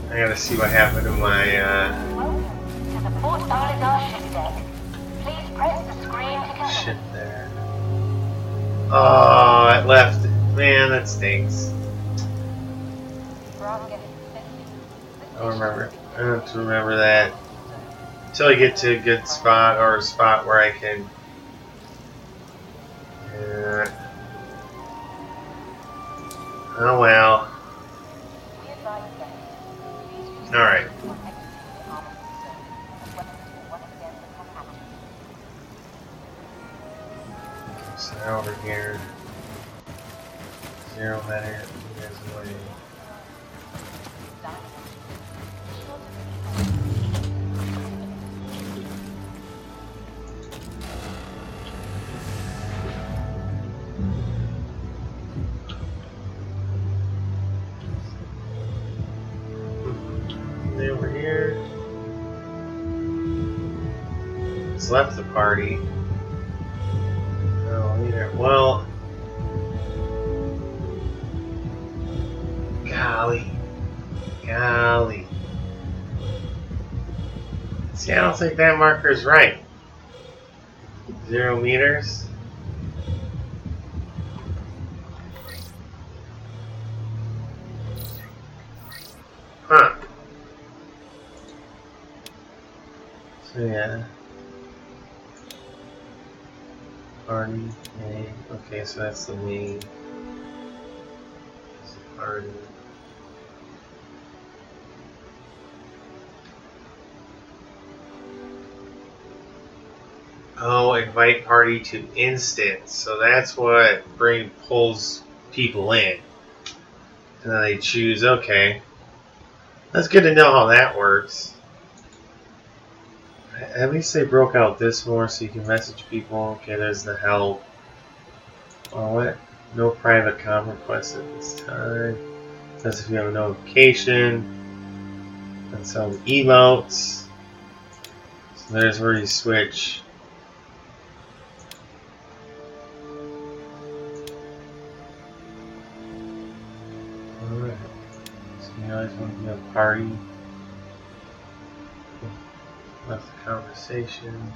I gotta see what happened to my, Welcome to the Port Arligar ship deck. Please press the screen to connect. ship there. Oh, it left. Man, that stinks. I don't remember. I don't have to remember that until I get to a good spot or a spot where I can. Oh well. All right. So now over here, 0 letter. Over here. It's left the party. Oh, either. Well, golly. See, I don't think that marker's right. 0 meters. Huh. So yeah. Party name. Okay, so that's the main. Party. Oh, invite party to instance. So that's what pulls people in. And then they choose, okay. That's good to know how that works. At least they broke out this more so you can message people. Okay, there's the help. Oh, what? No private comm requests at this time. That's if you have a notification. And some emotes. So there's where you switch. Alright. So you always want to be a party. Left the conversation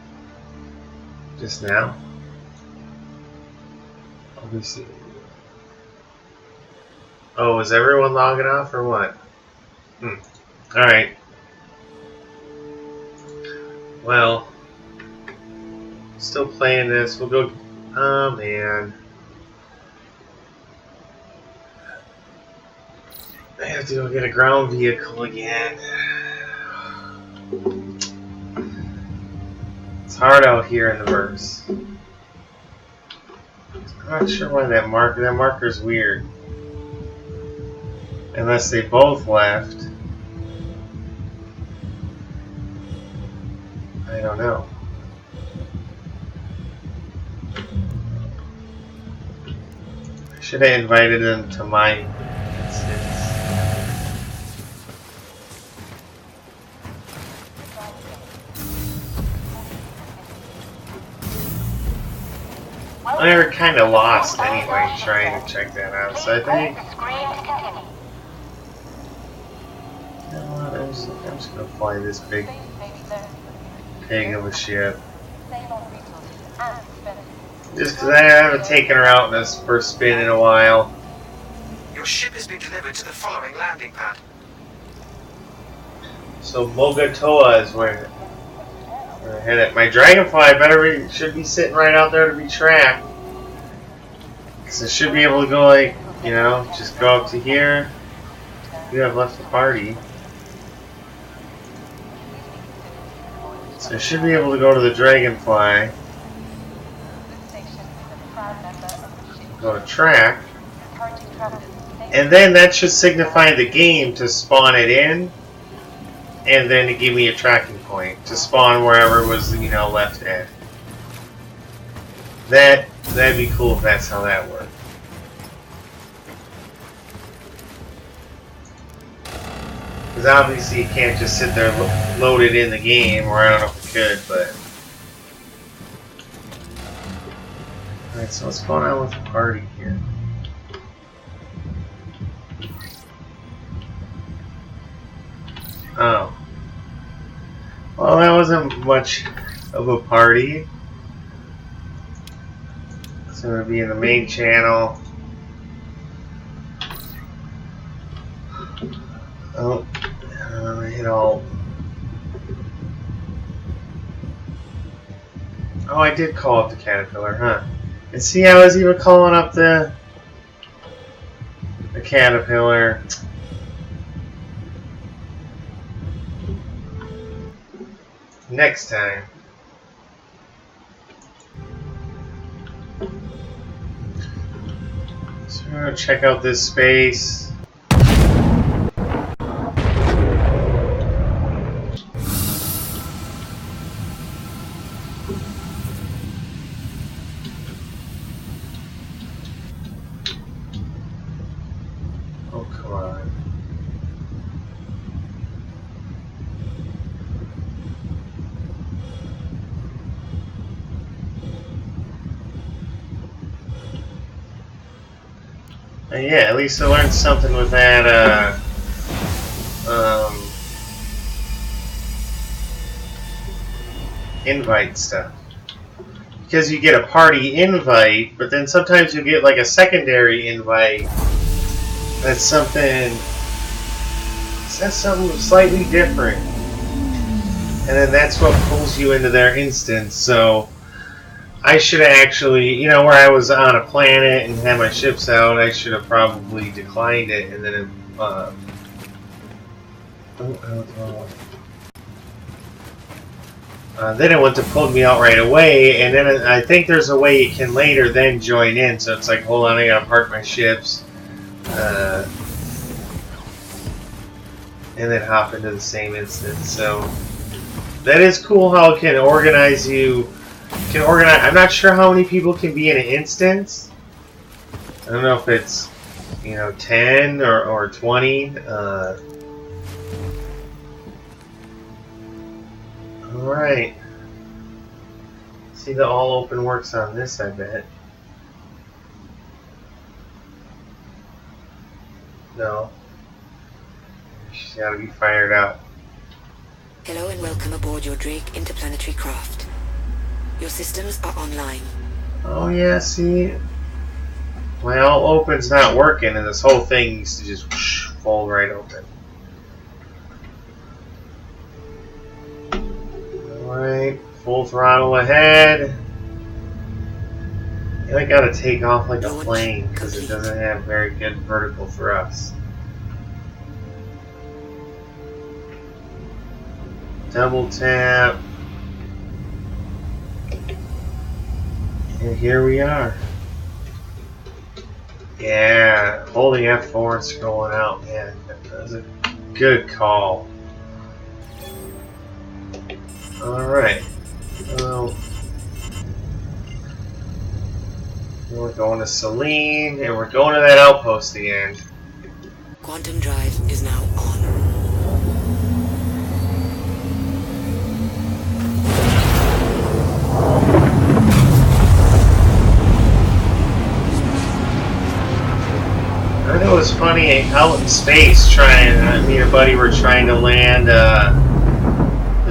just now. Let me see. Oh, is everyone logging off or what? Alright. Well, still playing this. We'll go. Oh man. I have to go get a ground vehicle again. It's hard out here in the verse. I'm not sure why that marker's weird. Unless they both left. I don't know. Should have invited them to my instance. I were kind of lost anyway trying to check that out, so I think... You know what, I'm just going to fly this big pig of a ship. Just because I haven't taken her out in this first spin in a while. Your ship has been delivered to the following landing pad. So Bogatoa is where we're headed. My Dragonfly should be sitting right out there to be tracked. Because it should be able to go like, you know, just go up to here. You have left the party. So I should be able to go to the Dragonfly. Go to track. And then that should signify the game to spawn it in. And then to give me a tracking point to spawn wherever it was, you know, left at. That'd be cool if that's how that worked. Because obviously you can't just sit there load it in the game, or I don't know if it could, but... Alright, so what's going on with the party here? Oh. Well, that wasn't much of a party. So I'm going to be in the main channel. Oh, I hit all. Oh, I did call up the Caterpillar, huh? And see, I was even calling up the Caterpillar. Next time. So we're gonna check out this space. Oh, come on. Yeah, at least I learned something with that, invite stuff. Because you get a party invite, but then sometimes you get like a secondary invite that's something, says something slightly different. And then that's what pulls you into their instance, so... I should have actually, you know, where I was on a planet and had my ships out, I should have probably declined it, and then it, then it went to pull me out right away, and then I think there's a way you can later then join in, so it's like, hold on, I gotta park my ships, and then hop into the same instance, so that is cool how it can organize you. I'm not sure how many people can be in an instance. I don't know if it's, you know, 10 or 20. Alright. See, the all open works on this, I bet. No. She's gotta be fired up. Hello and welcome aboard your Drake interplanetary craft. Your systems are online. Oh yeah, see? My all open's not working and this whole thing needs to just whoosh, fold right open. Alright, full throttle ahead. Yeah, I gotta take off like a plane because it doesn't have very good vertical thrust. Double tap. And here we are. Yeah, holding F4 and scrolling out, man. That was a good call. Alright. Well, north going to Selene, and we're going to that outpost again. Quantum drive is now on. I know it was funny out in space me and a buddy were trying to land the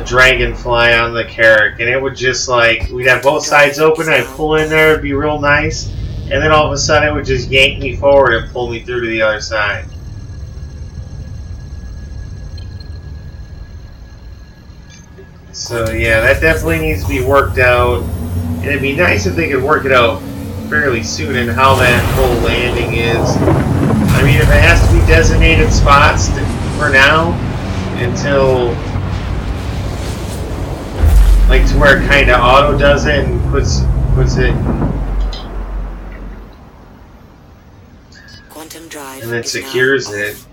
Dragonfly on the Carrack, and it would just like, we'd have both sides open, I'd pull in there, it'd be real nice, and then all of a sudden it would just yank me forward and pull me through to the other side. So yeah, that definitely needs to be worked out. And it'd be nice if they could work it out fairly soon and how that whole landing is. I mean, if it has to be designated spots for now, until like to where it kind of auto does it and puts it, Quantum drive and then is secures now it. off.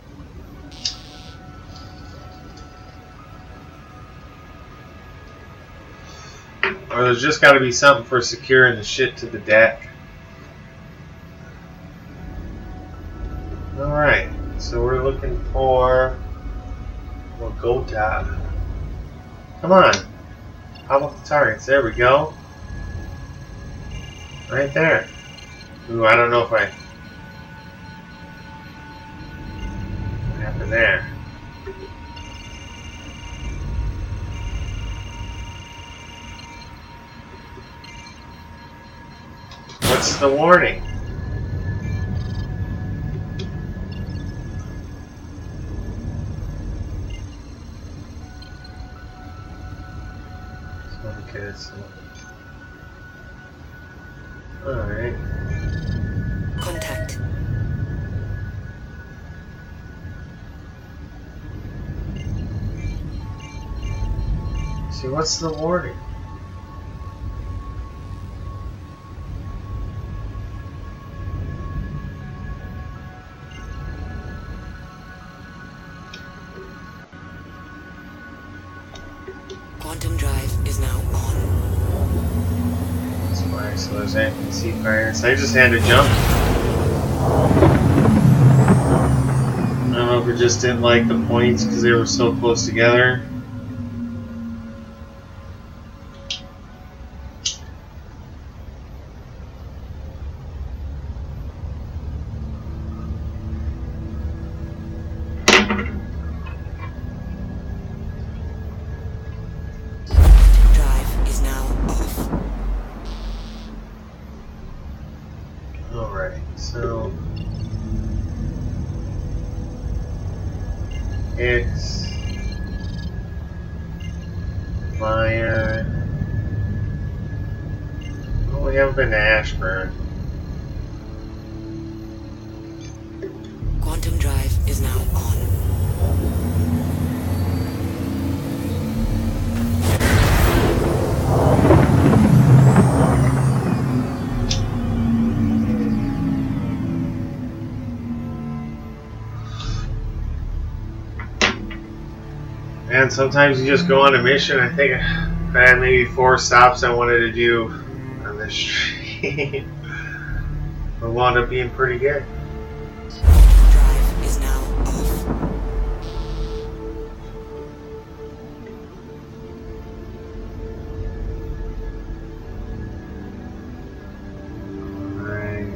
Or there's just got to be something for securing the shit to the deck. Alright, so we're looking for Bogota. Come on. How about the targets? There we go. Right there. Ooh, I don't know if what happened there. What's the warning? Okay, so. Alright. Contact. See, what's the warning? Quantum drive is now on. That's fine, so there's NPC fire. So I just had to jump. I don't know if it just didn't like the points because they were so close together. Drive is now off. Alright, so X Maya. Oh, we haven't been to Ashburn. Quantum drive is now on. And sometimes you just go on a mission. I think I had maybe 4 stops I wanted to do on this street. But wound up being pretty good. Drive is now off. Alright.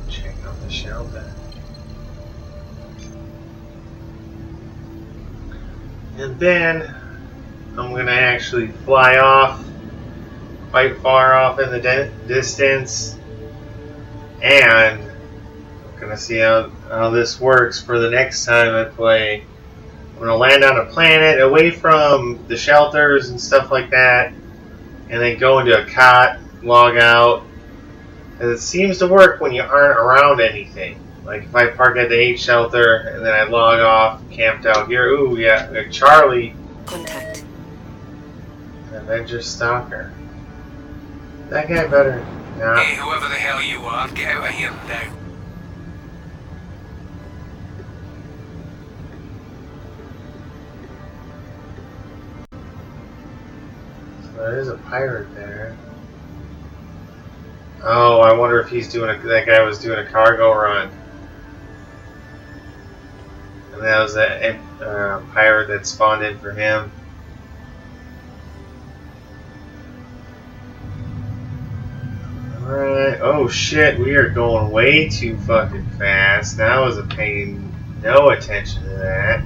Check out the shelter. And then I'm going to actually fly off quite far off in the distance, and I'm going to see how this works for the next time I play. I'm going to land on a planet away from the shelters and stuff like that, and then go into a cot, log out. And it seems to work when you aren't around anything. Like if I park at the H shelter and then I log off, camped out here. Ooh, yeah, like Charlie. Contact. Avenger Stalker. That guy better not. Hey, whoever the hell you are, get out of here now. there's a pirate there. Oh, I wonder if he's doing that guy was doing a cargo run. And that was that pirate that spawned in for him. Alright. Oh shit, we are going way too fucking fast. Now I wasn't paying no attention to that.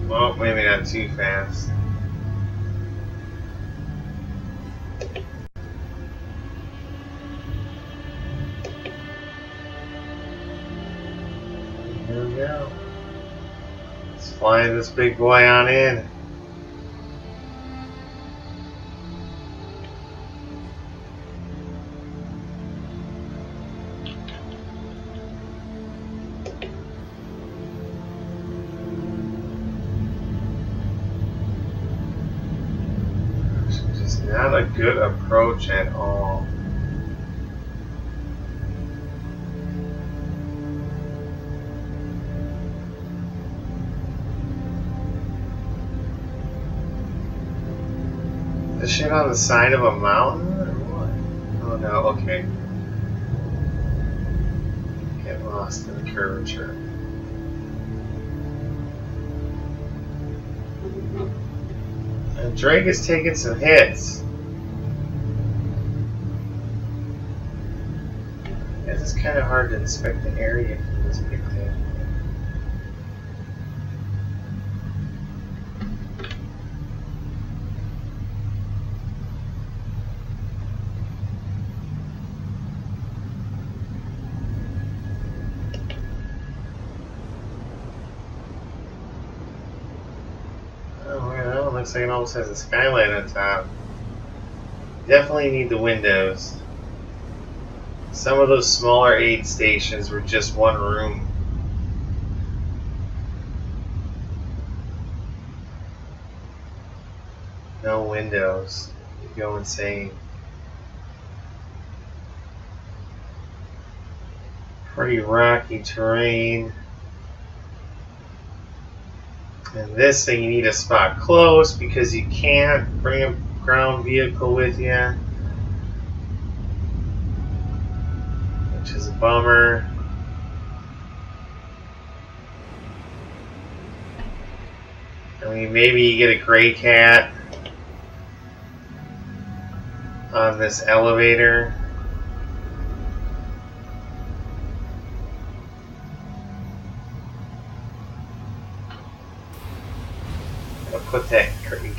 Well, maybe not too fast. Here we go. Let's fly this big boy on in. Not a good approach at all. Is shit on the side of a mountain or what? Oh no, okay. Get lost in the curvature. And Drake is taking some hits. It's kind of hard to inspect the area from this big thing. Oh, yeah, that one looks like it almost has a skylight on top. Definitely need the windows. Some of those smaller aid stations were just one room. No windows. You go insane. Pretty rocky terrain. And this thing you need a spot close because you can't bring a ground vehicle with you. Which is a bummer. I mean, maybe you get a gray cat on this elevator. I'll put that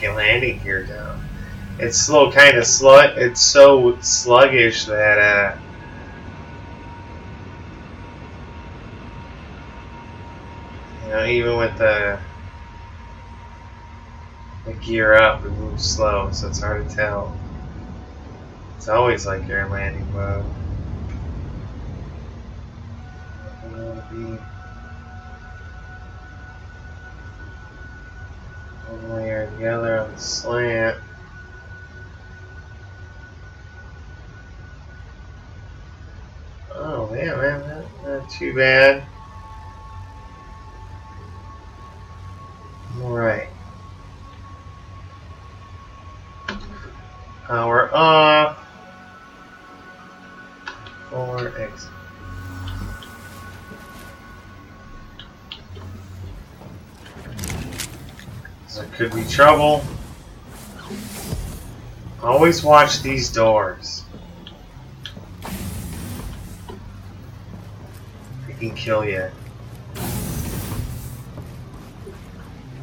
landing gear down. It's slow, kind of it's so sluggish that you know, even with the gear up, it moves slow, so it's hard to tell. It's always like you're in landing mode. One way or the other on the slant. Oh man, not too bad. Alright. Power off. Forward exit. So there could be trouble. Always watch these doors. They can kill you.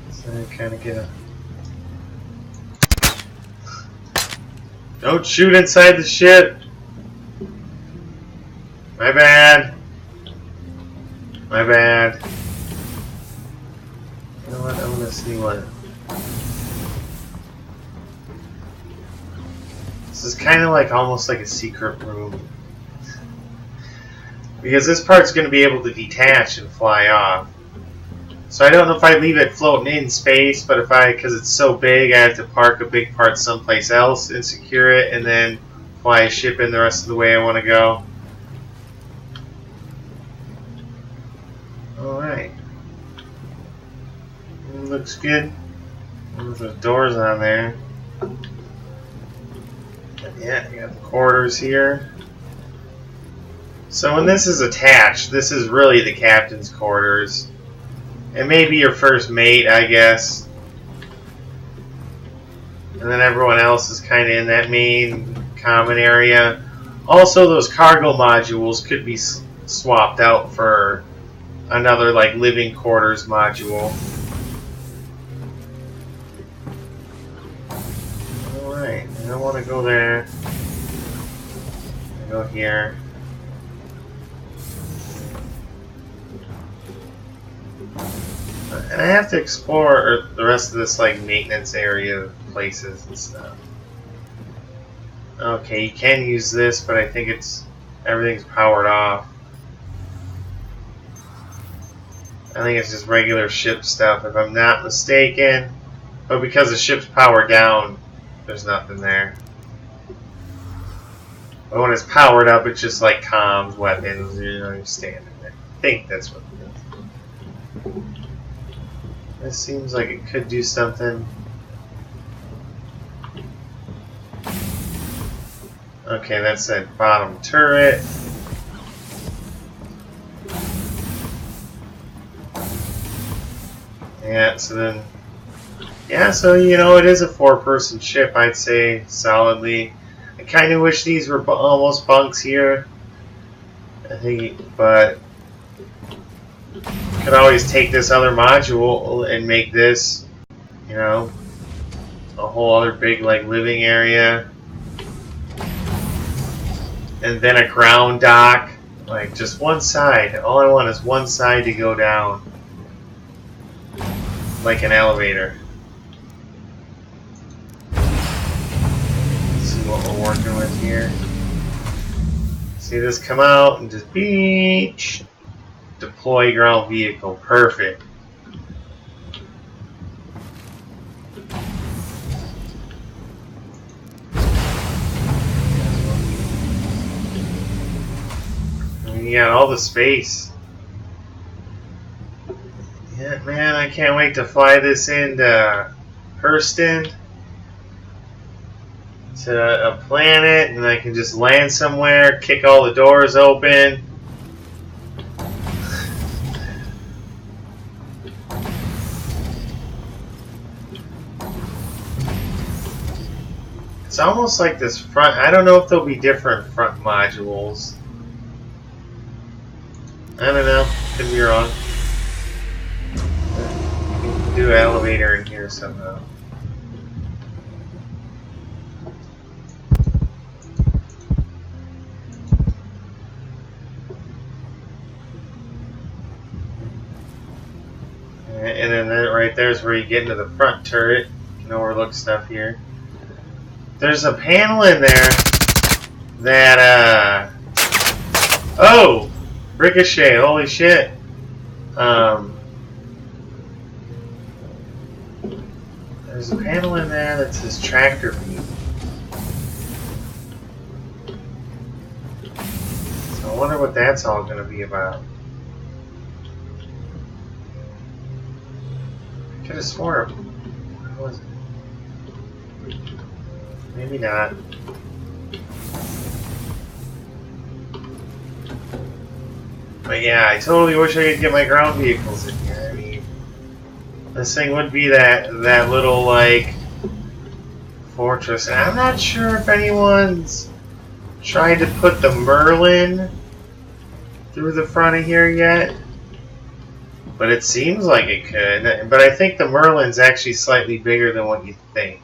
So I kind of get a... Don't shoot inside the ship! My bad. My bad. You know what? I'm gonna see what... This is kind of like almost like a secret room. Because this part's going to be able to detach and fly off. So I don't know if I leave it floating in space, but if because it's so big, I have to park a big part someplace else and secure it, and then fly a ship in the rest of the way I want to go. Alright. Looks good. There's the doors on there. Yeah, you got the quarters here. So when this is attached, this is really the captain's quarters. It may be your first mate, I guess. And then everyone else is kind of in that main common area. Also, those cargo modules could be swapped out for another like living quarters module. Alright, I don't want to go there. I go here. And I have to explore the rest of this like maintenance area places and stuff. Okay, you can use this, but I think everything's powered off. I think it's just regular ship stuff, if I'm not mistaken. But because the ship's powered down, there's nothing there. But when it's powered up, it's just like comms, weapons, you know, you're standing there. I think that's what it is. This seems like it could do something. Okay, that's that bottom turret. Yeah, so then... Yeah, so, you know, it is a 4-person ship, I'd say, solidly. I kind of wish these were almost bunks here. I think, but... Could always take this other module and make this, you know, a whole other big, like, living area. And then a ground dock. Like, just one side. All I want is one side to go down. Like an elevator. Let's see what we're working with here. See this come out and just beach. Deploy ground vehicle. Perfect. You got all the space. Yeah, man, I can't wait to fly this into Hurston, to a planet, and I can just land somewhere, kick all the doors open. It's almost like this front. I don't know if there'll be different front modules. I don't know. Could be wrong. Do an elevator in here somehow. And then right there's where you get into the front turret. You can overlook stuff here. There's a panel in there that oh! Ricochet, holy shit. There's a panel in there that says tractor beam. So I wonder what that's all going to be about. I could have sworn. What was it? Maybe not. But yeah, I totally wish I could get my ground vehicles in here. I mean, this thing would be that little, like, fortress. And I'm not sure if anyone's tried to put the Merlin through the front of here yet. But it seems like it could. But I think the Merlin's actually slightly bigger than what you think.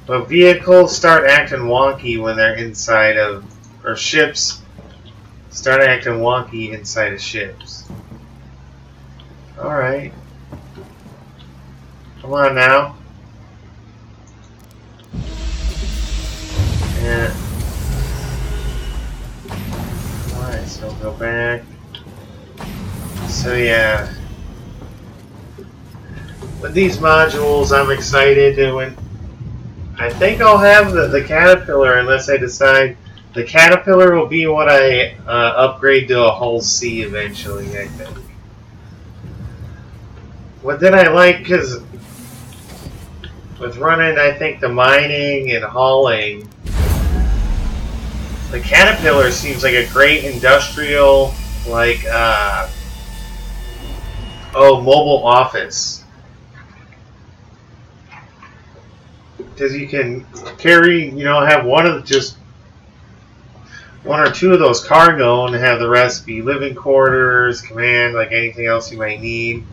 But vehicles start acting wonky when they're inside of... Or ships start acting wonky inside of ships. Alright. Come on now. Yeah. Alright, so we'll go back. So yeah. With these modules, I'm excited to when I think I'll have the Caterpillar unless I decide the Caterpillar will be what I upgrade to a Hull C eventually, I think. What did I like? Because with running, I think the mining and hauling, the Caterpillar seems like a great industrial, like, mobile office. Because you can carry, have just one or two of those cargo and have the rest be living quarters, command, like anything else you might need.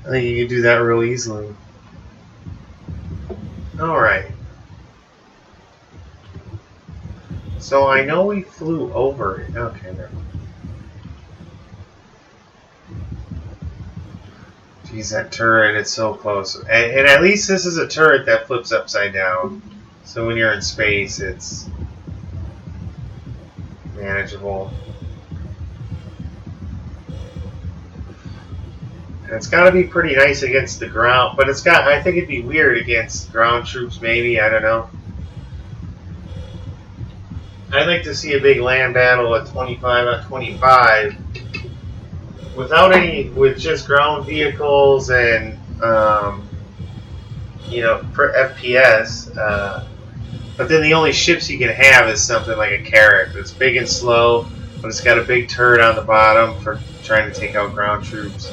I think you can do that real easily. Alright. So I know we flew over it. Okay, there. Geez, that turret, it's so close. And at least this is a turret that flips upside down. So when you're in space, it's manageable. And it's got to be pretty nice against the ground, but I think it'd be weird against ground troops, maybe, I don't know. I'd like to see a big land battle at 25-on-25 with just ground vehicles and, for FPS. But then the only ships you can have is something like a Carrack that's big and slow, but it's got a big turret on the bottom for trying to take out ground troops.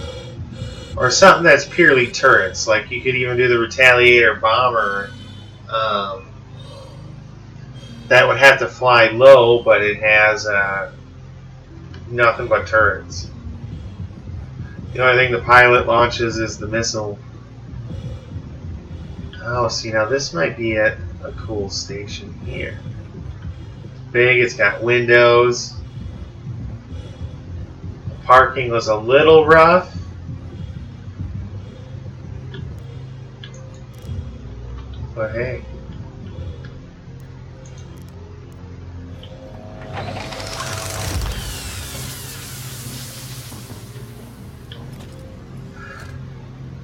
Or something that's purely turrets, like you could even do the Retaliator bomber. That would have to fly low, but it has nothing but turrets. The only thing the pilot launches is the missile. Oh, see, now this might be at a cool station here. It's big, it's got windows. The parking was a little rough. But hey.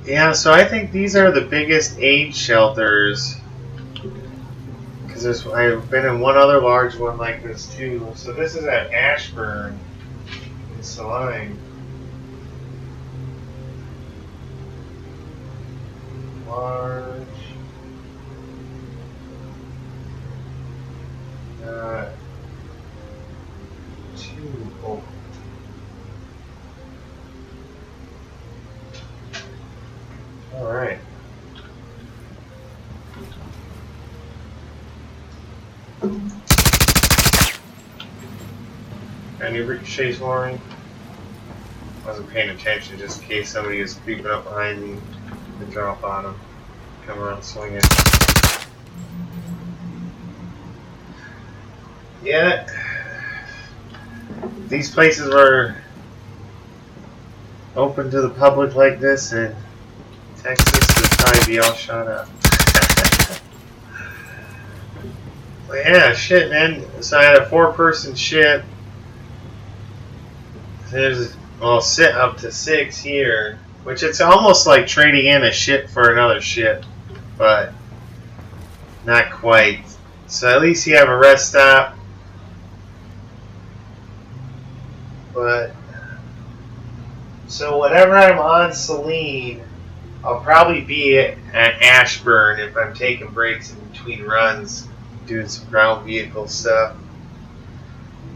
Yeah, so I think these are the biggest aid shelters. Because I've been in one other large one like this too. So this is at Ashburn in Saline. Large. Two. All right. Any ricochets for me? Wasn't paying attention just in case somebody is creeping up behind me and drop on them. Come around swinging. Yeah. These places were open to the public like this, and Texas would probably be all shot up. But yeah, shit, man. So I had a 4-person ship. There's, sit up to 6 here, which it's almost like trading in a ship for another ship, but not quite. So at least you have a rest stop. But so whenever I'm on Saline, I'll probably be at Ashburn if I'm taking breaks in between runs, doing some ground vehicle stuff.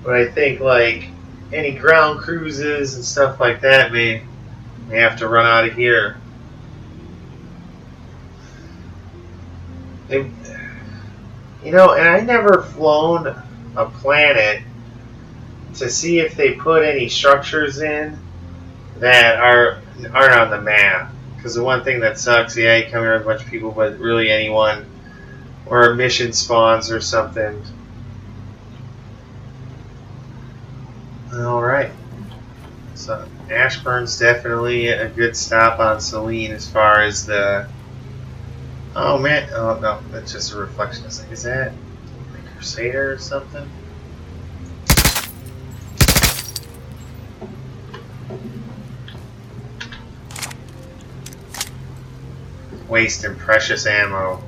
But I think like any ground cruises and stuff like that may have to run out of here. And I never flown a planet to see if they put any structures in that aren't on the map. Because the one thing that sucks, yeah, you come here with a bunch of people, but really anyone, or a mission spawns or something. Alright. So Ashburn's definitely a good stop on Saline as far as the... Oh man, oh no, that's just a reflection. Is that... Crusader or something. Wasting precious ammo.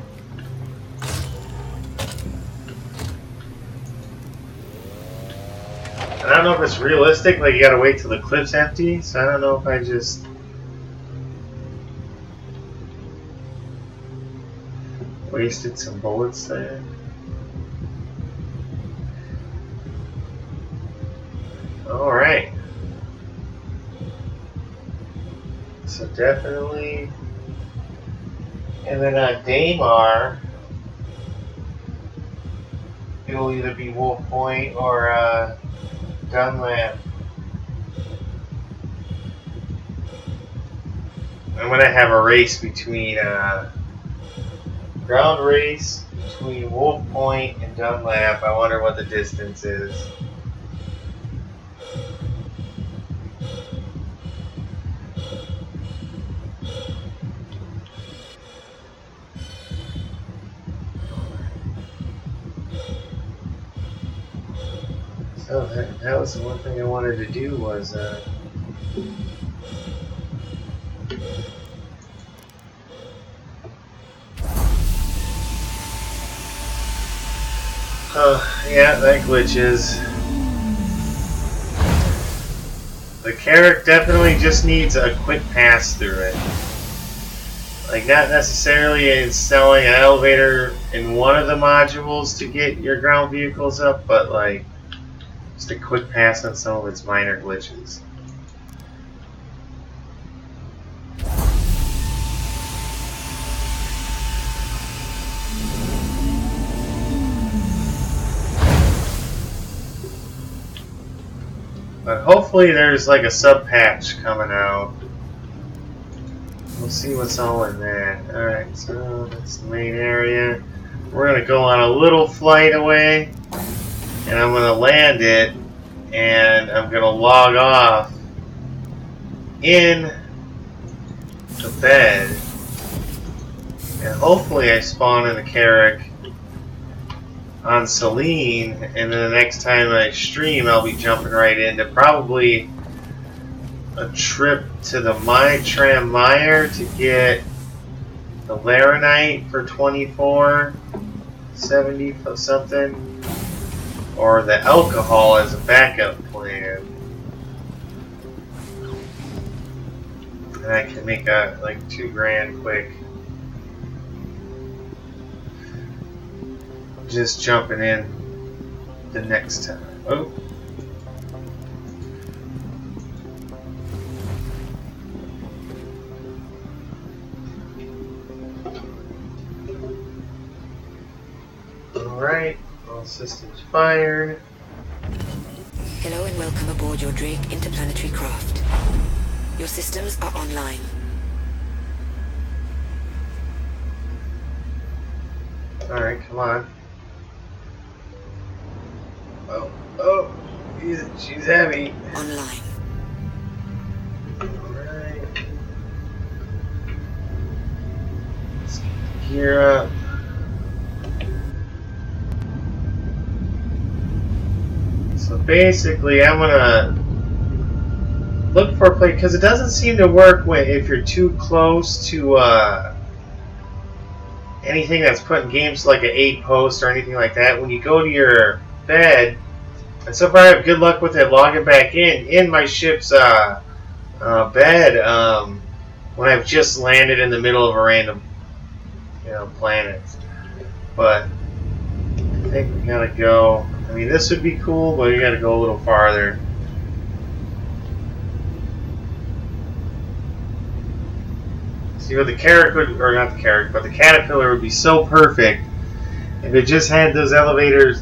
I don't know if it's realistic, like you gotta wait till the clip's empty, so I don't know if I just wasted some bullets there. Alright. So definitely. And then on Daymar, it'll either be Wolf Point or Dunlap. I'm gonna have a race between ground race between Wolf Point and Dunlap. I wonder what the distance is. So that was the one thing I wanted to do was yeah, that glitches. The Carrack definitely just needs a quick pass through it. Like, not necessarily installing an elevator in one of the modules to get your ground vehicles up, but like just a quick pass on some of its minor glitches. But hopefully there's like a sub-patch coming out. We'll see what's all in that. Alright, so that's the main area. We're going to go on a little flight away. And I'm going to land it. And I'm going to log off in the bed. And hopefully I spawn in the Carrack on Selene, and then the next time I stream I'll be jumping right into probably a trip to the Tram Meyer to get the Laranite for 2470 something, or the alcohol as a backup plan. And I can make like $2 grand quick. Just jumping in the next time. Oh. Alright, all systems fired. Hello and welcome aboard your Drake interplanetary craft. Your systems are online. Alright, come on. Oh, she's heavy. Online. Alright. Let's gear up. So basically, I'm gonna look for a place, because it doesn't seem to work if you're too close to anything that's put in games like an 8 post or anything like that. When you go to your bed, and so far I have good luck with it logging back in my ship's bed when I've just landed in the middle of a random planet. But I think we gotta go. I mean, this would be cool, but you gotta go a little farther. See what the Carrack would, or not the Carrack, but the Caterpillar would be so perfect if it just had those elevators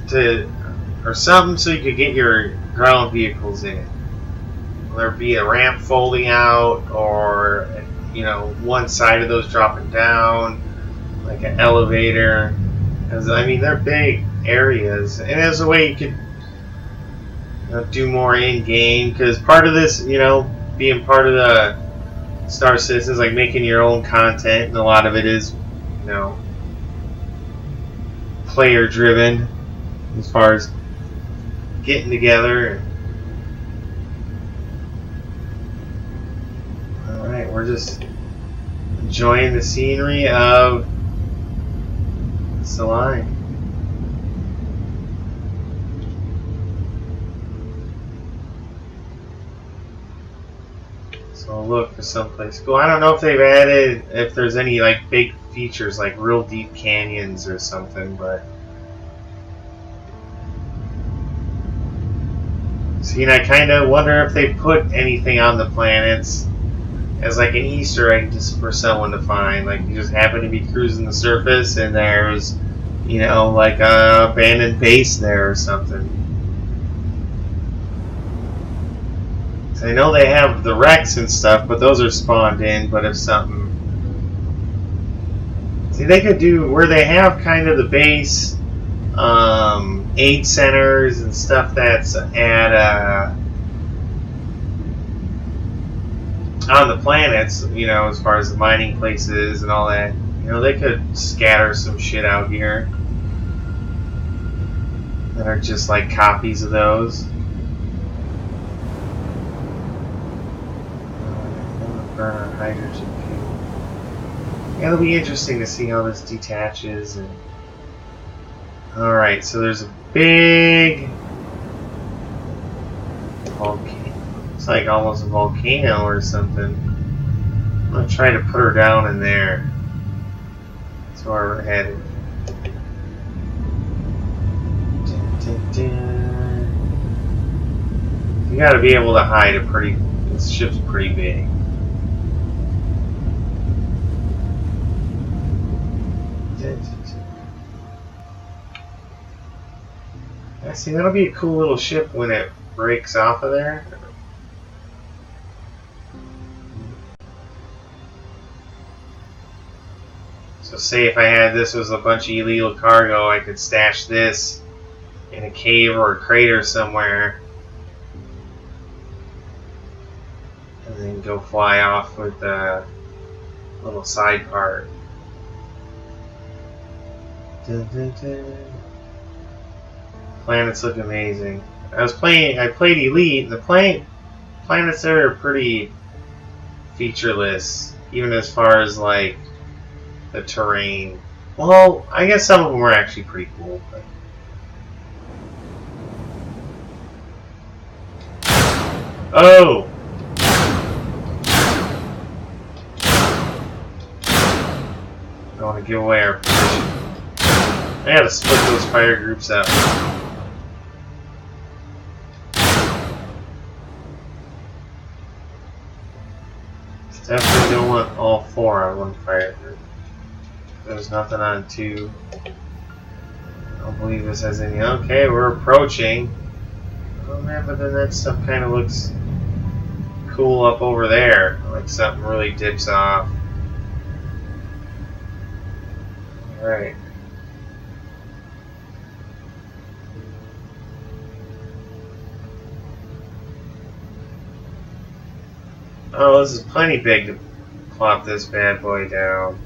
or something so you could get your ground vehicles in. There'd be a ramp folding out, or one side of those dropping down, like an elevator. Because I mean, they're big areas, and there's a way you could do more in game. Because part of this, being part of the Star Citizen is like making your own content, and a lot of it is, player driven. as far as getting together. Alright, we're just enjoying the scenery of Salai. So I'll look for someplace cool. I don't know if they've added, if there's any like big features like real deep canyons or something, but see, and I kind of wonder if they put anything on the planets as like an Easter egg just for someone to find. Like you just happen to be cruising the surface and there's, you know, like a abandoned base there or something. So I know they have the wrecks and stuff, but those are spawned in. But if something, see, they could do where they have kind of the base aid centers and stuff that's at on the planets, you know, as far as the mining places and all that. You know, they could scatter some shit out here that are just like copies of those. Burn on hydrogen fuel. Yeah, it'll be interesting to see how this detaches. And alright, so there's a big volcano. It's like almost a volcano or something. I'm gonna try to put her down in there. That's where we're headed. Dun, dun, dun. You gotta be able to hide a pretty. This ship's pretty big. I see, that'll be a cool little ship when it breaks off of there. So say if I had this was a bunch of illegal cargo, I could stash this in a cave or a crater somewhere and then go fly off with a little side part. Dun, dun, dun. Planets look amazing. I played Elite, and the planets there are pretty featureless, even as far as like the terrain. Well, I guess some of them were actually pretty cool. But oh! I don't want to give away our position. I gotta split those fire groups up. Definitely don't want all four on one fire group. There's nothing on two. I don't believe this has any. Okay, we're approaching. Oh man, but then that stuff kind of looks cool up over there. Like something really dips off. Alright. Oh, this is plenty big to plop this bad boy down.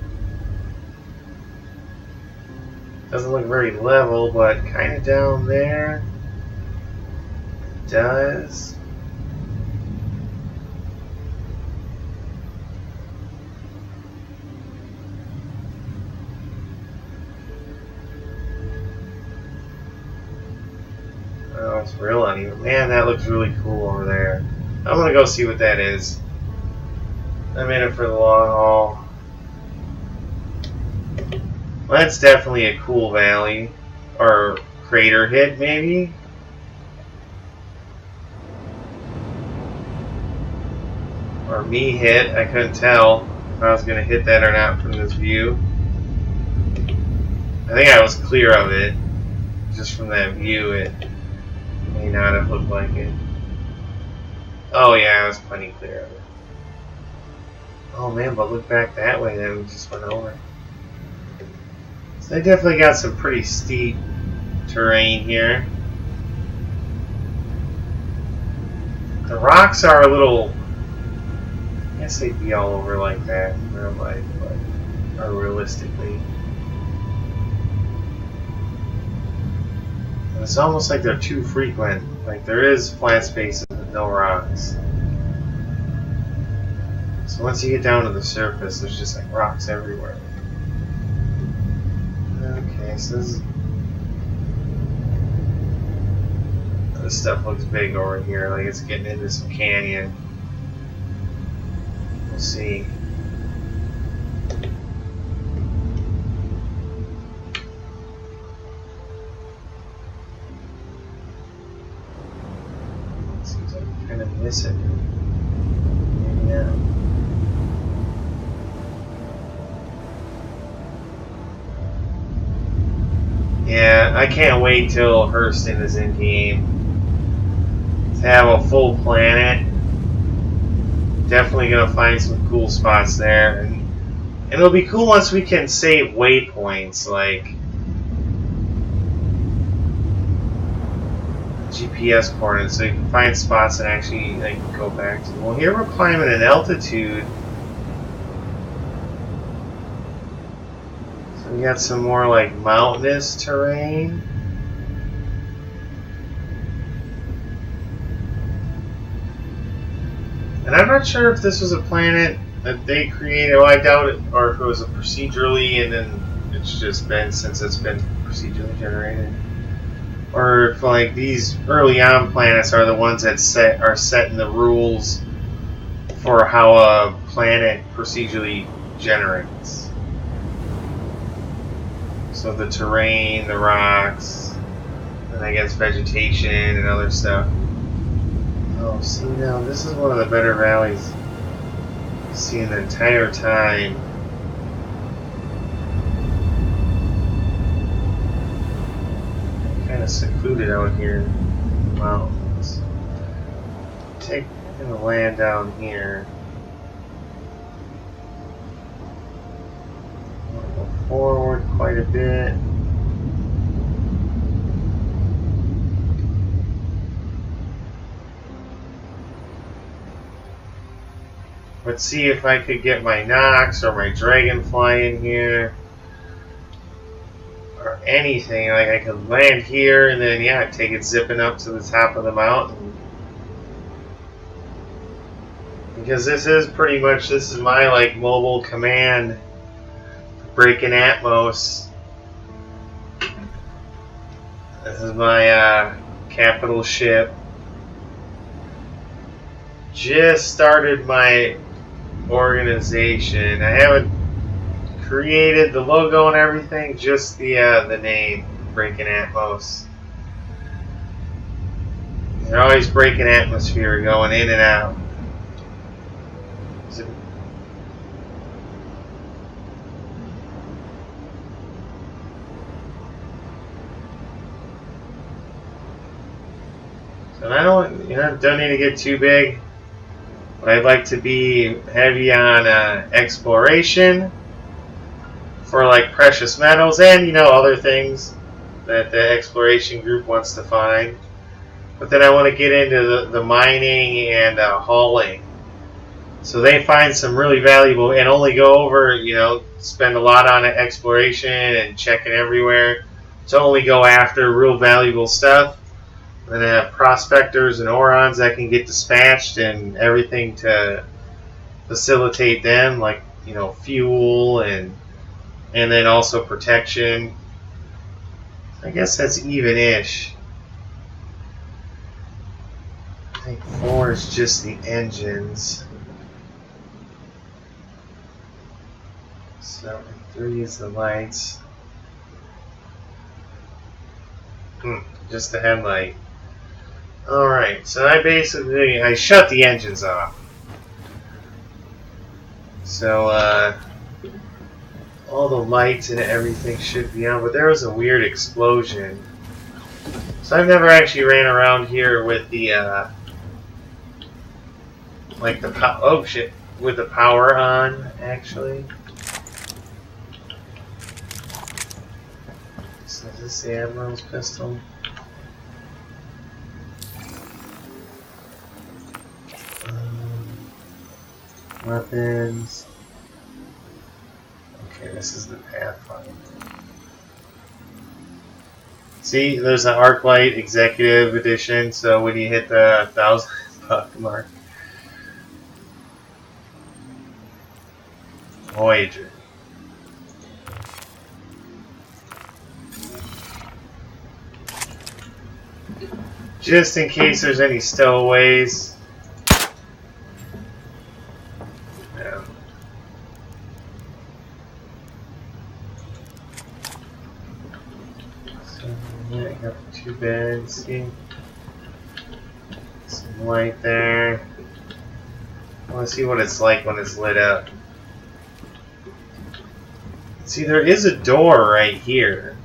Doesn't look very level, but kind of down there. It does. Oh, it's real uneven. Man, that looks really cool over there. I'm gonna go see what that is. I'm in it for the long haul. Well, that's definitely a cool valley. Or crater hit, maybe? Or me hit. I couldn't tell if I was going to hit that or not from this view. I think I was clear of it. Just from that view, it may not have looked like it. Oh yeah, I was plenty clear of it. Oh man, but look back that way, then we just went over. So they definitely got some pretty steep terrain here. The rocks are a little, I guess they'd be all over like that in real life, but or realistically. And it's almost like they're too frequent. Like there is flat spaces with no rocks. So once you get down to the surface, there's just like rocks everywhere. Okay, so this stuff looks big over here, like it's getting into some canyon. We'll see. Seems like I'm kind of missing it. Maybe not. Yeah, I can't wait till Hurston is in game. To have a full planet. Definitely gonna find some cool spots there, and it'll be cool once we can save waypoints like GPS coordinates, so you can find spots and actually like go back to. Well, here we're climbing an altitude, so we got some more like mountainous terrain. And I'm not sure if this was a planet that they created. Well, I doubt it, or if it was a procedurally, and then it's just been since it's been procedurally generated, or if like these early on planets are the ones that are setting the rules for how a planet procedurally generates. So the terrain, the rocks, and I guess vegetation and other stuff. Oh, see now, this is one of the better valleys I've seen the entire time. Kind of secluded out here in the mountains. I'm gonna land down here. I'll go forward quite a bit. Let's see if I could get my Nox or my Dragonfly in here. Or anything. Like I could land here and then, yeah, take it zipping up to the top of the mountain. Because this is pretty much, this is my like mobile command. Breaking Atmos. This is my capital ship. Just started my organization. I haven't created the logo and everything, just the name, Breaking Atmos. They're always breaking atmosphere, going in and out. So I don't need to get too big. But I'd like to be heavy on exploration for like precious metals and other things that the exploration group wants to find. But then I want to get into the mining and hauling. So they find some really valuable and only go over, spend a lot on exploration and checking everywhere to only go after real valuable stuff. And then have prospectors and Orons that can get dispatched and everything to facilitate them, like, fuel and then also protection. I guess that's even-ish. I think 4 is just the engines. So 3 is the lights. Just the headlight. Alright, so I shut the engines off. So, all the lights and everything should be on, but there was a weird explosion. So I've never actually ran around here with the, with the power on, actually. So is this the Admiral's pistol? Weapons. Okay, this is the Pathfinder. See, there's an ArcLight Executive Edition, so when you hit the $1,000 mark. Voyager. Just in case there's any stowaways. Yeah. So, yeah, I got the 2 beds. See? Some light there. I want to see what it's like when it's lit up. See, there is a door right here.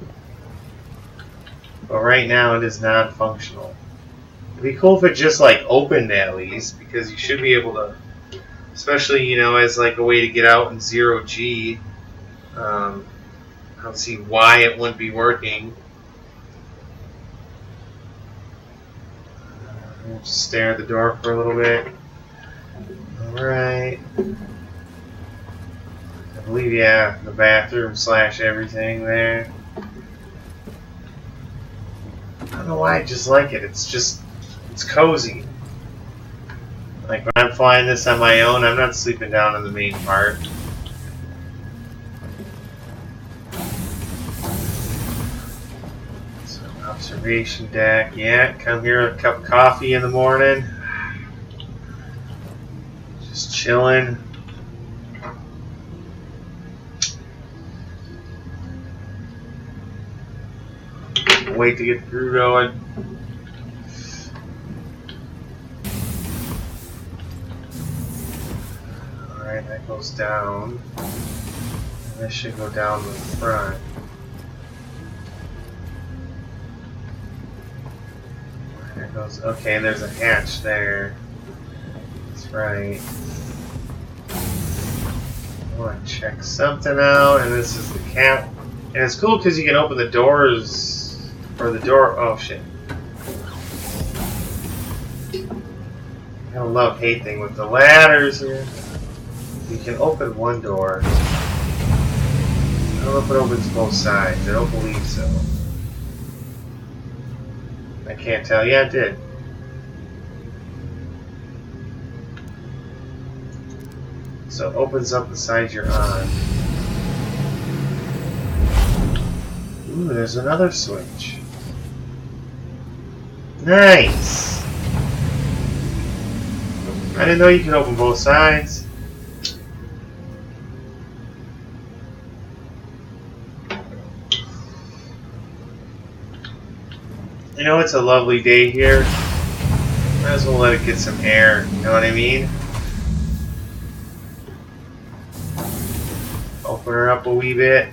But right now it is not functional. It'd be cool if it just like opened at least, because you should be able to, especially, you know, as like a way to get out in 0G. I don't see why it wouldn't be working. We'll just stare at the door for a little bit. Alright. I believe, yeah, the bathroom / everything there. I don't know why I just like it. It's cozy. Like when I'm flying this on my own, I'm not sleeping down in the main part. So, observation deck. Yeah, come here, a cup of coffee in the morning. Just chilling. Wait to get through going. Alright, that goes down. And this should go down the front. There it goes. Okay, there's a hatch there. That's right. I want to check something out, and this is the cap. And it's cool because you can open the doors. Or the door. Oh shit. I don't love-hate thing with the ladders here. You can open one door. I don't know if it opens both sides. I don't believe so. I can't tell. Yeah, it did. So it opens up the side you're on. Ooh, there's another switch. Nice! I didn't know you could open both sides. You know, it's a lovely day here. Might as well let it get some air, you know what I mean? Open her up a wee bit.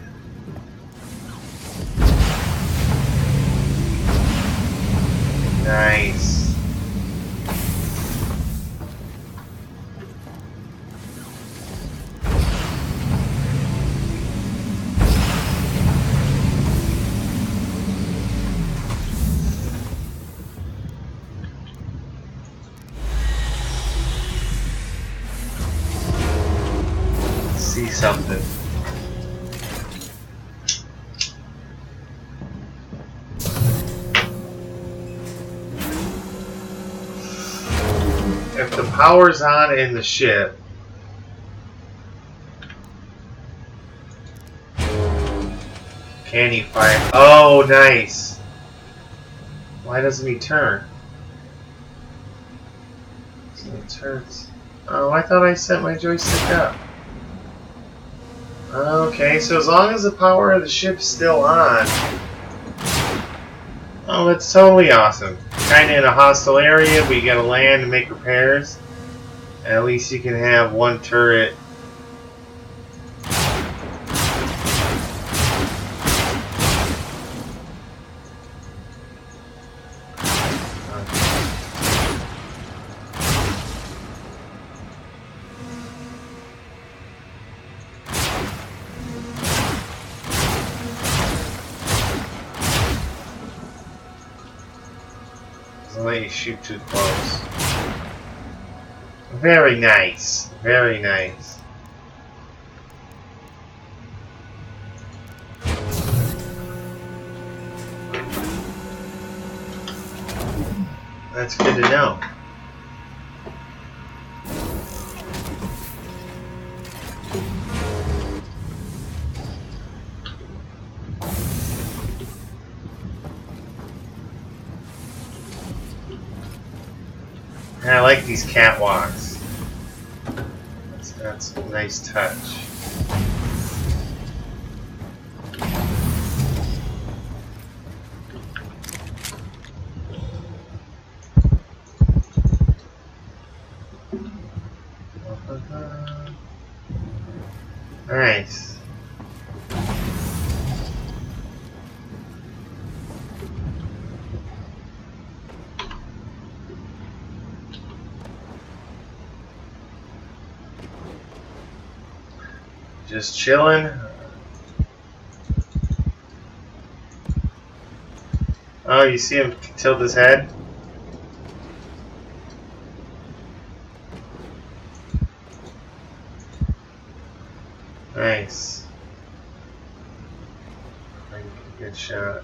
Nice. See something. If the power's on in the ship, can he fire? Oh, nice. Why doesn't he turn? So he turns. Oh, I thought I set my joystick up. Okay, so as long as the power of the ship's still on. Oh, that's totally awesome. Kinda in a hostile area, but you gotta land and make repairs. And at least you can have one turret. Doesn't let you shoot too close. Very nice. Very nice. That's good to know. And I like these catwalks. That's a nice touch. Nice. Just chilling. Oh, you see him tilt his head? Nice. Good shot.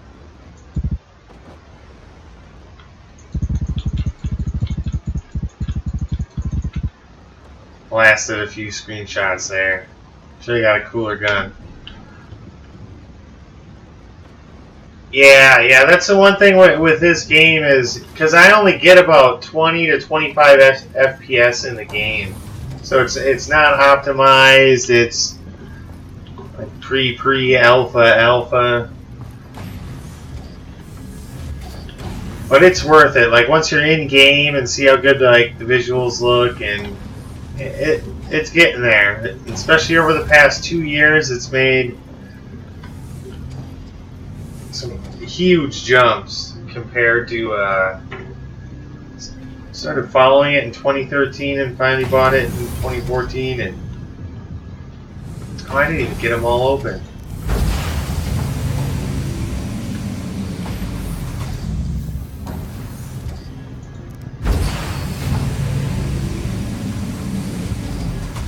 Blasted a few screenshots there. Should've got a cooler gun. Yeah, that's the one thing with this game is because I only get about 20 to 25 FPS in the game, so it's not optimized. It's like alpha, but it's worth it. Like once you're in game and see how good like the visuals look, and it's getting there. Especially over the past 2 years, it's made some huge jumps compared to started following it in 2013 and finally bought it in 2014, and I didn't even get them all open.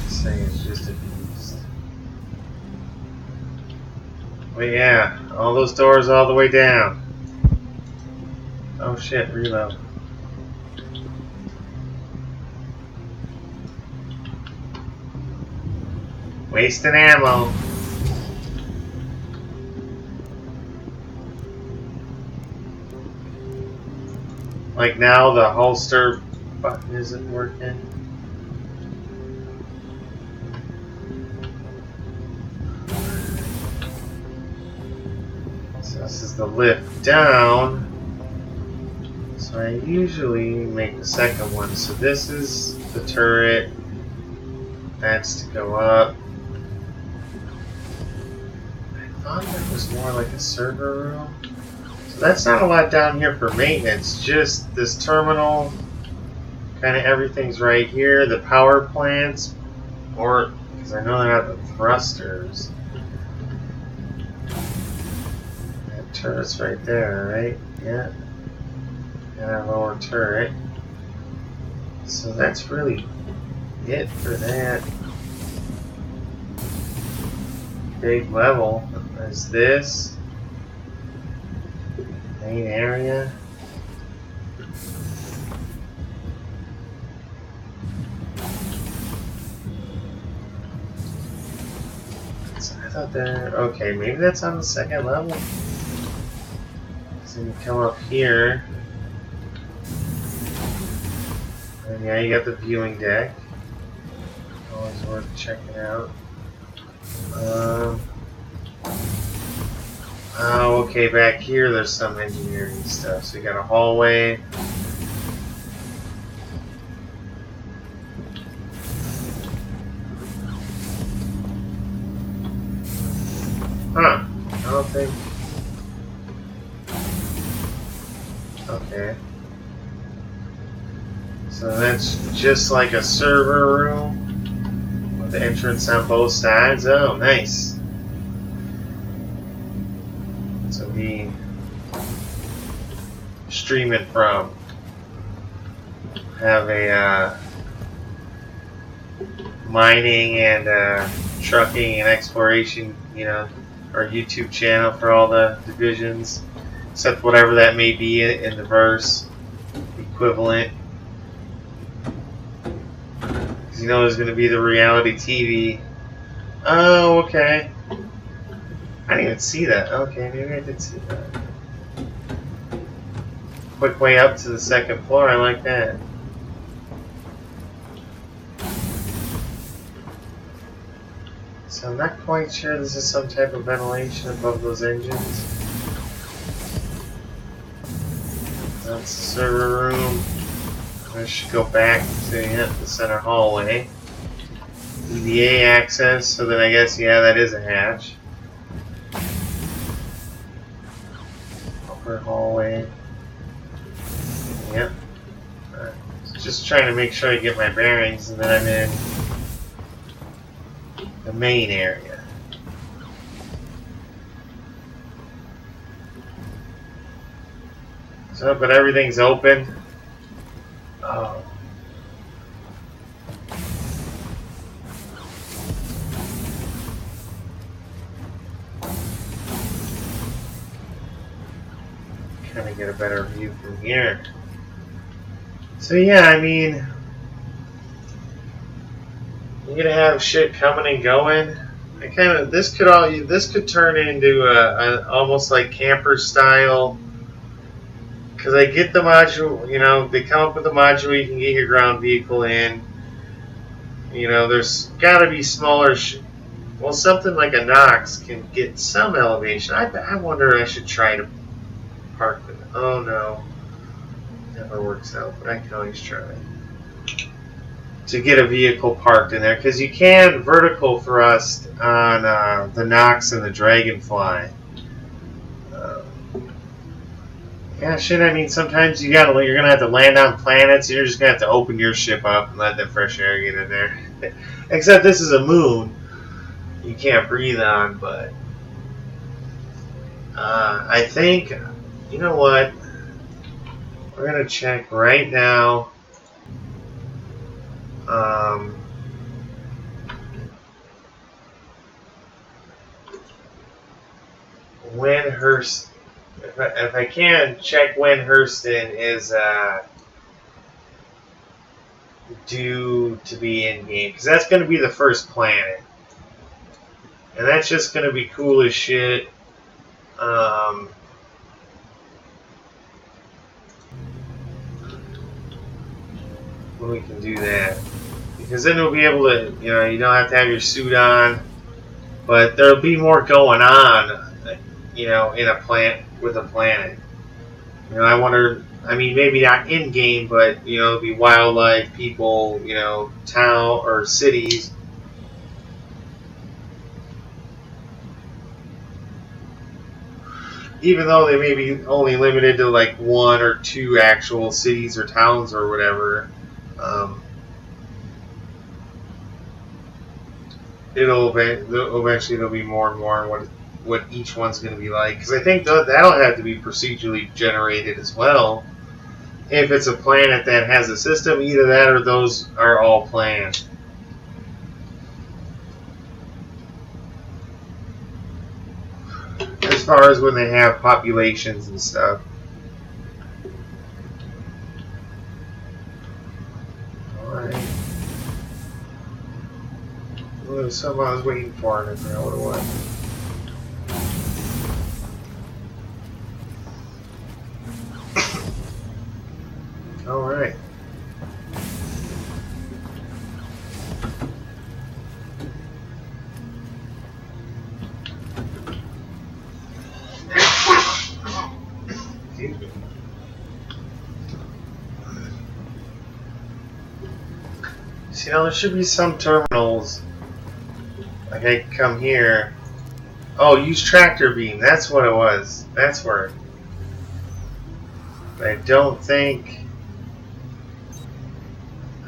This thing is just a beast. But yeah, all those doors all the way down. Oh shit, reload. Wasting ammo. Like now the holster button isn't working. So this is the lift down. So I usually make the second one. So this is the turret. That's to go up. I thought that was more like a server room. So that's not a lot down here for maintenance. Just this terminal. Kind of everything's right here. The power plants. Or, because I know they're not the thrusters. That turret's right there, right? Yeah. And a lower turret. So that's really it for that. Big level. There's this main area. So I thought that, okay, maybe that's on the second level. So you come up here. And yeah, you got the viewing deck. Always worth checking out. Oh, okay, back here there's some engineering stuff. So you got a hallway. Huh. I don't think... Okay. So that's just like a server room with the entrance on both sides. Oh, nice. So we streaming from have a mining and trucking and exploration, you know, our YouTube channel for all the divisions, except whatever that may be in the verse. Be equivalent. Because you know there's going to be the reality TV. Oh, okay. I didn't even see that. Okay, maybe I did see that. Quick way up to the second floor, I like that. So I'm not quite sure this is some type of ventilation above those engines. That's the server room. I should go back to the center hallway. EVA access, so then I guess, yeah, that is a hatch. Upper hallway. Yep. Just trying to make sure I get my bearings, and then I'm in the main area. So, but everything's open. Oh. Kind of get a better view from here. So yeah, I mean, you're gonna have shit coming and going. This could turn into a almost like camper style. Because I get the module, you know, they come up with the module you can get your ground vehicle in. You know, there's got to be smaller. Well, something like a Nox can get some elevation. I wonder. I should try to park it. Oh no. Never works out, but I can always try to get a vehicle parked in there, because you can vertical thrust on the Nox and the Dragonfly. Yeah, shit. I mean, sometimes you're gonna have to land on planets. You're just gonna have to open your ship up and let that fresh air get in there. Except this is a moon, you can't breathe on. But I think, you know what? We're gonna check right now. When if I can check when Hurston is due to be in game, because that's going to be the first planet, and that's just going to be cool as shit. When we can do that, because then we'll be able to, you know, you don't have to have your suit on, but there'll be more going on, you know, in a planet with a planet. You know, I wonder. I mean, maybe not in game, but you know, it'll be wildlife, people, you know, town or cities. Even though they may be only limited to like 1 or 2 actual cities or towns or whatever, eventually there'll be more and more what each one's going to be like. Because I think that'll have to be procedurally generated as well. If it's a planet that has a system, either that or those are all planned. As far as when they have populations and stuff. Alright. Well, there was something I was waiting for, and I forgot what it was. Alright. See, now there should be some terminals. Like I can come here. Oh, use tractor beam. That's what it was. That's where. But I don't think.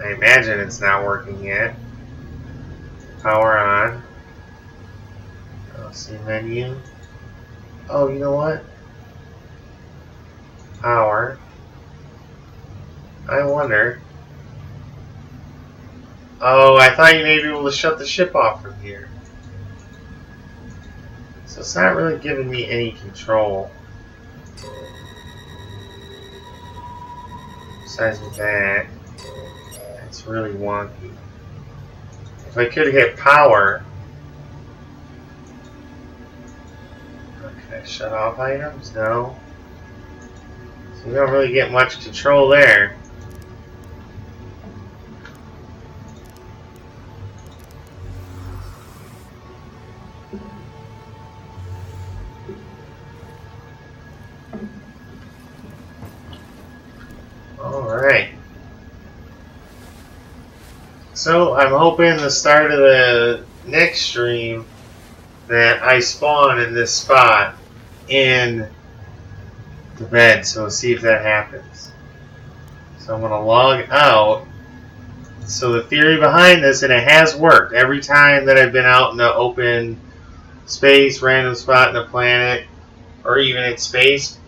I imagine it's not working yet. Power on. I'll see menu. Oh, you know what? Power. I wonder. Oh, I thought you may be able to shut the ship off from here. So it's not really giving me any control. Besides that, it's really wonky. If I could hit power, can I shut off items? No. So you don't really get much control there. Alright. So I'm hoping the start of the next stream that I spawn in this spot in the bed. So we'll see if that happens. So I'm going to log out. So the theory behind this, and it has worked, every time that I've been out in the open space, random spot in the planet, or even in space,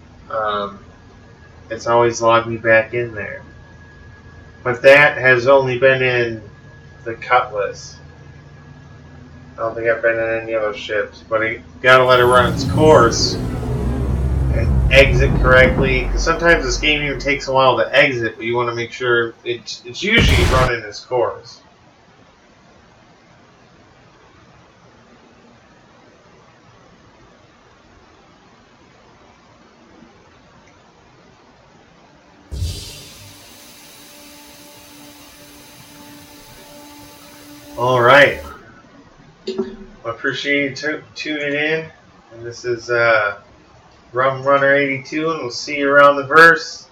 it's always logged me back in there. But that has only been in the Cutlass. I don't think I've been in any other ships, but you gotta let it run its course and exit correctly. Because sometimes this game even takes a while to exit, but you want to make sure it's usually running its course. Alright. I appreciate you tuning in. And this is Rum Runner 82, and we'll see you around the verse.